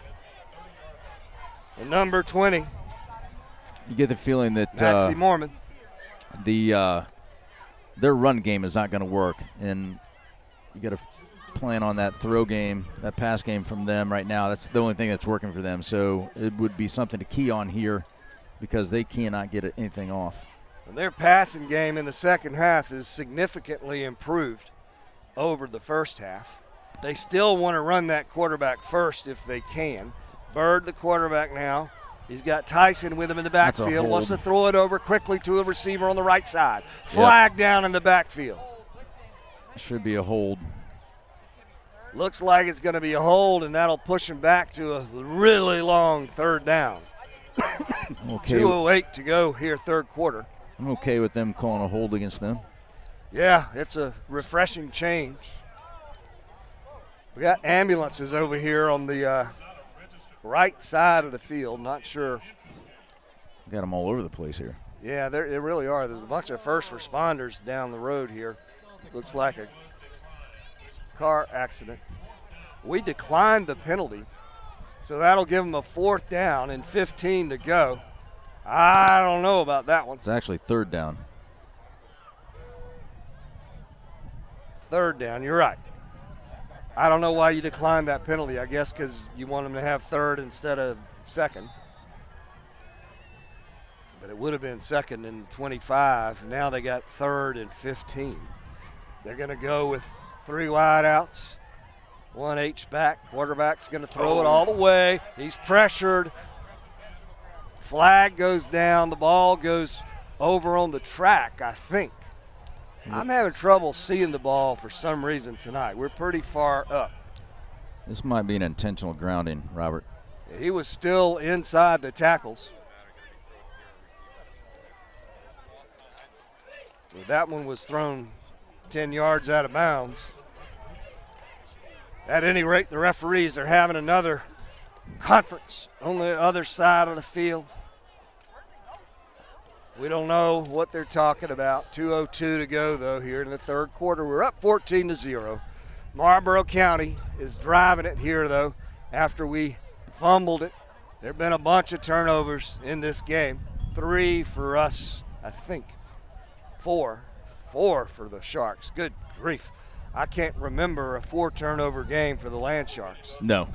A: and number 20.
B: You get the feeling that
A: Maxie Mormon.
B: Their run game is not going to work, and you got to plan on that throw game, that pass game from them right now. That's the only thing that's working for them. So it would be something to key on here because they cannot get anything off.
A: And their passing game in the second half is significantly improved over the first half. They still want to run that quarterback first if they can. Bird, the quarterback now. He's got Tyson with him in the backfield. Wants to throw it over quickly to a receiver on the right side. Flag down in the backfield.
B: Should be a hold.
A: Looks like it's going to be a hold, and that'll push him back to a really long third down.
B: Okay.
A: 2:08 to go here, third quarter.
B: I'm okay with them calling a hold against them.
A: Yeah, it's a refreshing change. We got ambulances over here on the right side of the field. Not sure.
B: Got them all over the place here.
A: Yeah, they really are. There's a bunch of first responders down the road here. Looks like a car accident. We declined the penalty, so that'll give them a 4th down and 15 to go. I don't know about that one.
B: It's actually 3rd down.
A: 3rd down, you're right. I don't know why you declined that penalty. I guess because you want them to have 3rd instead of 2nd. But it would have been 2nd and 25. Now they got 3rd and 15. They're going to go with 3 wideouts, 1 H-back. Quarterback's going to throw it all the way. He's pressured. Flag goes down. The ball goes over on the track, I think. I'm having trouble seeing the ball for some reason tonight. We're pretty far up.
B: This might be an intentional grounding, Robert.
A: He was still inside the tackles. That one was thrown 10 yards out of bounds. At any rate, the referees are having another conference on the other side of the field. We don't know what they're talking about. 2:02 to go, though, here in the third quarter. We're up 14-0. Marlboro County is driving it here, though, after we fumbled it. There have been a bunch of turnovers in this game. 3 for us, I think. 4 for the Sharks. Good grief. I can't remember a 4-turnover game for the Land Sharks.
B: No.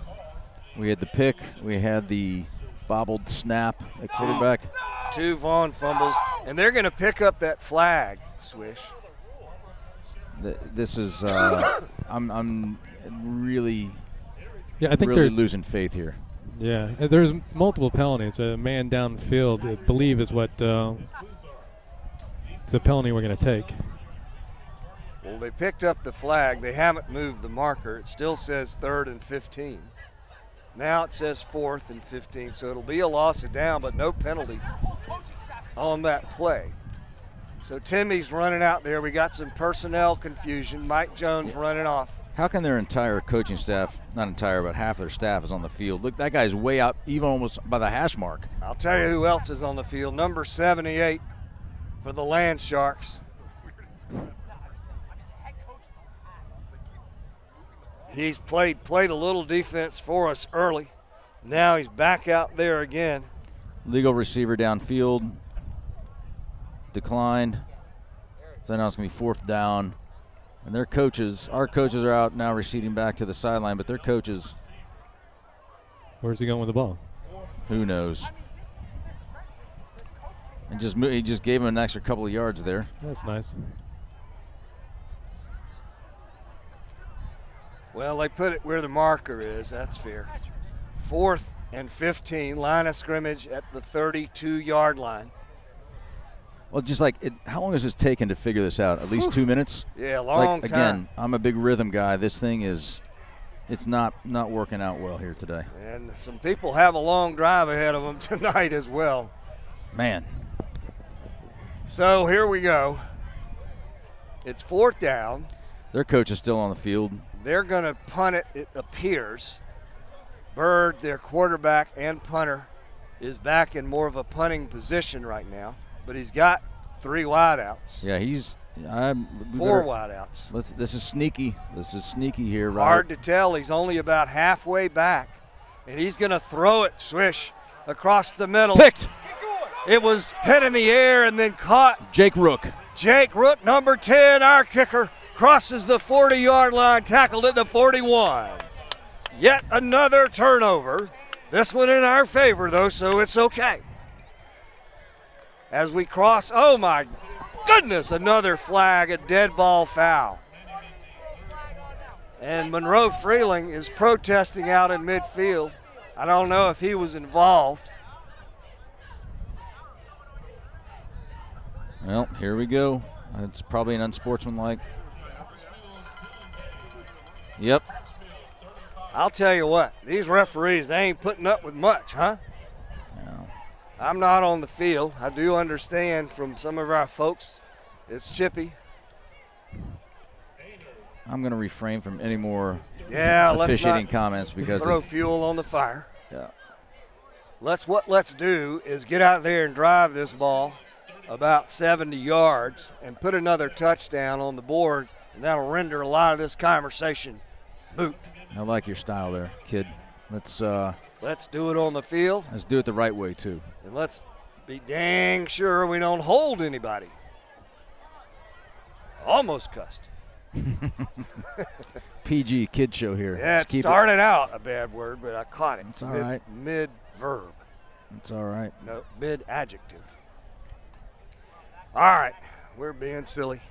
B: We had the pick. We had the bobbled snap at quarterback.
A: 2 Vaughn fumbles, and they're going to pick up that flag, Swish.
B: This is I'm really
D: Yeah, I think
B: really
D: they're
B: losing faith here.
D: Yeah, there's multiple penalties. A man downfield, I believe, is what the penalty we're going to take.
A: Well, they picked up the flag. They haven't moved the marker. It still says 3rd and 15. Now it says 4th and 15, so it'll be a loss of down, but no penalty on that play. So Timmy's running out there. We got some personnel confusion. Mike Jones running off.
B: How can their entire coaching staff, not entire, but half their staff is on the field? Look, that guy's way out, even almost by the hash mark.
A: I'll tell you who else is on the field. Number 78 for the Land Sharks. He's played a little defense for us early. Now he's back out there again.
B: Legal receiver downfield. Declined. So now it's going to be 4th down. And their coaches, our coaches are out now receding back to the sideline, but their coaches,
D: Where's he going with the ball?
B: who knows? And he just gave him an extra couple of yards there.
D: That's nice.
A: Well, they put it where the marker is. That's fair. 4th and 15, line of scrimmage at the 32-yard line.
B: Well, just like how long has this taken to figure this out? At least 2 minutes?
A: Yeah, long time.
B: Again, I'm a big rhythm guy. This thing it's not working out well here today.
A: And some people have a long drive ahead of them tonight as well.
B: Man.
A: So here we go. It's 4th down.
B: Their coach is still on the field.
A: They're going to punt it, it appears. Bird, their quarterback and punter, is back in more of a punting position right now, but he's got 3 wideouts.
B: Yeah,
A: 4 wideouts.
B: This is sneaky. This is sneaky here, Robert.
A: Hard to tell. He's only about halfway back, and he's going to throw it, Swish, across the middle.
B: Picked.
A: It was hit in the air and then caught.
B: Jake Rook.
A: Jake Rook, number 10, our kicker, crosses the 40-yard line, tackled at the 41. Yet another turnover. This one in our favor, though, so it's okay. As we cross, oh my goodness, another flag, a dead ball foul. And Monroe Freeling is protesting out in midfield. I don't know if he was involved.
B: Well, here we go. It's probably an unsportsmanlike Yep.
A: I'll tell you what, these referees, they ain't putting up with much, huh?
B: No.
A: I'm not on the field. I do understand from some of our folks it's chippy.
B: I'm going to refrain from any more
A: Let's
B: officiating
A: not
B: comments because
A: throw fuel on the fire.
B: Yeah.
A: Let's do is get out there and drive this ball about 70 yards and put another touchdown on the board, and that'll render a lot of this conversation moot.
B: I like your style there, kid. Let's
A: do it on the field.
B: Let's do it the right way too.
A: And let's be dang sure we don't hold anybody. Almost cussed.
B: PG kid show here.
A: Yeah, it started out a bad word, but I caught it.
B: It's all right.
A: Mid-verb.
B: It's all right.
A: No, mid-adjective. All right, we're being silly.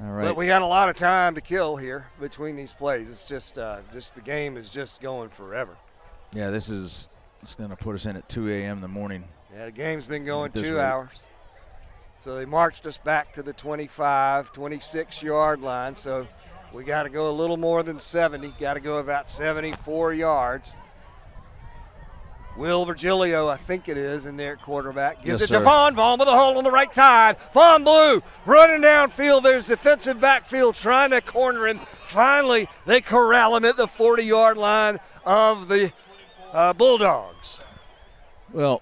B: All right.
A: But we got a lot of time to kill here between these plays. It's just the game is just going forever.
B: Yeah, it's going to put us in at 2 a.m. in the morning.
A: Yeah, the game's been going 2
B: rate.
A: hours. So they marched us back to the 25, 26-yard line. So we got to go a little more than 70. Got to go about 74 yards. Will Virgilio, I think it is, in there at quarterback. Gives it to Vaughn. Vaughn with a hole on the right side. Vaughn Blue running downfield. There's defensive backfield trying to corner him. Finally, they corral him at the 40-yard line of the Bulldogs.
B: Well,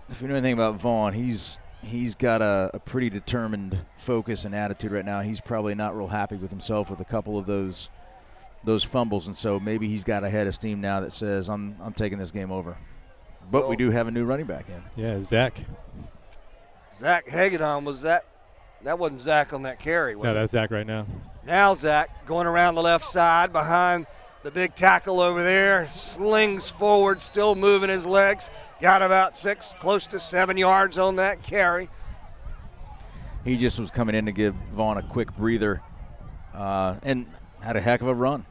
B: if you know anything about Vaughn, he's got a pretty determined focus and attitude right now. He's probably not real happy with himself with a couple of those fumbles, and so maybe he's got a head of steam now that says, I'm taking this game over. But we do have a new running back in.
D: Yeah, Zach.
A: Zach Hagedon, was that wasn't Zach on that carry, was it?
D: No, that's Zach right now.
A: Now Zach going around the left side behind the big tackle over there, slings forward, still moving his legs. Got about 6, close to 7 yards on that carry.
B: He just was coming in to give Vaughn a quick breather and had a heck of a run.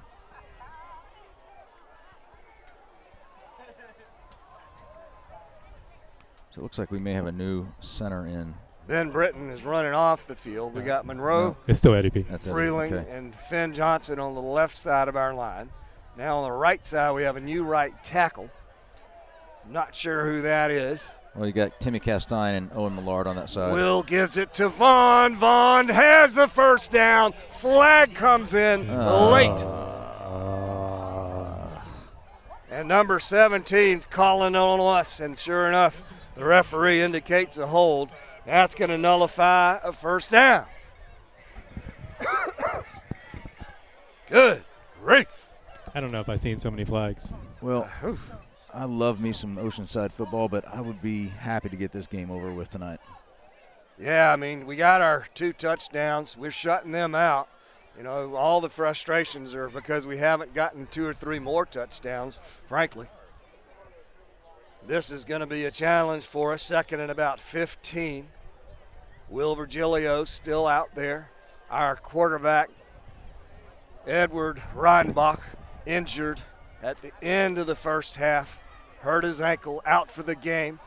B: So it looks like we may have a new center in.
A: Ben Britton is running off the field. We got Monroe,
D: It's still Eddie P.
A: Freeling, and Finn Johnson on the left side of our line. Now on the right side, we have a new right tackle. Not sure who that is.
B: Well, you got Timmy Castine and Owen Millard on that side.
A: Will gives it to Vaughn. Vaughn has the first down. Flag comes in late. And number 17's calling on us, and sure enough, the referee indicates a hold. That's going to nullify a first down. Good grief.
D: I don't know if I've seen so many flags.
B: Well, I love me some Oceanside football, but I would be happy to get this game over with tonight.
A: Yeah, I mean, we got our 2 touchdowns. We're shutting them out. You know, all the frustrations are because we haven't gotten 2 or 3 more touchdowns, frankly. This is going to be a challenge for us, second and about 15. Will Virgilio still out there. Our quarterback, Edward Reidenbach, injured at the end of the first half, hurt his ankle, out for the game.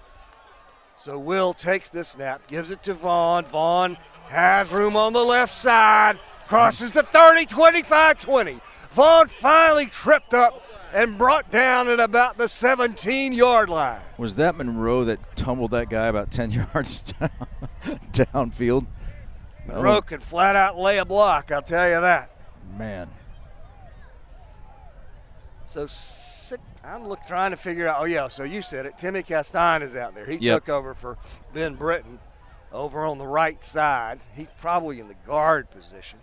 A: So Will takes the snap, gives it to Vaughn. Vaughn has room on the left side, crosses the 30, 25, 20. Vaughn finally tripped up and brought down at about the 17-yard line.
B: Was that Monroe that tumbled that guy about 10 yards downfield?
A: Monroe could flat out lay a block, I'll tell you that.
B: Man.
A: So I'm trying to figure out, so you said it. Timmy Castine is out there. He took over for Ben Britton over on the right side. He's probably in the guard position.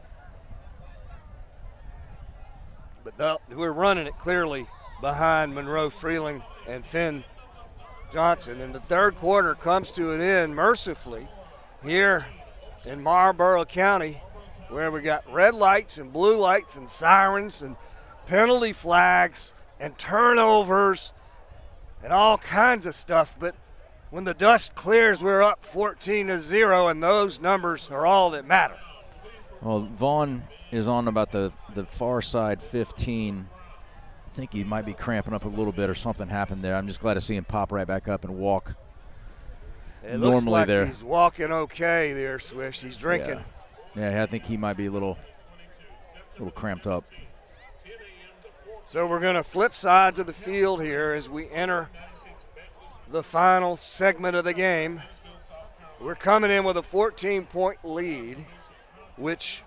A: But we're running it clearly behind Monroe Freeling and Finn Johnson. And the third quarter comes to an end mercifully here in Marlboro County, where we got red lights and blue lights and sirens and penalty flags and turnovers and all kinds of stuff. But when the dust clears, we're up 14-0, and those numbers are all that matter.
B: Well, Vaughn is on about the far side 15. I think he might be cramping up a little bit or something happened there. I'm just glad to see him pop right back up and walk
A: it
B: normally
A: looks like
B: there.
A: He's walking okay there, Swish. He's drinking.
B: Yeah, I think he might be a little cramped up.
A: So we're going to flip sides of the field here as we enter the final segment of the game. We're coming in with a 14-point lead, which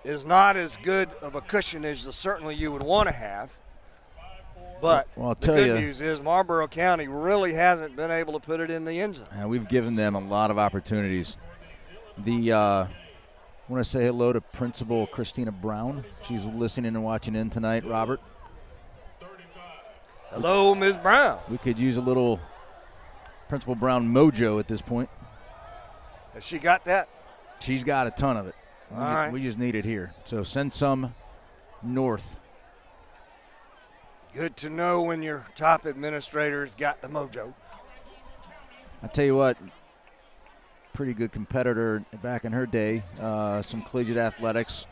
A: is not as good of a cushion as certainly you would want to have. But
B: well, I'll
A: the
B: tell
A: good
B: you,
A: news is Marlboro County really hasn't been able to put it in the end zone.
B: we've given them a lot of opportunities. I want to say hello to Principal Christina Brown. She's listening and watching in tonight, Robert.
A: Hello, Ms. Brown.
B: We could use a little Principal Brown mojo at this point.
A: Has she got that?
B: She's got a ton of it.
A: All right.
B: We just need it here. So send some north.
A: Good to know when your top administrator's got the mojo.
B: I tell you what, pretty good competitor back in her day, some collegiate athletics.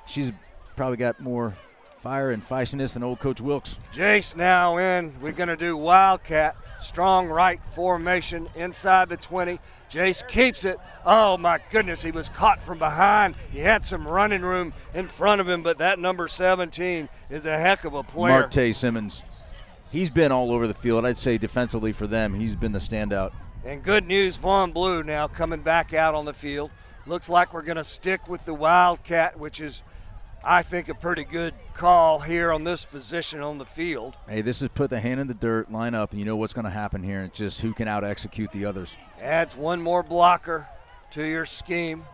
B: She's probably got more fire and feistiness than old Coach Wilkes.
A: Jace now in. We're going to do Wildcat, strong right formation inside the 20. Jace keeps it. Oh, my goodness, he was caught from behind. He had some running room in front of him, but that number 17 is a heck of a player.
B: Marte Simmons. He's been all over the field. I'd say defensively for them, he's been the standout.
A: And good news, Vaughn Blue now coming back out on the field. Looks like we're going to stick with the Wildcat, which is, I think, a pretty good call here on this position on the field.
B: Hey, this is put the hand in the dirt, line up, and you know what's going to happen here. It's just who can out-execute the others.
A: Adds one more blocker to your scheme.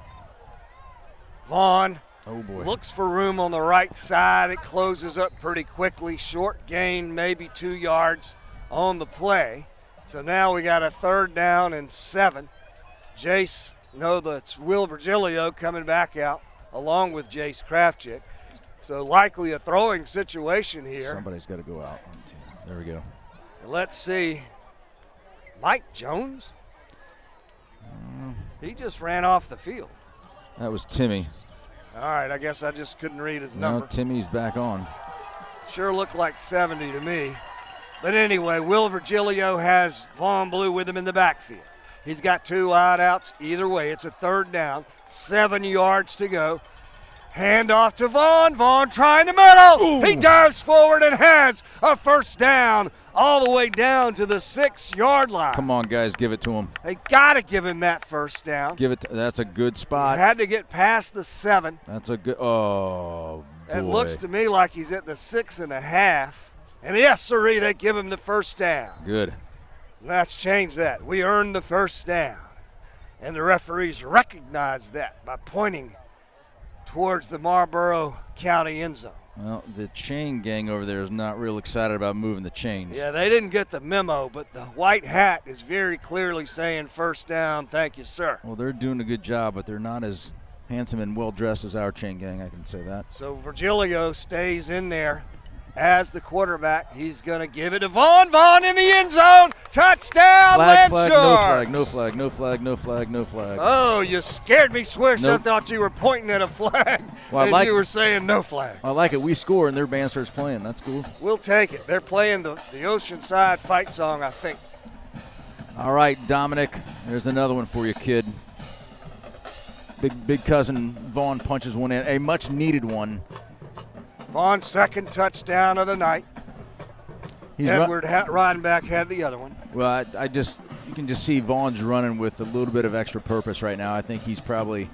A: Vaughn looks for room on the right side. It closes up pretty quickly. Short gain, maybe 2 yards on the play. So now we got a 3rd down and 7. Jace, that's Will Virgilio coming back out along with Jace Kraftchick. So likely a throwing situation here.
B: Somebody's got to go out. There we go.
A: Let's see. Mike Jones? He just ran off the field.
B: That was Timmy.
A: All right, I guess I just couldn't read his number.
B: No, Timmy's back on.
A: Sure looked like 70 to me. But anyway, Will Virgilio has Vaughn Blue with him in the backfield. He's got 2 wideouts. Either way, it's a 3rd down. 7 yards to go. Hand off to Vaughn. Vaughn trying to middle. Ooh. He dives forward and has a 1st down all the way down to the 6-yard line.
B: Come on, guys, give it to him.
A: They got to give him that 1st down.
B: That's a good spot.
A: He had to get past the 7.
B: That's a good. Oh, boy.
A: It looks to me like he's at the 6.5. And yes, sirree, they give him the 1st down.
B: Good.
A: Let's change that. We earned the 1st down. And the referees recognize that by pointing towards the Marlboro County end zone.
B: Well, the chain gang over there is not real excited about moving the chains.
A: Yeah, they didn't get the memo, but the white hat is very clearly saying 1st down, thank you, sir.
B: Well, they're doing a good job, but they're not as handsome and well-dressed as our chain gang, I can say that.
A: So Virgilio stays in there as the quarterback. He's going to give it to Vaughn. Vaughn in the end zone. Touchdown,
B: flag,
A: Landsharks.
B: no flag.
A: Oh, you scared me, Swish.
B: Nope.
A: I thought you were pointing at a flag and you were saying no flag.
B: I like it. We score and their band starts playing. That's cool.
A: We'll take it. They're playing the Oceanside fight song, I think.
B: All right, Dominic, there's another one for you, kid. Big cousin Vaughn punches one in, a much-needed one.
A: Vaughn's 2nd touchdown of the night. Edward Ridenback had the other one.
B: Well, you can just see Vaughn's running with a little bit of extra purpose right now. I think he's probably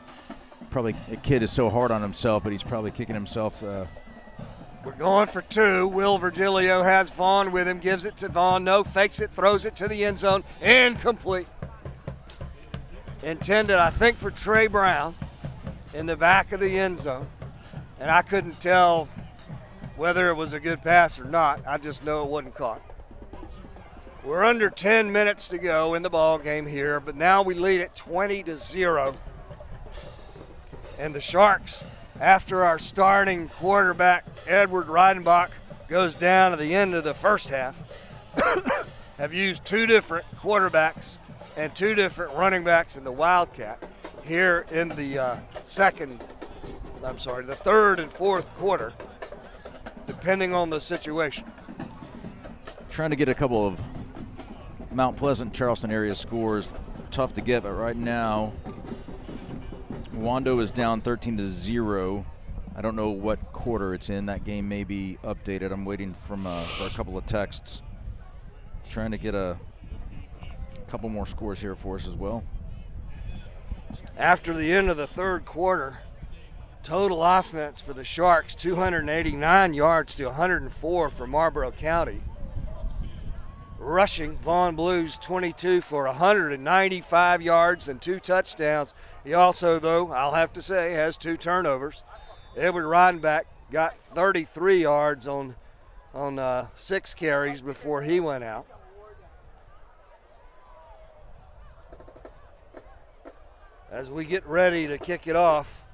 B: a kid is so hard on himself, but he's probably kicking himself.
A: We're going for 2. Will Virgilio has Vaughn with him, gives it to Vaughn. No, fakes it, throws it to the end zone. Incomplete. Intended, I think, for Trey Brown in the back of the end zone. And I couldn't tell whether it was a good pass or not. I just know it wasn't caught. We're under 10 minutes to go in the ball game here, but now we lead at 20-0. And the Sharks, after our starting quarterback, Edward Reidenbach, goes down at the end of the 1st half, have used 2 different quarterbacks and 2 different running backs in the Wildcat here in the 3rd and 4th quarter, depending on the situation.
B: Trying to get a couple of Mount Pleasant, Charleston area scores. Tough to get, but right now, Wando is down 13-0. I don't know what quarter it's in. That game may be updated. I'm waiting for a couple of texts. Trying to get a couple more scores here for us as well.
A: After the end of the third quarter, total offense for the Sharks, 289 yards to 104 for Marlboro County. Rushing, Vaughn Blues 22 for 195 yards and 2 touchdowns. He also, though, I'll have to say, has 2 turnovers. Edward Ridenback got 33 yards on 6 carries before he went out. As we get ready to kick it off,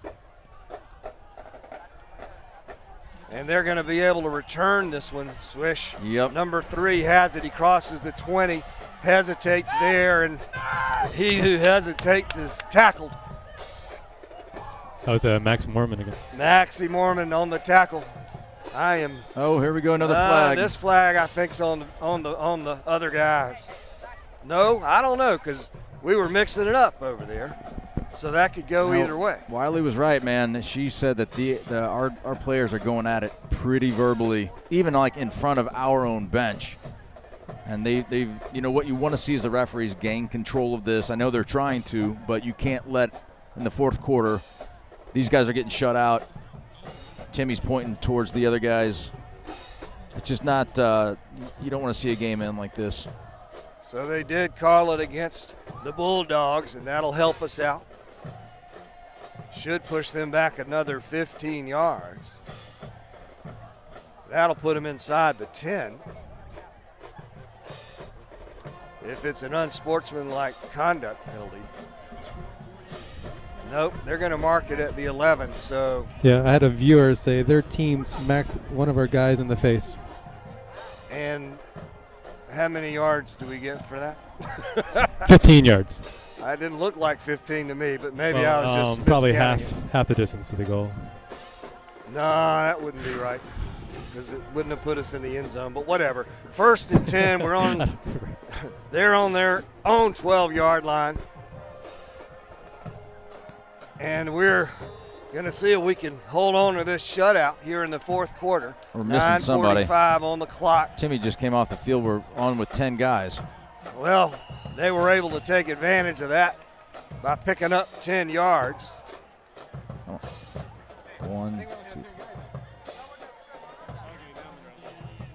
A: and they're going to be able to return this one, Swish.
B: Yep.
A: Number 3 has it. He crosses the 20, hesitates there, and he who hesitates is tackled.
D: That was Max Mormon again.
A: Maxie Mormon on the tackle.
B: Oh, here we go, another flag.
A: This flag, I think, is on the other guys. No, I don't know, because we were mixing it up over there. So that could go either way.
B: Wiley was right, man. She said that our players are going at it pretty verbally, even like in front of our own bench. And they've what you want to see is the referees gain control of this. I know they're trying to, but you can't let in the fourth quarter. These guys are getting shut out. Timmy's pointing towards the other guys. It's just not. You don't want to see a game end like this.
A: So they did call it against the Bulldogs, and that'll help us out. Should push them back another 15 yards. That'll put them inside the 10. If it's an unsportsmanlike conduct penalty. Nope, they're going to mark it at the 11. So
D: yeah, I had a viewer say their team smacked one of our guys in the face.
A: And how many yards do we get for that?
D: 15 yards.
A: It didn't look like 15 to me, but maybe I was just
D: probably
A: miscounting
D: half the distance to the goal.
A: No, that wouldn't be right, because it wouldn't have put us in the end zone. But whatever. 1st and 10. We're on. They're on their own 12-yard line, and we're going to see if we can hold on to this shutout here in the fourth quarter.
B: We're missing somebody.
A: 9:45 on the clock.
B: Timmy just came off the field. We're on with 10 guys.
A: Well, they were able to take advantage of that by picking up 10 yards.
B: Oh. 1, 2.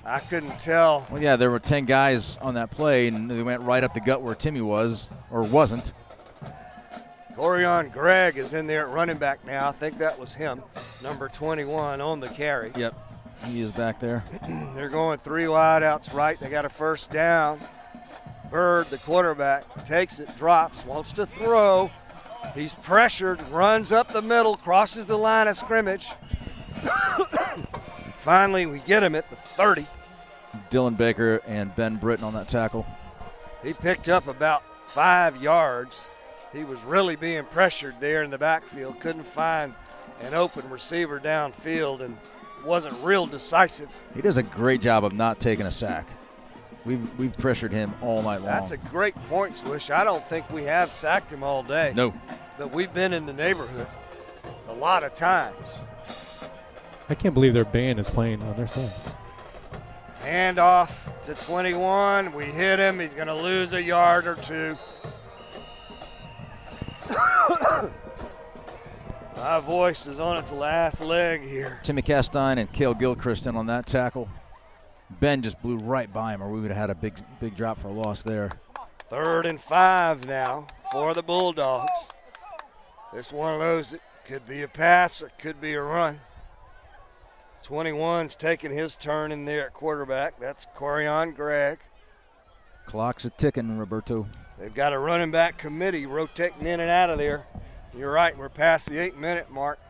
A: I couldn't tell.
B: Well, yeah, there were 10 guys on that play, and they went right up the gut where Timmy was or wasn't.
A: Corian Gregg is in there at running back now. I think that was him, number 21 on the carry.
B: Yep, he is back there.
A: They're going 3 wideouts right. They got a first down. Bird, the quarterback, takes it, drops, wants to throw. He's pressured, runs up the middle, crosses the line of scrimmage. Finally, we get him at the 30.
B: Dylan Baker and Ben Britton on that tackle.
A: He picked up about 5 yards. He was really being pressured there in the backfield. Couldn't find an open receiver downfield and wasn't real decisive.
B: He does a great job of not taking a sack. We've pressured him all night long.
A: That's a great point, Swish. I don't think we have sacked him all day.
B: No.
A: But we've been in the neighborhood a lot of times.
D: I can't believe their band is playing on their side.
A: Hand off to 21. We hit him. He's going to lose a yard or 2. My voice is on its last leg here.
B: Timmy Castine and Cale Gilchrist in on that tackle. Ben just blew right by him, or we would have had a big drop for a loss there.
A: 3rd and 5 now for the Bulldogs. This one of those that could be a pass or could be a run. 21's taking his turn in there at quarterback. That's Corian Gregg.
B: Clock's a ticking, Roberto.
A: They've got a running back committee rotating in and out of there. You're right, we're past the 8-minute mark.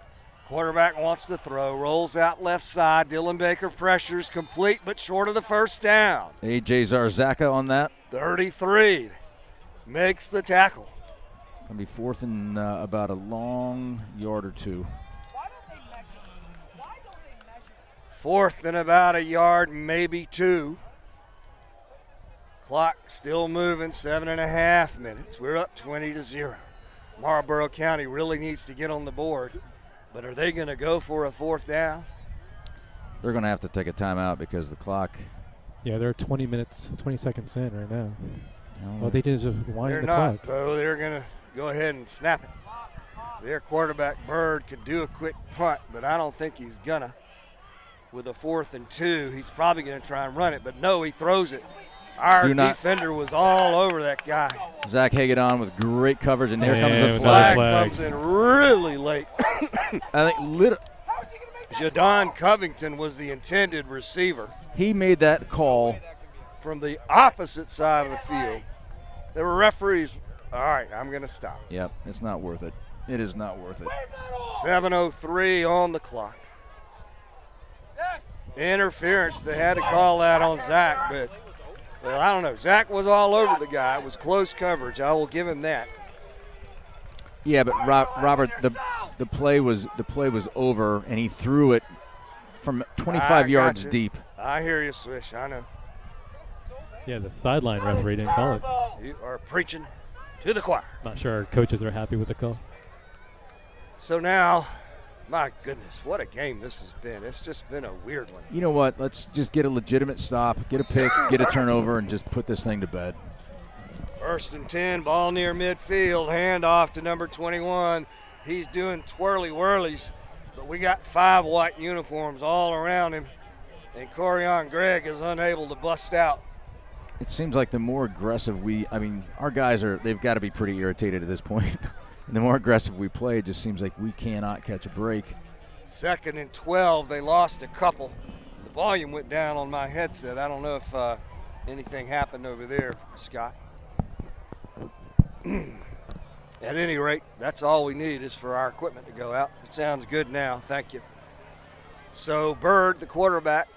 A: Quarterback wants to throw, rolls out left side. Dylan Baker pressures, complete but short of the first down.
B: A.J. Zarzaka on that.
A: 33 makes the tackle.
B: Going to be 4th and about a long yard or 2.
A: 4th and about a yard, maybe 2. Clock still moving, 7.5 minutes. We're up 20-0. Marlboro County really needs to get on the board. But are they going to go for a 4th down?
B: They're going to have to take a timeout because the clock.
D: Yeah, they're 20 seconds in right now. All they did is just wind
A: They're
D: the
A: not,
D: clock.
A: though. They're going to go ahead and snap it. Their quarterback, Bird, could do a quick punt, but I don't think he's going to. With a 4th and 2, he's probably going to try and run it, but no, he throws it. Our defender was all over that guy.
B: Zach Hagedon with great coverage, and here comes the
A: Flag
B: flag.
A: comes in really late.
B: I think
A: Jadon Covington was the intended receiver.
B: He made that call
A: from the opposite side of the field. There were referees. All right, I'm going to stop.
B: Yep, it's not worth it. It is not worth it.
A: 7:03 on the clock. Interference. They had to call that on Zach, but well, I don't know. Zach was all over the guy. It was close coverage. I will give him that.
B: Yeah, but Robert, the play was over, and he threw it from 25 yards deep.
A: I hear you, Swish. I know.
D: Yeah, the sideline referee didn't call it.
A: You are preaching to the choir.
D: Not sure our coaches are happy with the call.
A: So now, my goodness, what a game this has been. It's just been a weird one.
B: You know what? Let's just get a legitimate stop, get a pick, get a turnover, and just put this thing to bed.
A: 1st and 10, ball near midfield, handoff to number 21. He's doing twirly-whirlies, but we got 5 white uniforms all around him, and Corian Gregg is unable to bust out.
B: It seems like the more aggressive our guys they've got to be pretty irritated at this point. And the more aggressive we play, it just seems like we cannot catch a break.
A: 2nd and 12, they lost a couple. The volume went down on my headset. I don't know if anything happened over there, Scott. At any rate, that's all we need is for our equipment to go out. It sounds good now. Thank you. So Bird, the quarterback,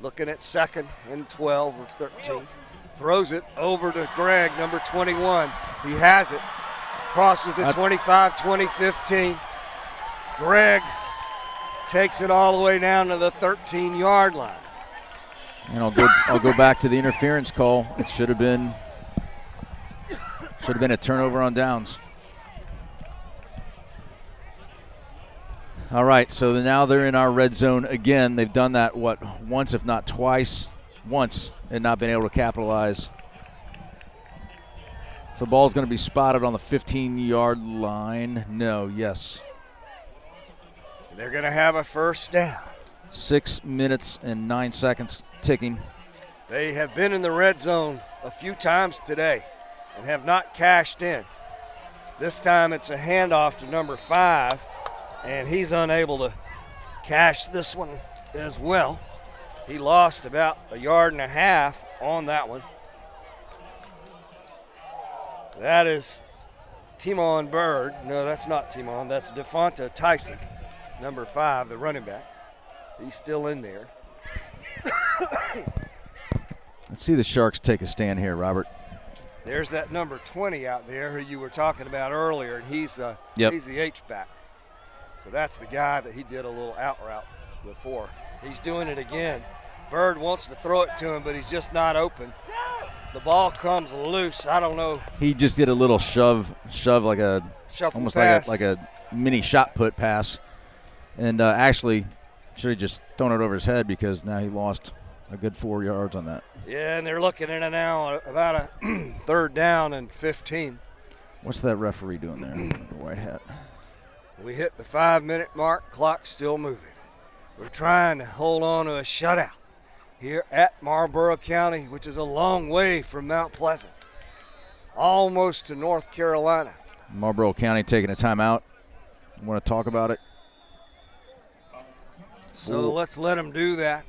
A: looking at 2nd and 12 or 13. Throws it over to Gregg, number 21. He has it. Crosses the 25, 20, 15. Gregg takes it all the way down to the 13-yard line.
B: And I'll go back to the interference call. It should have been a turnover on downs. All right, so now they're in our red zone again. They've done that, once if not twice. Once and not been able to capitalize. So the ball's going to be spotted on the 15-yard line. No, yes.
A: They're going to have a 1st down.
B: 6 minutes and 9 seconds ticking.
A: They have been in the red zone a few times today and have not cashed in. This time it's a handoff to number 5, and he's unable to cash this one as well. He lost about 1.5 yards on that one. That is Timon Bird. No, that's not Timon. That's Devonta Tyson, number 5, the running back. He's still in there.
B: Let's see the Sharks take a stand here, Robert.
A: There's that number 20 out there who you were talking about earlier, and he's the H-back. So that's the guy that he did a little out route before. He's doing it again. Bird wants to throw it to him, but he's just not open. The ball comes loose. I don't know.
B: He just did a little shove like a
A: shuffle
B: almost
A: pass.
B: like a mini shot put pass, and actually should have just thrown it over his head because now he lost a good 4 yards on that.
A: Yeah, and they're looking at it now about a 3rd down and 15.
B: What's that referee doing there? The white hat.
A: We hit the 5-minute mark. Clock's still moving. We're trying to hold on to a shutout here at Marlboro County, which is a long way from Mount Pleasant, almost to North Carolina.
B: Marlboro County taking a timeout. Want to talk about it?
A: So let's let them do that.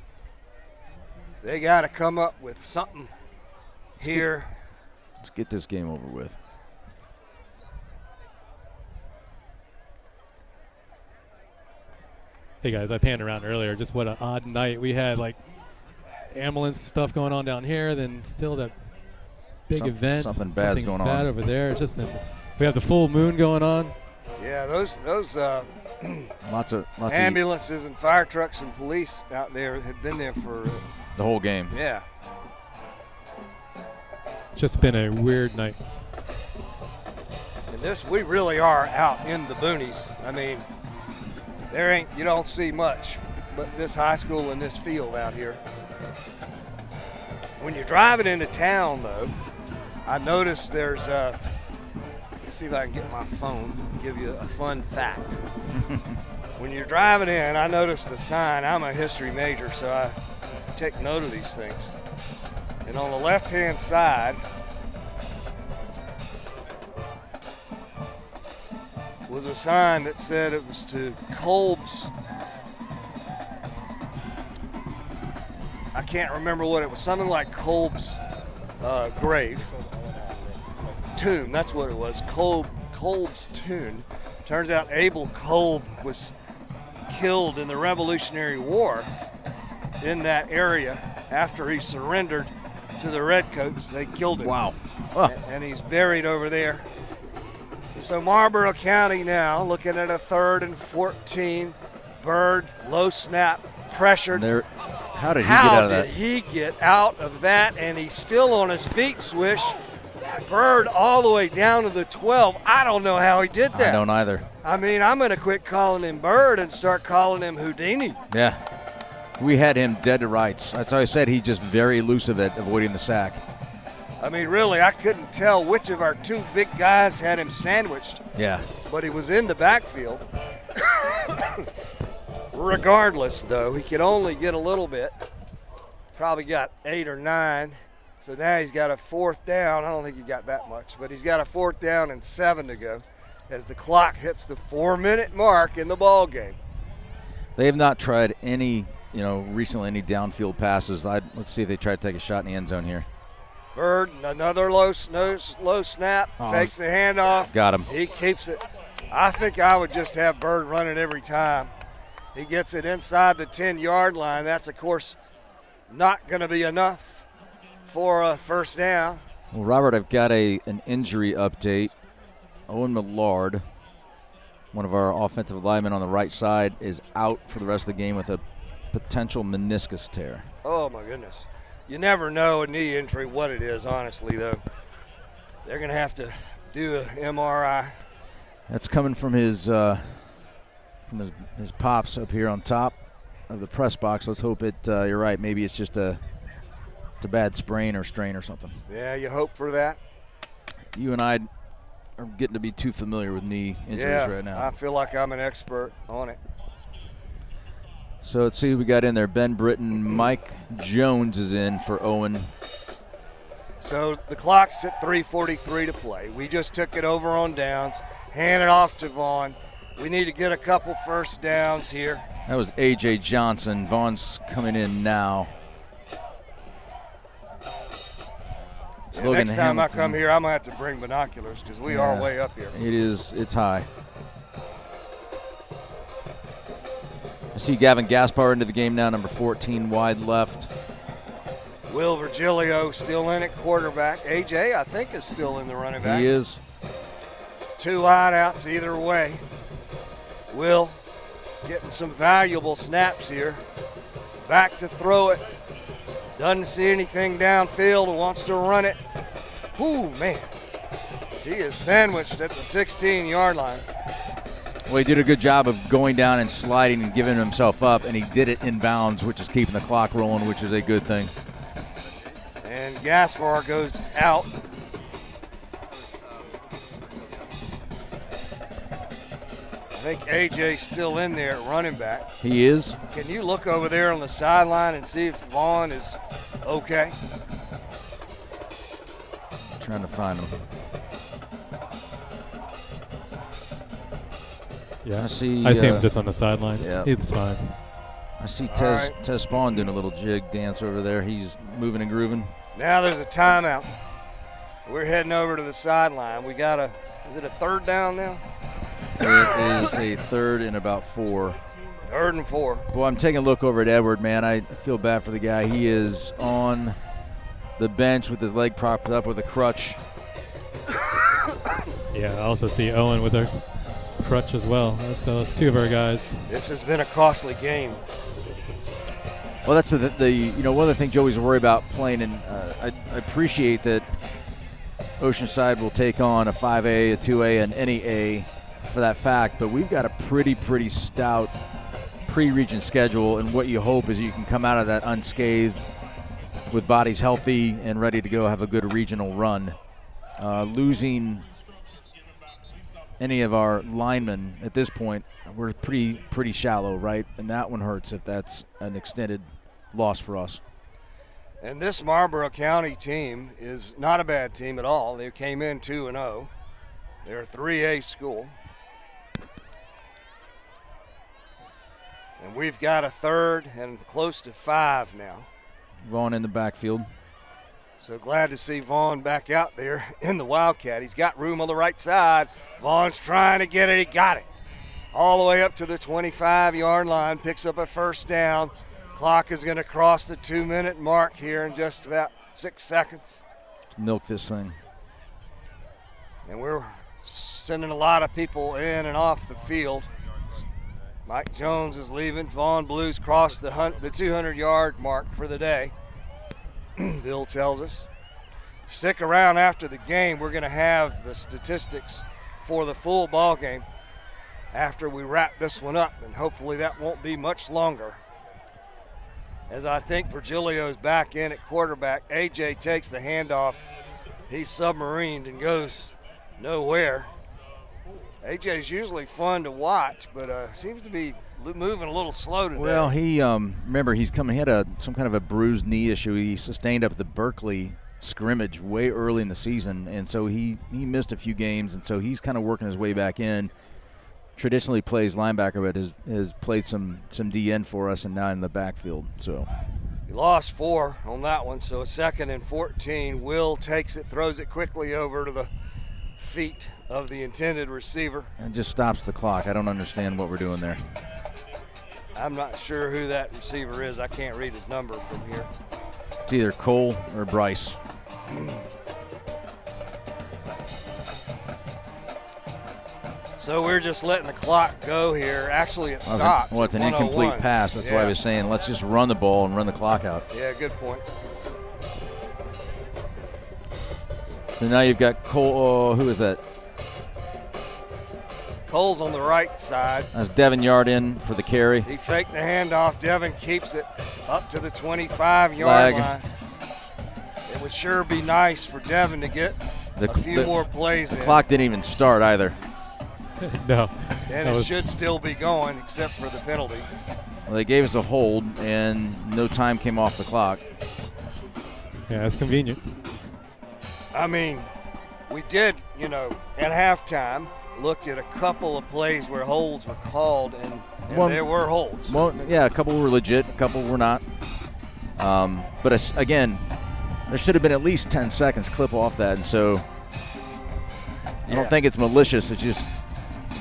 A: They got to come up with something here.
B: Let's get this game over with.
D: Hey guys, I panned around earlier. Just what an odd night. We had ambulance stuff going on down here, then still that big event.
B: Something bad's going on
D: over there. It's just we have the full moon going on.
A: Yeah, those
B: lots of
A: ambulances and fire trucks and police out there had been there for
B: the whole game.
A: Yeah.
D: It's just been a weird night.
A: And And we really are out in the boonies. I mean, you don't see much but this high school and this field out here. When you're driving into town, though, I noticed there's let's see if I can get my phone and give you a fun fact. When you're driving in, I noticed the sign. I'm a history major, so I take note of these things. And on the left-hand side was a sign that said it was to Kolb's. I can't remember what it was. Something like Kolb's grave. Tomb, that's what it was. Kolb's tomb. Turns out Abel Kolb was killed in the Revolutionary War in that area after he surrendered to the Redcoats. They killed him.
B: Wow.
A: And he's buried over there. So Marlboro County now looking at a 3rd and 14. Bird, low snap, pressured.
B: How did he get out of that?
A: How did he get out of that? And he's still on his feet, Swish. Bird all the way down to the 12. I don't know how he did that.
B: I don't either.
A: I mean, I'm going to quit calling him Bird and start calling him Houdini.
B: Yeah. We had him dead to rights. That's how I said he's just very elusive at avoiding the sack.
A: I mean, really, I couldn't tell which of our two big guys had him sandwiched.
B: Yeah.
A: But he was in the backfield. Regardless, though, he could only get a little bit. Probably got 8 or 9. So now he's got a 4th down. I don't think he got that much, but he's got a 4th down and 7 to go as the clock hits the 4-minute mark in the ball game.
B: They have not tried any, recently any downfield passes. Let's see if they try to take a shot in the end zone here.
A: Bird, another low snap, fakes the handoff.
B: Got him.
A: He keeps it. I think I would just have Bird running every time. He gets it inside the 10-yard line. That's, of course, not going to be enough for a first down.
B: Well, Robert, I've got an injury update. Owen Millard, one of our offensive linemen on the right side, is out for the rest of the game with a potential meniscus tear.
A: Oh, my goodness. You never know a knee injury what it is, honestly, though. They're going to have to do an MRI.
B: That's coming from his pops up here on top of the press box. Let's hope you're right. Maybe it's just a bad sprain or strain or something.
A: Yeah, you hope for that.
B: You and I are getting to be too familiar with knee injuries right now.
A: I feel like I'm an expert on it.
B: So let's see who we got in there. Ben Britton, Mike Jones is in for Owen.
A: So the clock's at 3:43 to play. We just took it over on downs, hand it off to Vaughn. We need to get a couple first downs here.
B: That was A.J. Johnson. Vaughn's coming in now.
A: Next time I come here, I'm going to have to bring binoculars because we are way up here.
B: It's high. I see Gavin Gaspar into the game now, number 14, wide left.
A: Will Virgilio still in at quarterback. A.J., I think, is still in the running back.
B: He is.
A: 2 wideouts either way. Will getting some valuable snaps here. Back to throw it. Doesn't see anything downfield, wants to run it. Ooh, man. He is sandwiched at the 16-yard line.
B: Well, he did a good job of going down and sliding and giving himself up, and he did it in bounds, which is keeping the clock rolling, which is a good thing.
A: And Gaspar goes out. I think A.J.'s still in there at running back.
B: He is.
A: Can you look over there on the sideline and see if Vaughn is okay?
B: Trying to find him.
D: Yeah,
B: I see
D: him just on the sidelines.
B: Yeah.
D: He's fine.
B: I see Tez Spawn doing a little jig dance over there. He's moving and grooving.
A: Now there's a timeout. We're heading over to the sideline. We got is it a 3rd down now?
B: It is a 3rd and about 4.
A: 3rd and 4.
B: Boy, I'm taking a look over at Edward, man. I feel bad for the guy. He is on the bench with his leg propped up with a crutch.
D: Yeah, I also see Owen with her crutch as well. So it's 2 of our guys.
A: This has been a costly game.
B: Well, that's one of the things you always worry about playing, and I appreciate that Oceanside will take on a 5A, a 2A, and any A for that fact, but we've got a pretty stout pre-region schedule, and what you hope is you can come out of that unscathed with bodies healthy and ready to go have a good regional run. Losing any of our linemen at this point, we're pretty shallow, right? And that one hurts if that's an extended loss for us.
A: And this Marlboro County team is not a bad team at all. They came in 2-0. They're a 3A school. And we've got a third and close to 5 now.
B: Vaughn in the backfield.
A: So glad to see Vaughn back out there in the Wildcat. He's got room on the right side. Vaughn's trying to get it. He got it. All the way up to the 25-yard line. Picks up a first down. Clock is going to cross the 2-minute mark here in just about 6 seconds.
B: Milk this thing.
A: And we're sending a lot of people in and off the field. Mike Jones is leaving. Vaughn Blues crossed the 200-yard mark for the day. Bill tells us. Stick around after the game. We're going to have the statistics for the full ball game after we wrap this one up, and hopefully that won't be much longer. As I think Virgilio's back in at quarterback, AJ takes the handoff. He's submarined and goes nowhere. AJ's usually fun to watch, but seems to be moving a little slow today.
B: Well, he remember he's coming. He had some kind of a bruised knee issue. He sustained up at the Berkeley scrimmage way early in the season, and so he missed a few games, and so he's kind of working his way back in. Traditionally plays linebacker, but has played some DN for us, and now in the backfield. So
A: he lost 4 on that one, so a 2nd and 14. Will takes it, throws it quickly over to the feet of the intended receiver.
B: And just stops the clock. I don't understand what we're doing there.
A: I'm not sure who that receiver is. I can't read his number from here.
B: It's either Cole or Bryce.
A: So we're just letting the clock go here. Actually, it stopped.
B: Well, it's an incomplete pass. That's why I was saying let's just run the ball and run the clock out.
A: Yeah, good point.
B: So now you've got Cole. Oh, who is that?
A: Cole's on the right side.
B: That's Devin Yard in for the carry.
A: He faked the handoff. Devin keeps it up to the 25-yard line. It would sure be nice for Devin to get a few more plays in.
B: The clock didn't even start either.
D: No.
A: And it should still be going except for the penalty.
B: Well, they gave us a hold, and no time came off the clock.
D: Yeah, that's convenient.
A: I mean, we did, at halftime, looked at a couple of plays where holds were called, and there were holds.
B: Well, yeah, a couple were legit, a couple were not. But again, there should have been at least 10 seconds clip off that, and so I don't think it's malicious. It's just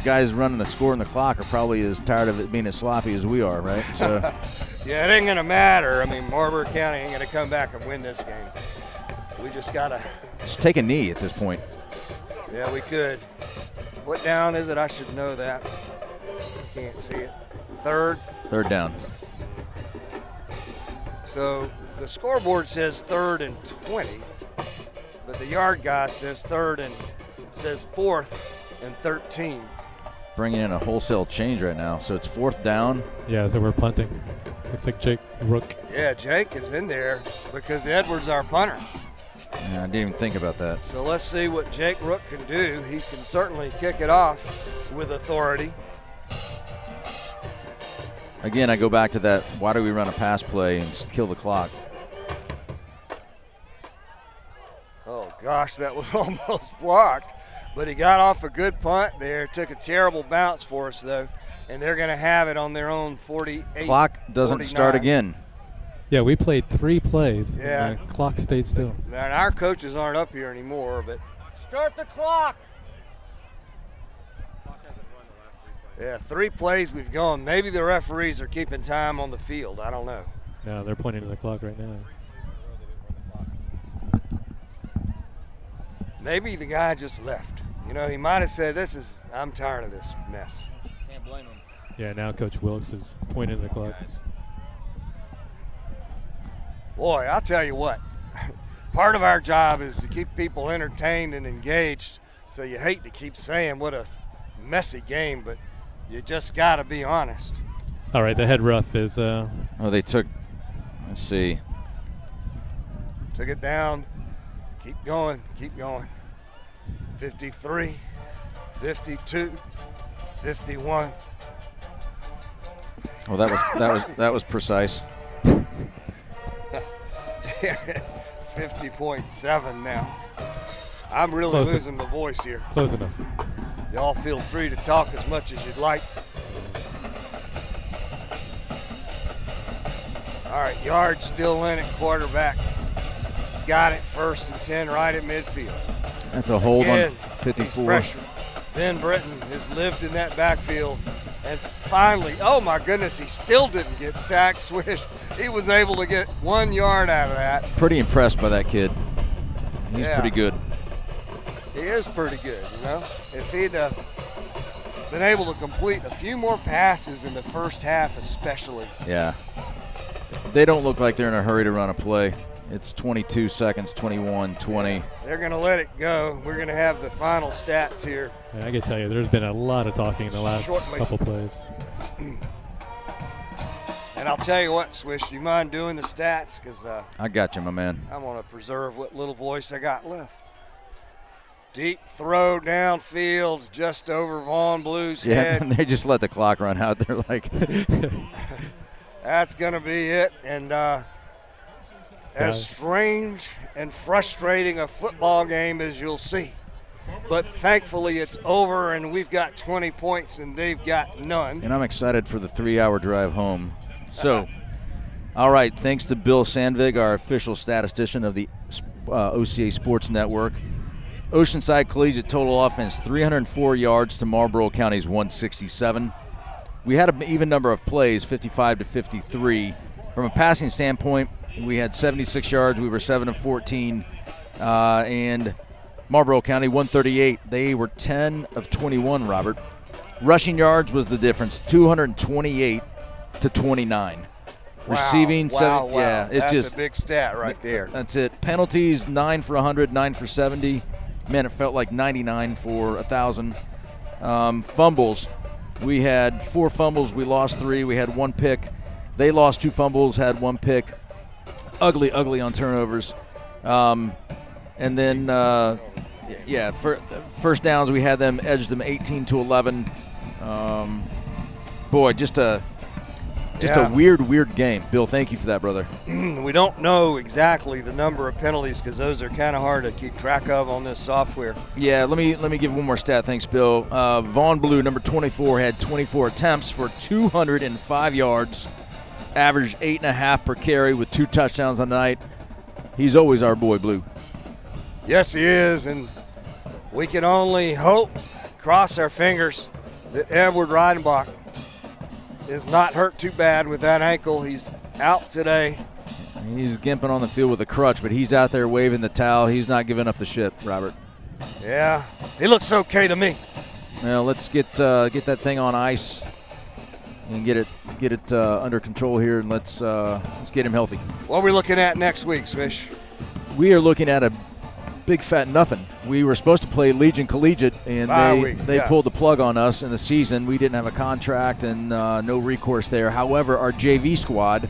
B: guys running the score and the clock are probably as tired of it being as sloppy as we are, right? So
A: yeah, it ain't going to matter. I mean, Marlboro County ain't going to come back and win this game. We just got to
B: just take a knee at this point.
A: Yeah, we could. What down is it? I should know that. Can't see it. Third
B: down.
A: So the scoreboard says 3rd and 20, but the yard guy says 4th and 13.
B: Bringing in a wholesale change right now, so it's 4th down.
D: Yeah, so we're punting. Looks like Jake Rook.
A: Yeah, Jake is in there because Edwards our punter.
B: Yeah, I didn't even think about that.
A: So let's see what Jake Rook can do. He can certainly kick it off with authority.
B: Again, I go back to that, why do we run a pass play and kill the clock?
A: Oh, gosh, that was almost blocked. But he got off a good punt there. Took a terrible bounce for us, though. And they're going to have it on their own 48.
B: Clock doesn't
A: 49.
B: start again.
D: Yeah, we played 3 plays.
A: Yeah.
D: And the clock stayed still.
A: Now, our coaches aren't up here anymore, but. Start the clock. Yeah, 3 plays we've gone. Maybe the referees are keeping time on the field. I don't know.
D: No, they're pointing to the clock right now.
A: Maybe the guy just left. He might have said, I'm tired of this mess.
B: Can't blame him.
D: Yeah, now Coach Wilkes is pointing to the clock.
A: Boy, I'll tell you what. part of our job is to keep people entertained and engaged. So you hate to keep saying what a messy game, but you just got to be honest.
D: All right, the head rough is.
B: They took. Let's see.
A: Took it down. Keep going. 53, 52, 51.
B: Well, that was precise.
A: 50.7 now. I'm really
D: Close
A: losing the voice here.
D: Close enough.
A: Y'all feel free to talk as much as you'd like. All right, Yard still in at quarterback. He's got it 1st and 10 right at midfield.
B: That's a hold
A: Again,
B: on 54.
A: Pressure. Ben Britton has lived in that backfield. And finally, oh my goodness, he still didn't get sacked. Swish. He was able to get 1 yard out of that.
B: Pretty impressed by that kid. He's pretty good.
A: He is pretty good, you know. If he'd been able to complete a few more passes in the first half especially.
B: Yeah. They don't look like they're in a hurry to run a play. It's 22 seconds, 21, 20.
A: Yeah, they're going to let it go. We're going to have the final stats here.
D: And I can tell you, there's been a lot of talking in the last couple plays.
A: And I'll tell you what, Swish, do you mind doing the stats? Because
B: I got you, my man.
A: I want to preserve what little voice I got left. Deep throw downfield just over Vaughn Blue's head.
B: Yeah, they just let the clock run out. They're like.
A: That's going to be it. And as strange and frustrating a football game as you'll see. But thankfully it's over and we've got 20 points and they've got none.
B: And I'm excited for the 3-hour drive home. So, all right, thanks to Bill Sandvig, our official statistician of the OCA Sports Network. Oceanside Collegiate total offense, 304 yards to Marlboro County's 167. We had an even number of plays, 55 to 53. From a passing standpoint, we had 76 yards. We were 7 of 14. And Marlboro County, 138. They were 10 of 21, Robert. Rushing yards was the difference, 228 to 29.
A: Wow,
B: Receiving,
A: wow.
B: yeah, it's
A: that's
B: just
A: a big stat right there.
B: That's it. Penalties, 9 for 100, 9 for 70. Man, it felt like 99 for 1,000. Fumbles, we had 4 fumbles. We lost 3. We had 1 pick. They lost 2 fumbles, had 1 pick. Ugly on turnovers. And then, for first downs, we had them edge them 18 to 11. Just a weird game. Bill, thank you for that, brother.
A: We don't know exactly the number of penalties because those are kind of hard to keep track of on this software.
B: Yeah, let me give one more stat. Thanks, Bill. Vaughn Blue, number 24, had 24 attempts for 205 yards, averaged 8.5 per carry with 2 touchdowns on the night. He's always our boy, Blue.
A: Yes, he is, and we can only hope, cross our fingers, that Edward Reidenbach is not hurt too bad with that ankle. He's out today.
B: He's gimping on the field with a crutch, but he's out there waving the towel. He's not giving up the ship, Robert.
A: Yeah, he looks okay to me.
B: Well, let's get that thing on ice and get it under control here, and let's get him healthy.
A: What are we looking at next week, Swish?
B: We are looking at a big fat nothing. We were supposed to play Legion Collegiate, and they pulled the plug on us in the season. We didn't have a contract and no recourse there. However, our JV squad,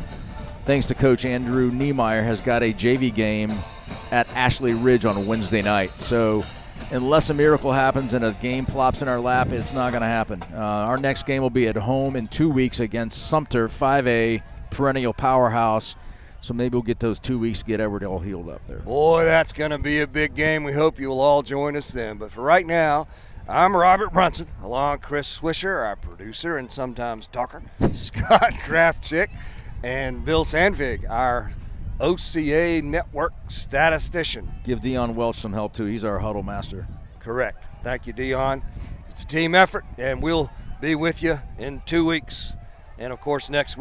B: thanks to Coach Andrew Niemeyer, has got a JV game at Ashley Ridge on Wednesday night. So unless a miracle happens and a game plops in our lap, it's not going to happen. Our next game will be at home in 2 weeks against Sumter, 5A, perennial powerhouse. So maybe we'll get those 2 weeks to get Edward all healed up there.
A: Boy, that's going to be a big game. We hope you will all join us then. But for right now, I'm Robert Brunson, along with Chris Swisher, our producer and sometimes talker, Scott Kraftchick, and Bill Sandvig, our OCA Network statistician.
B: Give Dion Welch some help, too. He's our huddle master.
A: Correct. Thank you, Dion. It's a team effort, and we'll be with you in 2 weeks. And, of course, next week.